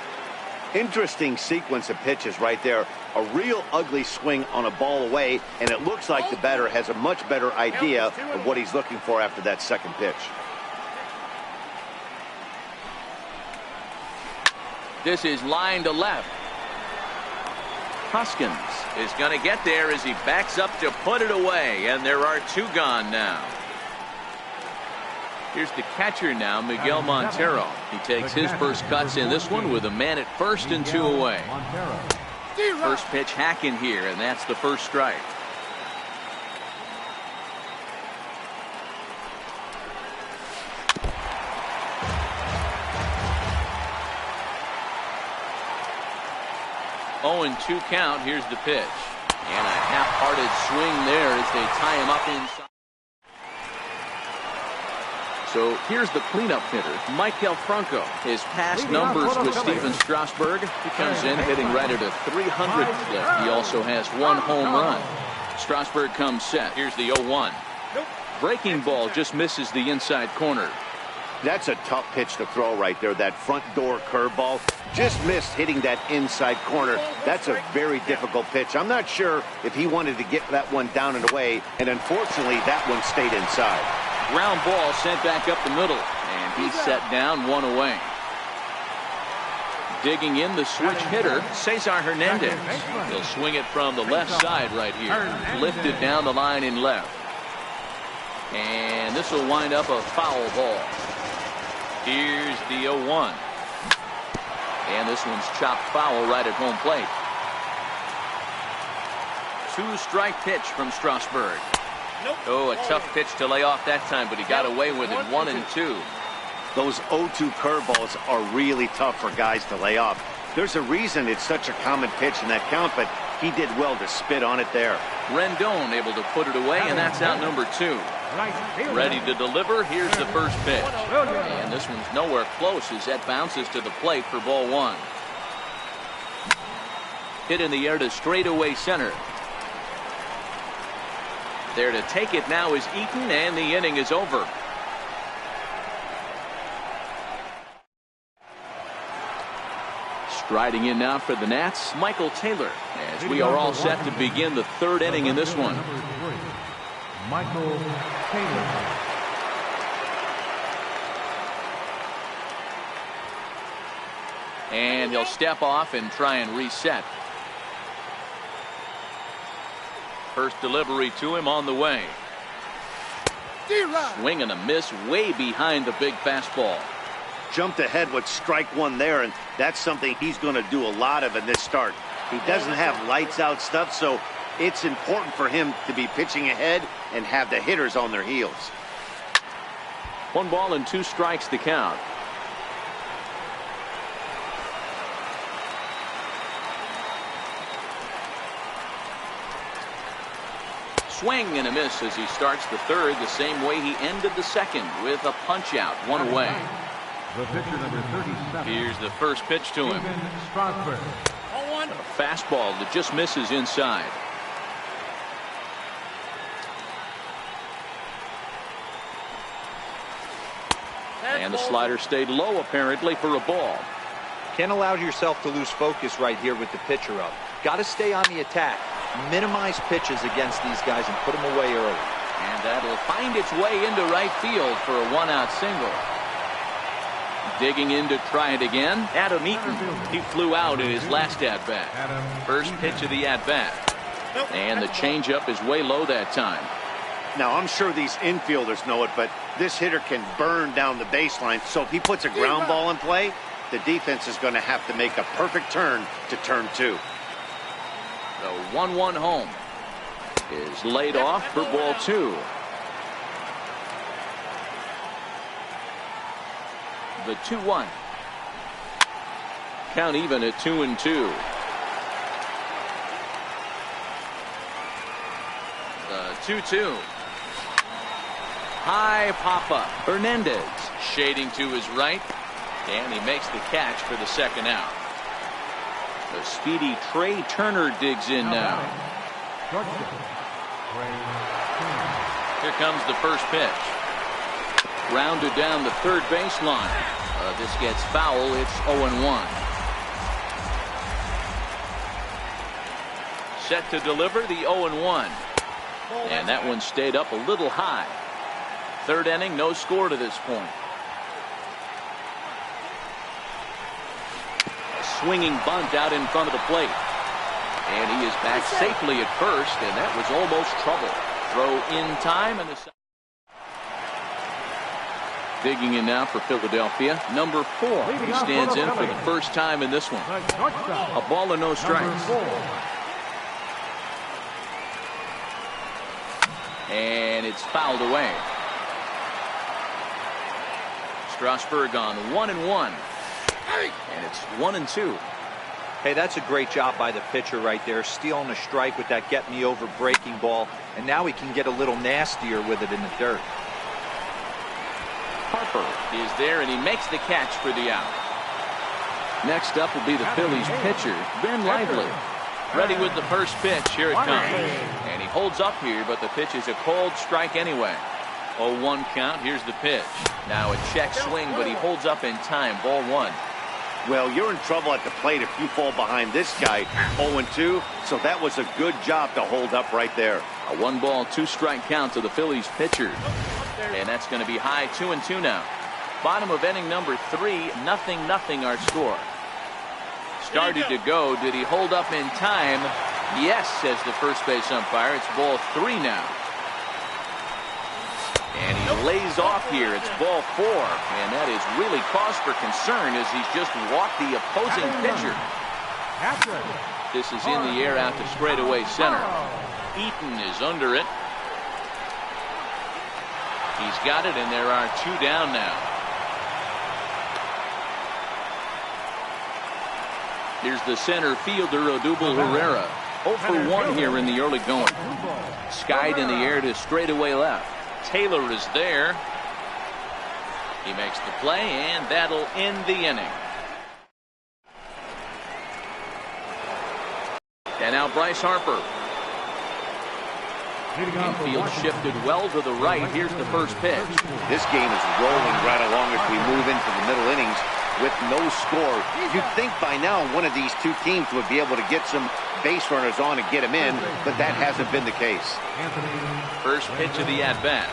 Interesting sequence of pitches right there. A real ugly swing on a ball away, and it looks like the batter has a much better idea of what he's looking for after that second pitch. This is line to left. Hoskins is going to get there as he backs up to put it away, and there are 2 gone now. Here's the catcher now, Miguel Montero. He takes his first cuts in this one with a man at first and 2 away. First pitch hacking here, and that's the first strike. Oh, and 2 count. Here's the pitch. And a half-hearted swing there as they tie him up inside. So here's the cleanup hitter, Michael Franco. His past numbers with Steven Strasburg. He comes in hitting right at a 300 clip. He also has one home run. Strasburg comes set. Here's the 0-1. Breaking ball just misses the inside corner. That's a tough pitch to throw right there. That front door curveball just missed hitting that inside corner. That's a very difficult pitch. I'm not sure if he wanted to get that one down and away, and unfortunately that one stayed inside. Ground ball sent back up the middle, and he's set down, one away. Digging in the switch hitter, Cesar Hernandez. He'll swing it from the left side right here. Lifted down the line in left. And this will wind up a foul ball. Here's the 0-1. And this one's chopped foul right at home plate. 2-strike pitch from Strasburg. Oh, a tough pitch to lay off that time, but he got away with it. 1-2. Those 0-2 curveballs are really tough for guys to lay off. There's a reason it's such a common pitch in that count, but he did well to spit on it there. Rendon able to put it away, and that's out number 2. Ready to deliver. Here's the first pitch. And this one's nowhere close as that bounces to the plate for ball 1. Hit in the air to straightaway center. There to take it now is Eaton, and the inning is over. Striding in now for the Nats, Michael Taylor, as we are all set to begin the 3rd inning in this one. Michael Taylor. And he'll step off and try and reset. First delivery to him on the way. Swing and a miss way behind the big fastball. Jumped ahead with strike 1 there, and that's something he's going to do a lot of in this start. He doesn't have lights out stuff, so it's important for him to be pitching ahead and have the hitters on their heels. 1 ball and 2 strikes to count. Swing and a miss as he starts the 3rd the same way he ended the 2nd with a punch out, 1 away. The pitcher number 37. Here's the first pitch to him. Strasburg. A fastball that just misses inside. And the slider stayed low apparently for a ball. Can't allow yourself to lose focus right here with the pitcher up. Got to stay on the attack. Minimize pitches against these guys and put them away early. And that'll find its way into right field for a 1-out single. Digging in to try it again, Adam Eaton. He flew out in his last at-bat. First pitch of the at-bat. And the changeup is way low that time. Now, I'm sure these infielders know it, but this hitter can burn down the baseline. So if he puts a ground ball in play, the defense is going to have to make a perfect turn to turn 2. The 1-1 home is laid off for ball 2. The 2-1. Count even at 2-2. The 2-2. High pop-up. Hernandez shading to his right, and he makes the catch for the 2nd out. The speedy Trey Turner digs in now. Here comes the first pitch. Rounded down the 3rd baseline. This gets foul. It's 0-1. Set to deliver the 0-1. And that one stayed up a little high. 3rd inning, no score to this point. A swinging bunt out in front of the plate. And he is back safely at first, and that was almost trouble. Throw in time, and the digging in now for Philadelphia. Number 4. He stands in for the first time in this one. A ball and no strikes. And it's fouled away. Strasburg on 1-1. And it's 1-2. Hey, that's a great job by the pitcher right there, stealing a strike with that get-me-over breaking ball, and now he can get a little nastier with it in the dirt. Harper is there, and he makes the catch for the out. Next up will be the Phillies pitcher, Ben Lively. Ready with the first pitch. Here it comes. And he holds up here, but the pitch is a cold strike anyway. 0-1 count. Here's the pitch. Now a check swing, but he holds up in time. Ball one. Well, you're in trouble at the plate if you fall behind this guy. 0-2, so that was a good job to hold up right there. A 1-ball, 2-strike count to the Phillies pitcher. And that's going to be high. 2-2 now. Bottom of inning number 3, 0-0 our score. Started to go. Did he hold up in time? Yes, says the first base umpire. It's ball 3 now. And he lays off here. It's ball 4. And that is really cause for concern as he's just walked the opposing pitcher. This is in the air out to straightaway center. Eaton is under it. He's got it, and there are 2 down now. Here's the center fielder, Odubel Herrera. 0 for 1 here in the early going. Skied in the air to straightaway left. Taylor is there. He makes the play, and that'll end the inning. And now Bryce Harper. Infield shifted well to the right. Here's the first pitch. This game is rolling right along as we move into the middle innings with no score. You'd think by now one of these two teams would be able to get some base runners on and get them in, but that hasn't been the case. First pitch of the at-bat.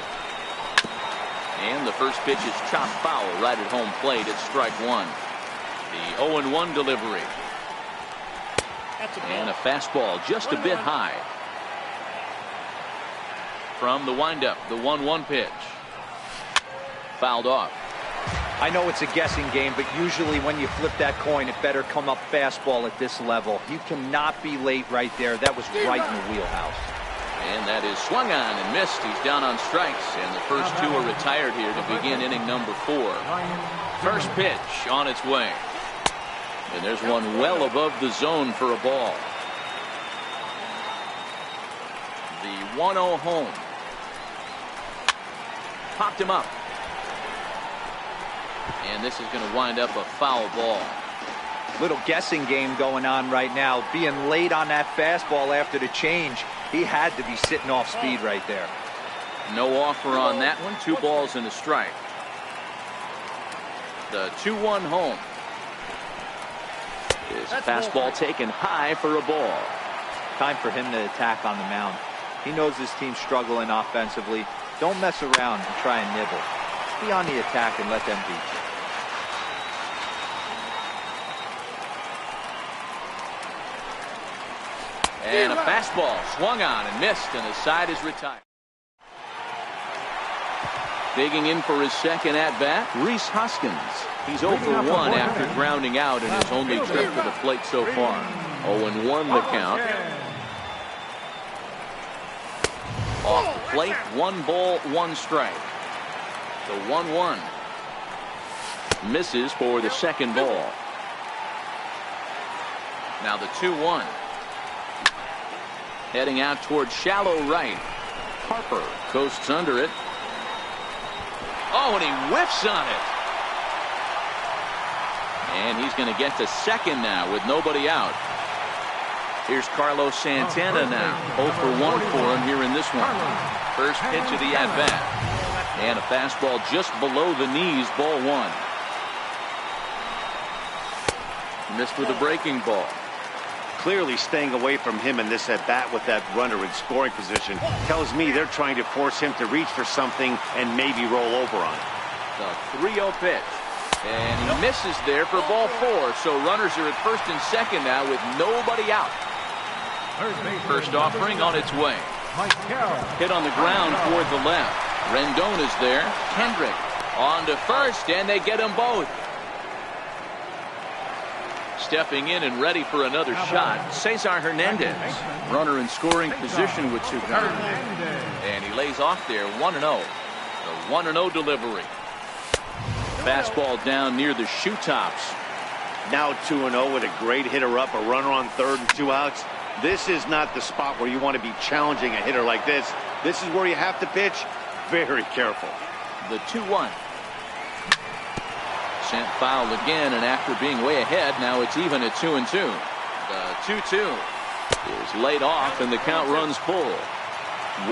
And the first pitch is chopped foul right at home plate. It's strike 1. The 0-1 delivery. And a fastball just a bit high. From the windup, the 1-1 pitch. Fouled off. I know it's a guessing game, but usually when you flip that coin, it better come up fastball at this level. You cannot be late right there. That was right in the wheelhouse. And that is swung on and missed. He's down on strikes, and the first 2 are retired here to begin inning number 4. First pitch on its way. And there's one well above the zone for a ball. The 1-0 home. Popped him up. And this is going to wind up a foul ball. Little guessing game going on right now. Being late on that fastball after the change, he had to be sitting off speed right there. No offer on that one. 2 balls and a strike. The 2-1 home. His fastball taken high for a ball. Time for him to attack on the mound. He knows his team's struggling offensively. Don't mess around and try and nibble. Just be on the attack and let them beat you. And a fastball swung on and missed, and the side is retired. Digging in for his second at-bat, Rhys Hoskins. He's 0 for 1 after grounding out in his only trip to the plate so far. 0-1 the count. Off the plate, 1 ball, 1 strike. The 1-1 misses for the second ball. Now the 2-1. Heading out towards shallow right. Harper coasts under it. Oh, and he whiffs on it. And he's going to get to second now with nobody out. Here's Carlos Santana now. 0 for 1 for him here in this one. First pitch of the at-bat. And a fastball just below the knees, ball 1. Missed with a breaking ball. Clearly staying away from him in this at-bat with that runner in scoring position tells me they're trying to force him to reach for something and maybe roll over on it. The 3-0 pitch. And he misses there for ball 4. So runners are at first and second now with nobody out. First offering on its way. Hit on the ground toward the left. Rendon is there. Kendrick on to first, and they get them both. Stepping in and ready for another shot, Cesar Hernandez. Runner in scoring position with 2 down. And he lays off there, 1-0. The 1-0 delivery. Fastball down near the shoe tops. Now 2-0 with a great hitter up, a runner on third and 2 outs. This is not the spot where you want to be challenging a hitter like this. This is where you have to pitch very careful. The 2-1. Sent foul again, and after being way ahead, now it's even at 2-2. The 2-2 is laid off, and the count runs full.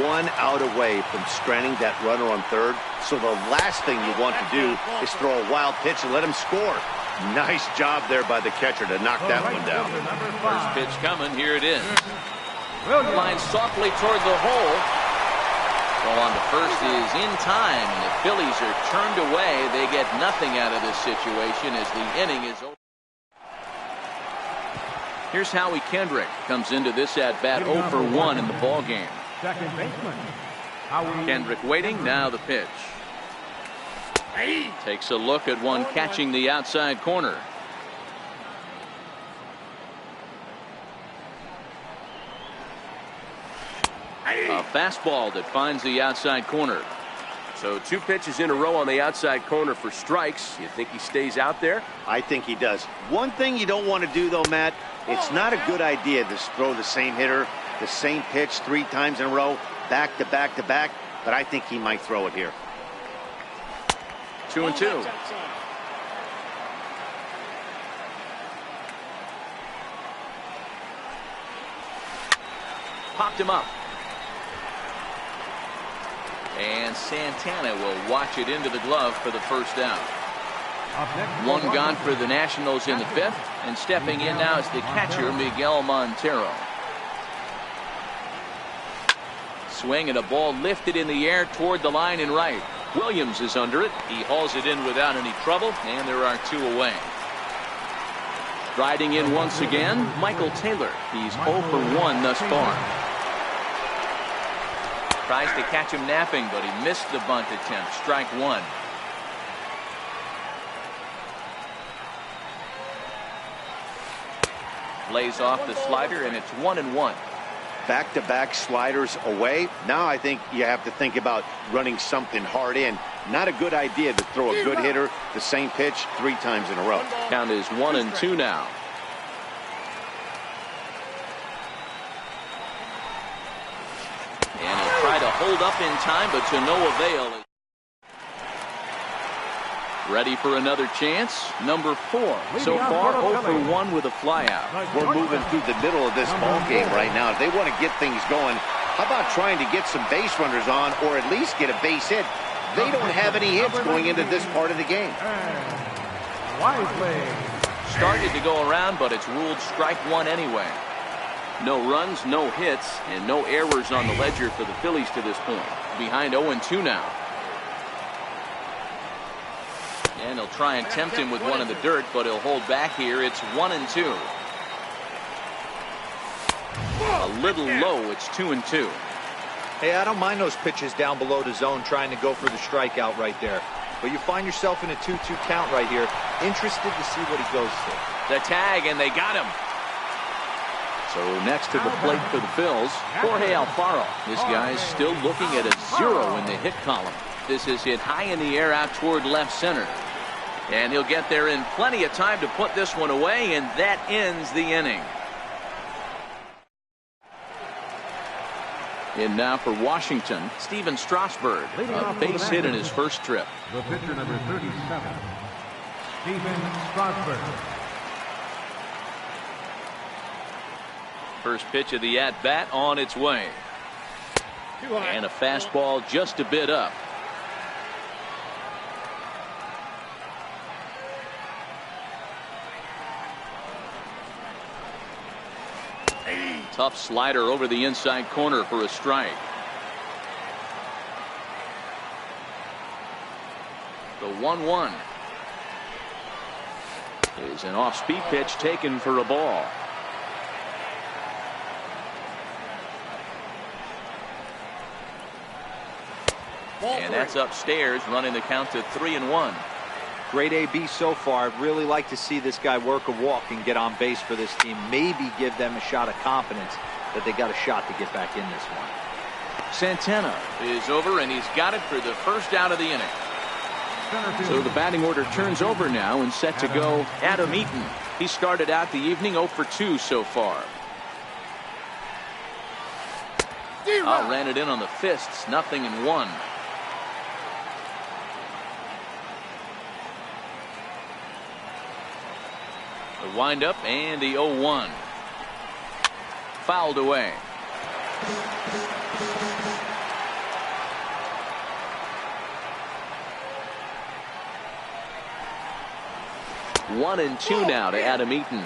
1 out away from stranding that runner on third. So the last thing you want to do is throw a wild pitch and let him score. Nice job there by the catcher to knock that one down. First pitch coming. Here it is. Line softly toward the hole. Well, on to first is in time, and the Phillies are turned away. They get nothing out of this situation as the inning is over. Here's Howie Kendrick. Comes into this at-bat 0 for 1 in the ballgame. Second baseman. Kendrick waiting. Now the pitch. Takes a look at one catching the outside corner. A fastball that finds the outside corner. So 2 pitches in a row on the outside corner for strikes. You think he stays out there? I think he does. One thing you don't want to do, though, Matt, it's not a good idea to throw the same hitter, the same pitch 3 times in a row, back to back to back, but I think he might throw it here. 2-2. Popped him up. And Santana will watch it into the glove for the first down. One gone for the Nationals in the 5th, and stepping in now is the catcher, Miguel Montero. Swing and a ball lifted in the air toward the line and right. Williams is under it. He hauls it in without any trouble, and there are 2 away. Riding in once again, Michael Taylor. He's 0 for 1 thus far. Tries to catch him napping, but he missed the bunt attempt. Strike 1. Lays off the slider, and it's 1-1. Back-to-back sliders away. Now I think you have to think about running something hard in. Not a good idea to throw a good hitter the same pitch 3 times in a row. Count is 1-2 now. And he'll try to hold up in time, but to no avail. Ready for another chance. Number 4. So far 0 for 1 with a flyout. We're moving through the middle of this ball game right now. If they want to get things going, how about trying to get some base runners on, or at least get a base hit? They don't have any hits going into this part of the game. Started to go around, but it's ruled strike 1 anyway. No runs, no hits, and no errors on the ledger for the Phillies to this point. Behind 0-2 now. And he'll try and tempt him with one in the dirt, but he'll hold back here. It's 1-2. A little low. It's 2-2. Hey, I don't mind those pitches down below the zone trying to go for the strikeout right there. But you find yourself in a 2-2 count right here. Interested to see what he goes to. The tag, and they got him. So next to the plate for the Phils, Jorge Alfaro. This guy's still looking at a 0 in the hit column. This is hit high in the air out toward left center. And he'll get there in plenty of time to put this one away, and that ends the inning. In now for Washington, Steven Strasburg, a base hit in his first trip. The pitcher number 37, Steven Strasburg. First pitch of the at-bat on its way. And a fastball just a bit up. Tough slider over the inside corner for a strike. The 1-1 is an off-speed pitch taken for a ball. And that's upstairs, running the count to 3-1. Great AB so far. I'd really like to see this guy work a walk and get on base for this team. Maybe give them a shot of confidence that they got a shot to get back in this one. Santana is over, and he's got it for the first out of the inning. So the batting order turns over now, and set to go Adam Eaton. He started out the evening 0 for 2 so far. Oh, ran it in on the fists. 0-1. The windup and the 0-1. Fouled away. 1-2 now to Adam Eaton.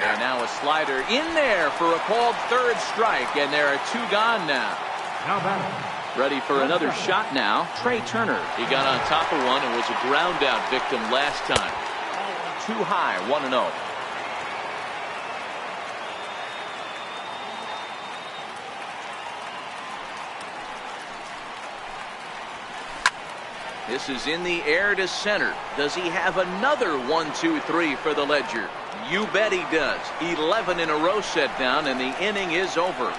And now a slider in there for a called third strike, and there are 2 gone now. Ready for another shot now. Trey Turner. He got on top of one and was a ground out victim last time. Too high, 1-0. This is in the air to center. Does he have another 1-2-3 for the Ledger? You bet he does. 11 in a row set down, and the inning is over.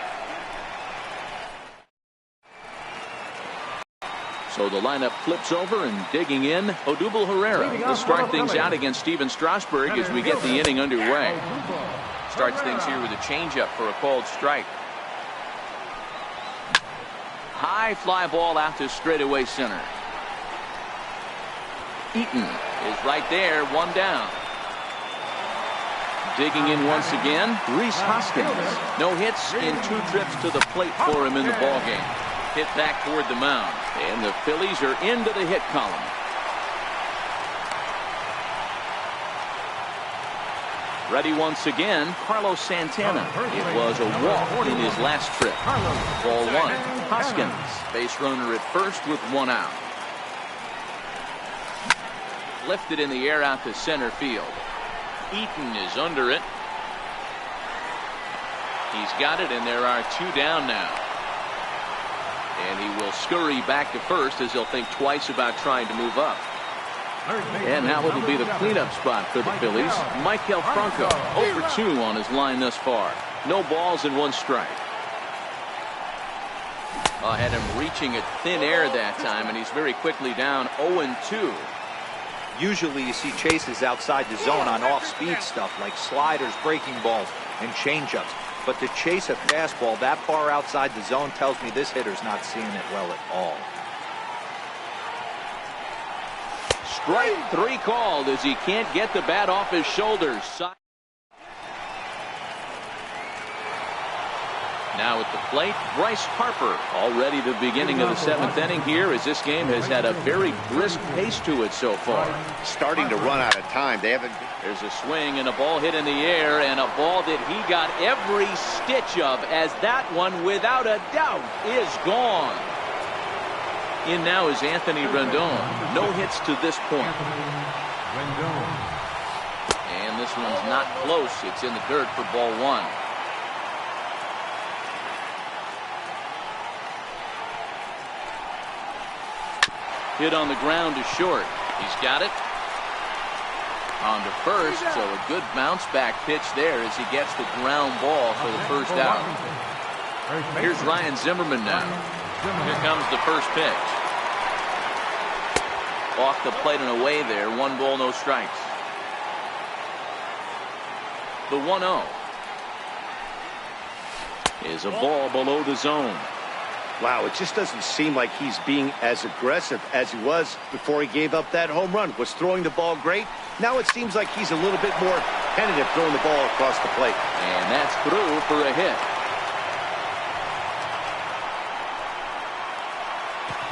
So the lineup flips over, and digging in, Odubel Herrera will start things out against Steven Strasburg as we get the inning underway. Starts things here with a changeup for a called strike. High fly ball out to straightaway center. Eaton is right there, 1 down. Digging in once again, Rhys Hoskins. No hits in 2 trips to the plate for him in the ballgame. Hit back toward the mound, and the Phillies are into the hit column. Ready once again, Carlos Santana. It was a walk in his last trip. Ball 1, Hoskins. Base runner at first with 1 out. Lifted in the air out to center field. Eaton is under it. He's got it, and there are 2 down now. And he will scurry back to first as he'll think twice about trying to move up. And now it'll be the cleanup spot for the Phillies. Maikel Franco, 0 for 2 on his line thus far. No balls and 1 strike. Had him reaching at thin air that time, and he's very quickly down 0-2. Usually you see chases outside the zone on off-speed stuff like sliders, breaking balls, and changeups. But to chase a fastball that far outside the zone tells me this hitter's not seeing it well at all. Strike 3 called as he can't get the bat off his shoulders. Now at the plate, Bryce Harper. Already the beginning of the 7th inning here as this game has had a very brisk pace to it so far. Starting to run out of time. They haven't. There's a swing and a ball hit in the air, and a ball that he got every stitch of, as that one without a doubt is gone. In now is Anthony Rendon. No hits to this point. And this one's not close. It's in the dirt for ball 1. Hit on the ground to short. He's got it. On to first, so a good bounce back pitch there as he gets the ground ball for the first out. Here's Ryan Zimmerman now. Here comes the first pitch. Off the plate and away there. 1 ball, no strikes. The 1-0 is a ball below the zone. Wow, it just doesn't seem like he's being as aggressive as he was before he gave up that home run. Was throwing the ball great. Now it seems like he's a little bit more tentative throwing the ball across the plate. And that's through for a hit.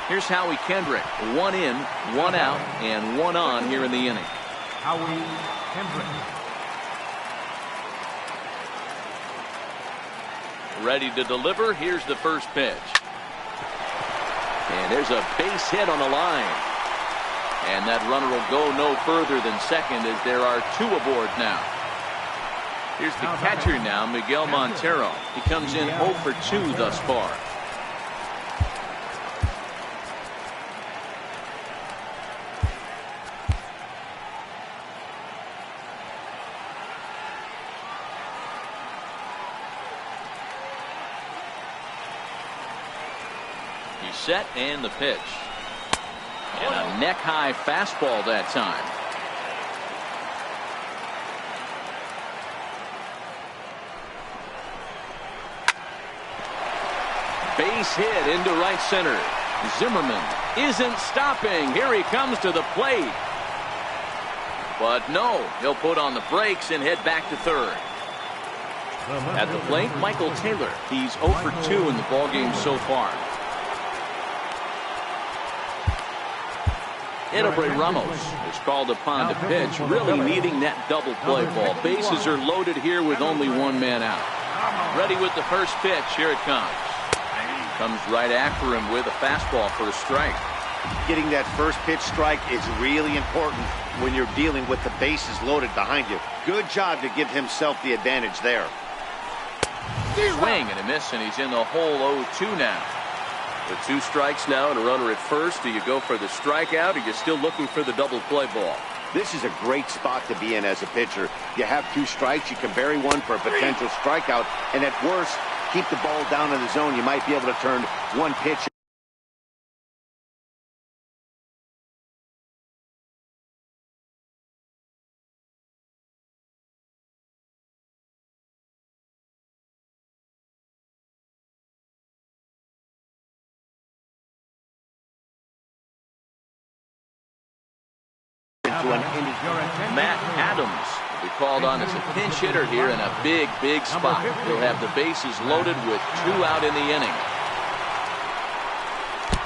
Here's Howie Kendrick. 1 in, 1 out, and 1 on here in the inning. Howie Kendrick. Ready to deliver. Here's the first pitch. And there's a base hit on the line. And that runner will go no further than second as there are 2 aboard now. Here's the catcher now, Miguel Montero. He comes in 0 for 2 thus far. set and the pitch. And a neck-high fastball that time. Base hit into right center. Zimmerman isn't stopping. Here he comes to the plate. But no, he'll put on the brakes and head back to third. At the plate, Michael Taylor. He's 0 for 2 in the ballgame so far. Edobre Ramos is called upon to pitch, really needing that double play ball. Bases are loaded here with only one man out. Ready with the first pitch. Here it comes. Comes right after him with a fastball for a strike. Getting that first pitch strike is really important when you're dealing with the bases loaded behind you. Good job to give himself the advantage there. Swing and a miss, and he's in the hole 0-2 now. With 2 strikes now and a runner at first, do you go for the strikeout or are you still looking for the double play ball? This is a great spot to be in as a pitcher. You have 2 strikes, you can bury one for a potential strikeout, and at worst, keep the ball down in the zone. You might be able to turn one pitch. Matt Adams will be called on as a pinch hitter here in a big spot. He'll have the bases loaded with 2 out in the inning.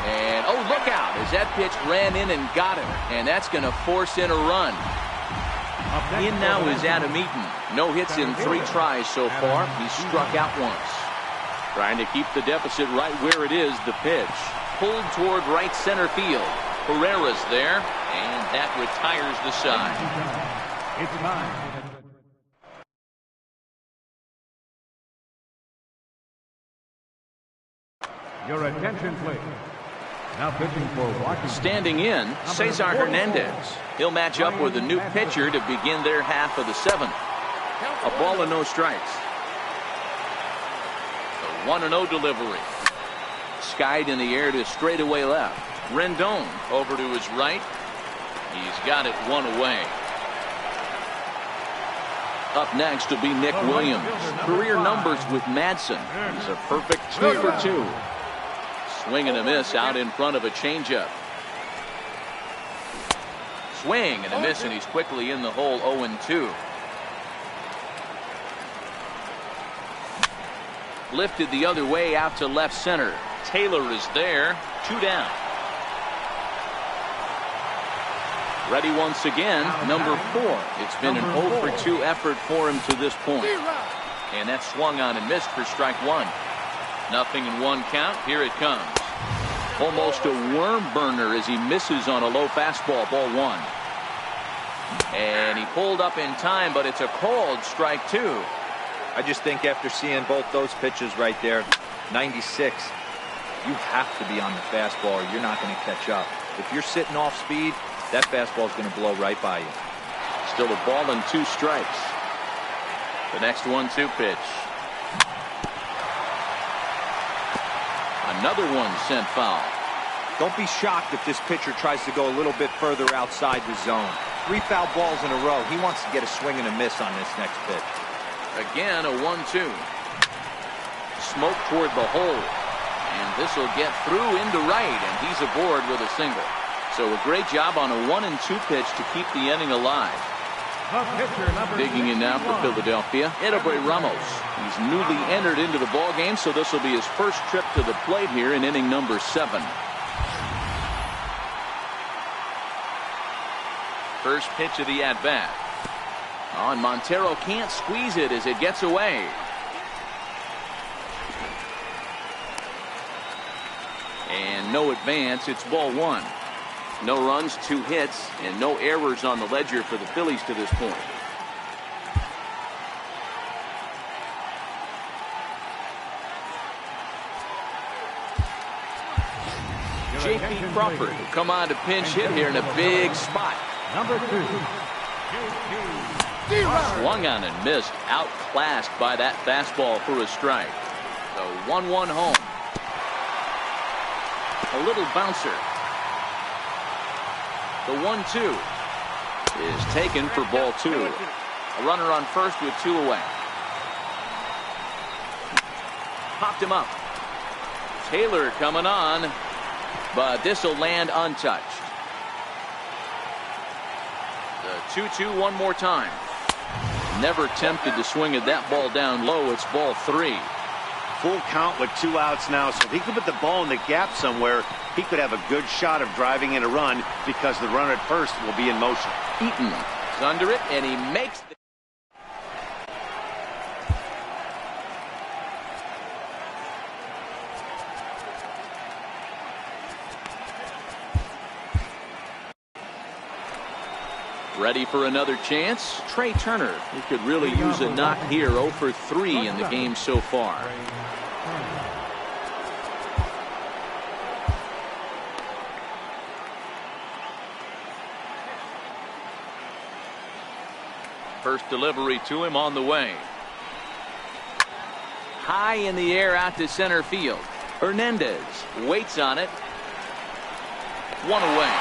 And oh, look out as that pitch ran in and got him, and that's going to force in a run. In now is Adam Eaton. No hits in 3 tries so far. He struck out once. Trying to keep the deficit right where it is. The pitch pulled toward right center field. Herrera's there, and that retires the side. It's time. Your attention, please. Now pitching for Washington. Standing in, Cesar Hernandez. He'll match up with a new pitcher to begin their half of the 7th. A ball and no strikes. The 1-0 delivery. Skied in the air to straightaway left. Rendon over to his right. He's got it 1 away. Up next will be Nick Williams. Career numbers with Madsen. He's a perfect 2 for 2. Swing and a miss out in front of a changeup. Swing and a miss, and he's quickly in the hole 0-2. Lifted the other way out to left center. Taylor is there. 2 down. Ready once again, number 4. It's been an 0 for 2 effort for him to this point. And that swung on and missed for strike 1. Nothing in 1 count. Here it comes. Almost a worm burner as he misses on a low fastball, ball 1. And he pulled up in time, but it's a called strike 2. I just think after seeing both those pitches right there, 96, you have to be on the fastball or you're not going to catch up. If you're sitting off speed, that fastball is going to blow right by you. Still a ball and 2 strikes. The next 1-2 pitch. Another one sent foul. Don't be shocked if this pitcher tries to go a little bit further outside the zone. 3 foul balls in a row. He wants to get a swing and a miss on this next pitch. Again, a 1-2. Smoke toward the hole. And this will get through into right, and he's aboard with a single. So a great job on a 1-2 pitch to keep the inning alive. Digging in now for Philadelphia, Edobre Ramos. He's newly entered into the ball game, so this will be his first trip to the plate here in inning number 7. First pitch of the at-bat. Oh, and Montero can't squeeze it as it gets away. And no advance. It's ball 1. No runs, 2 hits, and no errors on the ledger for the Phillies to this point. J.P. Crawford will come on to pinch hit here in a big spot. Number 2. Swung on and missed, outclassed by that fastball for a strike. So 1-1 home. A little bouncer. The 1-2 is taken for ball 2. A runner on first with 2 away. Popped him up. Taylor coming on, but this will land untouched. The 2-2 one more time. Never tempted to swing at that ball down low. It's ball 3. Full count with 2 outs now, so if he could put the ball in the gap somewhere, he could have a good shot of driving in a run because the runner at first will be in motion. Eaton is under it, and he makes the ready for another chance. Trey Turner, he could really use a knock here. 0 for 3 in the game so far. First delivery to him on the way. High in the air out to center field. Hernandez waits on it. 1 away.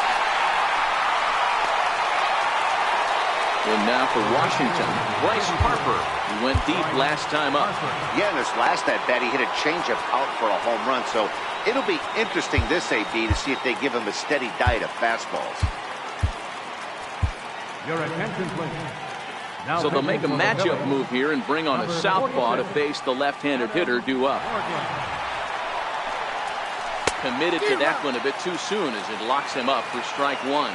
And now for Washington, Bryce Harper. He went deep last time up. Yeah, in this last at bat, he hit a changeup out for a home run. So it'll be interesting this AB to see if they give him a steady diet of fastballs. Your attention, please. Now So they'll make a matchup move here and bring on a southpaw to face the left-handed hitter due up. Committed to that one a bit too soon as it locks him up for strike 1.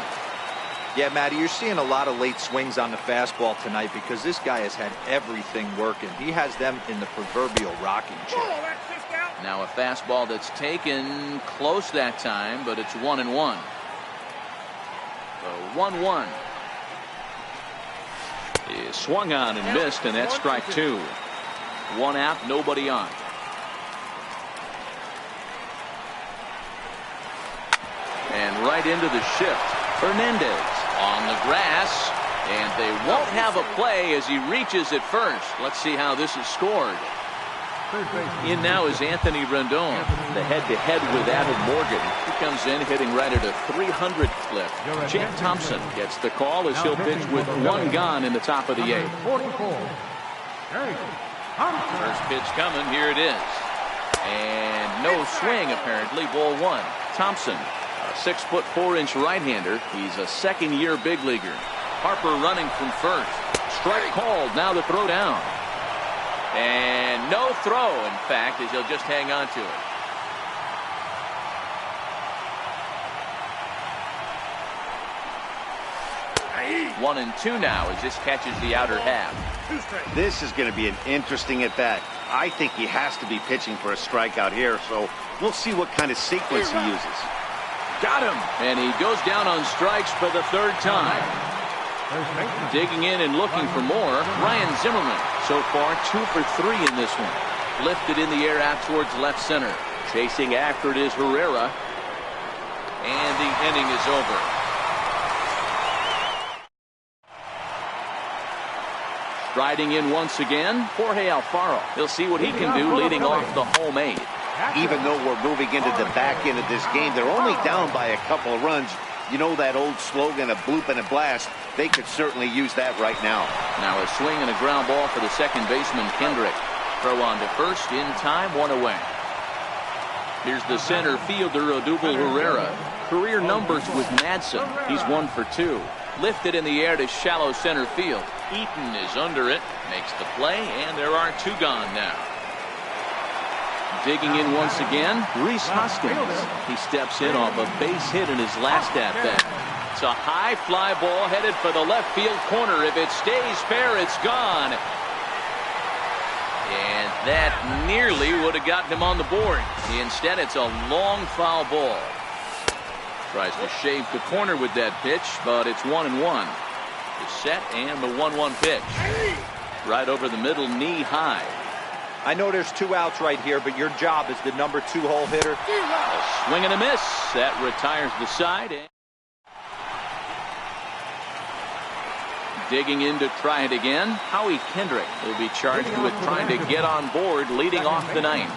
Yeah, Matty, you're seeing a lot of late swings on the fastball tonight because this guy has had everything working. He has them in the proverbial rocking chair. Now a fastball that's taken close that time, but it's 1-1. So 1-1. He swung on and missed, and that's strike 2. 1 out, nobody on. And right into the shift. Hernandez on the grass, and they won't have a play as he reaches at first. Let's see how this is scored. In now is Anthony Rendon, the head-to-head with Adam Morgan. He comes in hitting right at a 300 clip. Jake Thompson gets the call as he'll pitch with 1 gone in the top of the 8th. First pitch coming, here it is. And no swing apparently, ball 1. Thompson, a 6'4" right-hander. He's a second-year big leaguer. Harper running from first. Strike called, now the throw down. And no throw, in fact, as he'll just hang on to it. One and 2 now as this catches the outer half. This is going to be an interesting at-bat. I think he has to be pitching for a strikeout here, so we'll see what kind of sequence he uses. Got him, and he goes down on strikes for the 3rd time. Digging in and looking for more, Ryan Zimmerman. So far 2 for 3 in this one. Lifted in the air out towards left center. Chasing after it is Herrera. And the inning is over. Striding in once again, Jorge Alfaro. He'll see what he can do leading off the home 8. Even though we're moving into the back end of this game, they're only down by a couple of runs. You know that old slogan, a bloop and a blast. They could certainly use that right now. Now a swing and a ground ball for the second baseman, Kendrick. Throw on to first, in time, 1 away. Here's the center fielder, Odubel Herrera. Career numbers with Madsen. He's 1 for 2. Lifted in the air to shallow center field. Eaton is under it, makes the play, and there are 2 gone now. Digging in once again, Rhys Hoskins. He steps in off a base hit in his last at-bat. It's a high fly ball headed for the left field corner. If it stays fair, it's gone. And that nearly would have gotten him on the board. Instead, it's a long foul ball. Tries to shave the corner with that pitch, but it's 1-1. The set and the 1-1 pitch. Right over the middle, knee high. I know there's 2 outs right here, but your job as the number 2 hole hitter. A swing and a miss. That retires the side. Digging in to try it again. Howie Kendrick will be charged with trying to get on board leading off the 9th.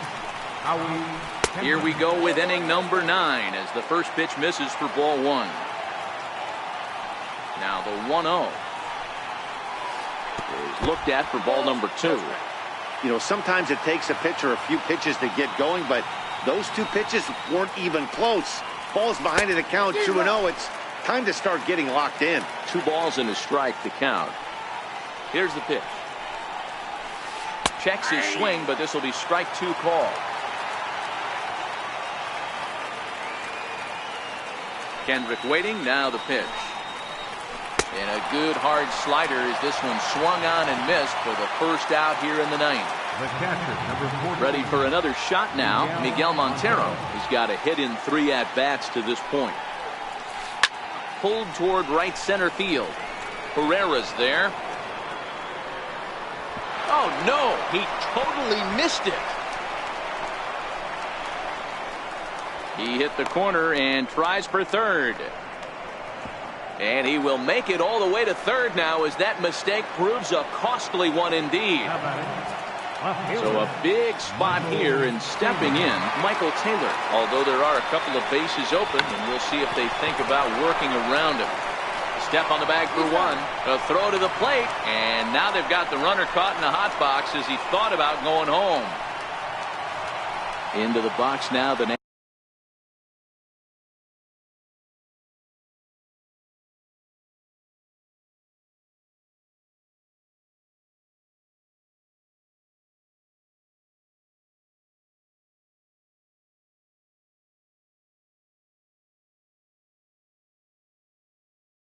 Here we go with inning number 9 as the first pitch misses for ball 1. Now the 1-0 is looked at for ball number 2. You know, sometimes it takes a pitcher a few pitches to get going, but those 2 pitches weren't even close. Ball's behind in the count, 2-0. It's time to start getting locked in. 2 balls and a strike to count. Here's the pitch. Checks his swing, but this will be strike 2 call. Kendrick waiting. Now the pitch. And a good hard slider as this one swung on and missed for the first out here in the 9th. The catcher, number 40. Ready for another shot now. Miguel Montero. He's got a hit in 3 at-bats to this point. Pulled toward right center field. Herrera's there. Oh, no. He totally missed it. He hit the corner and tries for third. And he will make it all the way to third now as that mistake proves a costly one indeed. So a big spot here, and stepping in, Michael Taylor. Although there are a couple of bases open, and we'll see if they think about working around him. Step on the bag for 1. A throw to the plate, and now they've got the runner caught in the hot box as he thought about going home. Into the box now. The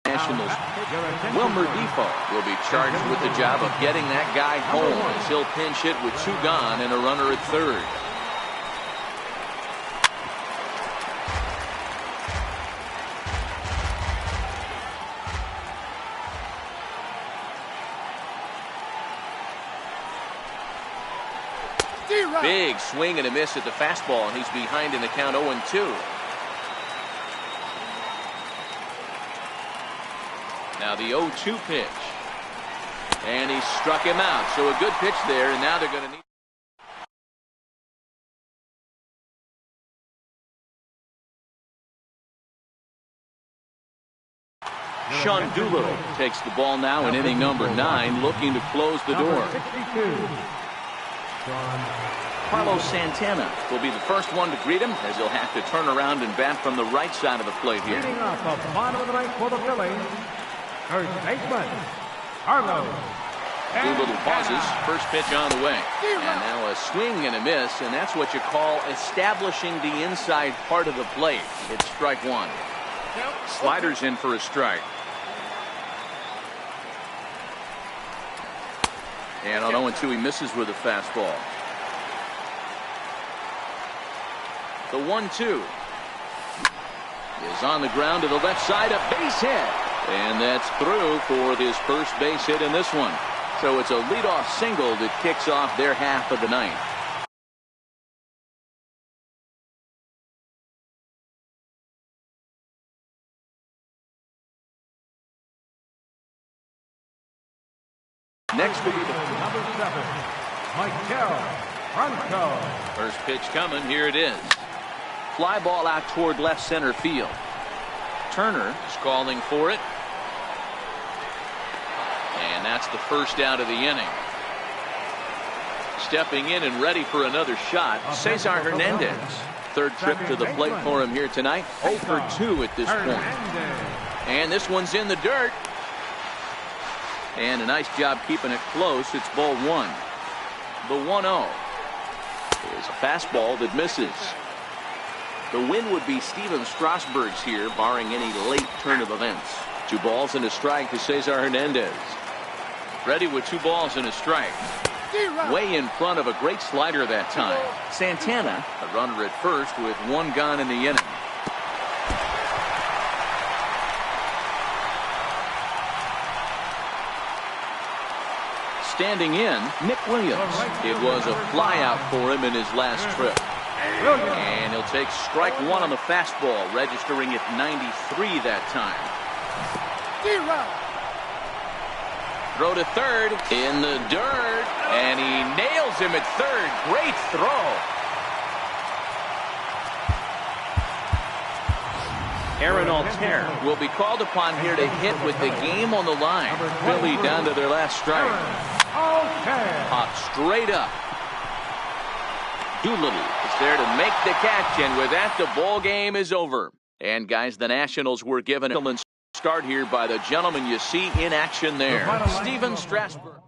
Nationals. Wilmer Defoe will be charged with the job of getting that guy home as he'll pinch hit with 2 gone and a runner at third. Big swing and a miss at the fastball, and he's behind in the count 0-2. Now the 0-2 pitch. And he struck him out. So a good pitch there, and now they're going to need. Sean Doolittle takes the ball now in inning number 9, looking to close the door. Carlos Santana will be the first one to greet him as he'll have to turn around and bat from the right side of the plate here. Leading off the bottom of the ninth for the Phillies, first baseman, Carlos. Doolittle pauses. First pitch on the way. And now a swing and a miss, and that's what you call establishing the inside part of the plate. It's strike 1. Sliders in for a strike. And on 0-2, he misses with a fastball. The 1-2 is on the ground to the left side, a base hit. And that's through for his first base hit in this one. So it's a leadoff single that kicks off their half of the ninth. Next will be the number 7, Michael Franco. First pitch coming. Here it is. Fly ball out toward left center field. Turner is calling for it. And that's the first out of the inning. Stepping in and ready for another shot, Cesar Hernandez. Third trip to the plate for him here tonight. 0 for 2 at this point. And this one's in the dirt. And a nice job keeping it close. It's ball 1. The 1-0 is a fastball that misses. The win would be Steven Strasburg's here, barring any late turn of events. 2 balls and a strike to Cesar Hernandez. Ready with 2 balls and a strike. Way in front of a great slider that time. Santana, a runner at first with 1 gone in the inning. Standing in, Nick Williams. It was a flyout for him in his last trip. And he'll take strike 1 on the fastball, registering at 93 that time. Throw to third, in the dirt, and he nails him at third. Great throw. Aaron Altair will be called upon here to hit with the game on the line. Philly down to their last strike. Pop straight up. Doolittle is there to make the catch, and with that, the ball game is over. And guys, the Nationals were given a start here by the gentleman you see in action there, Steven Strasburg.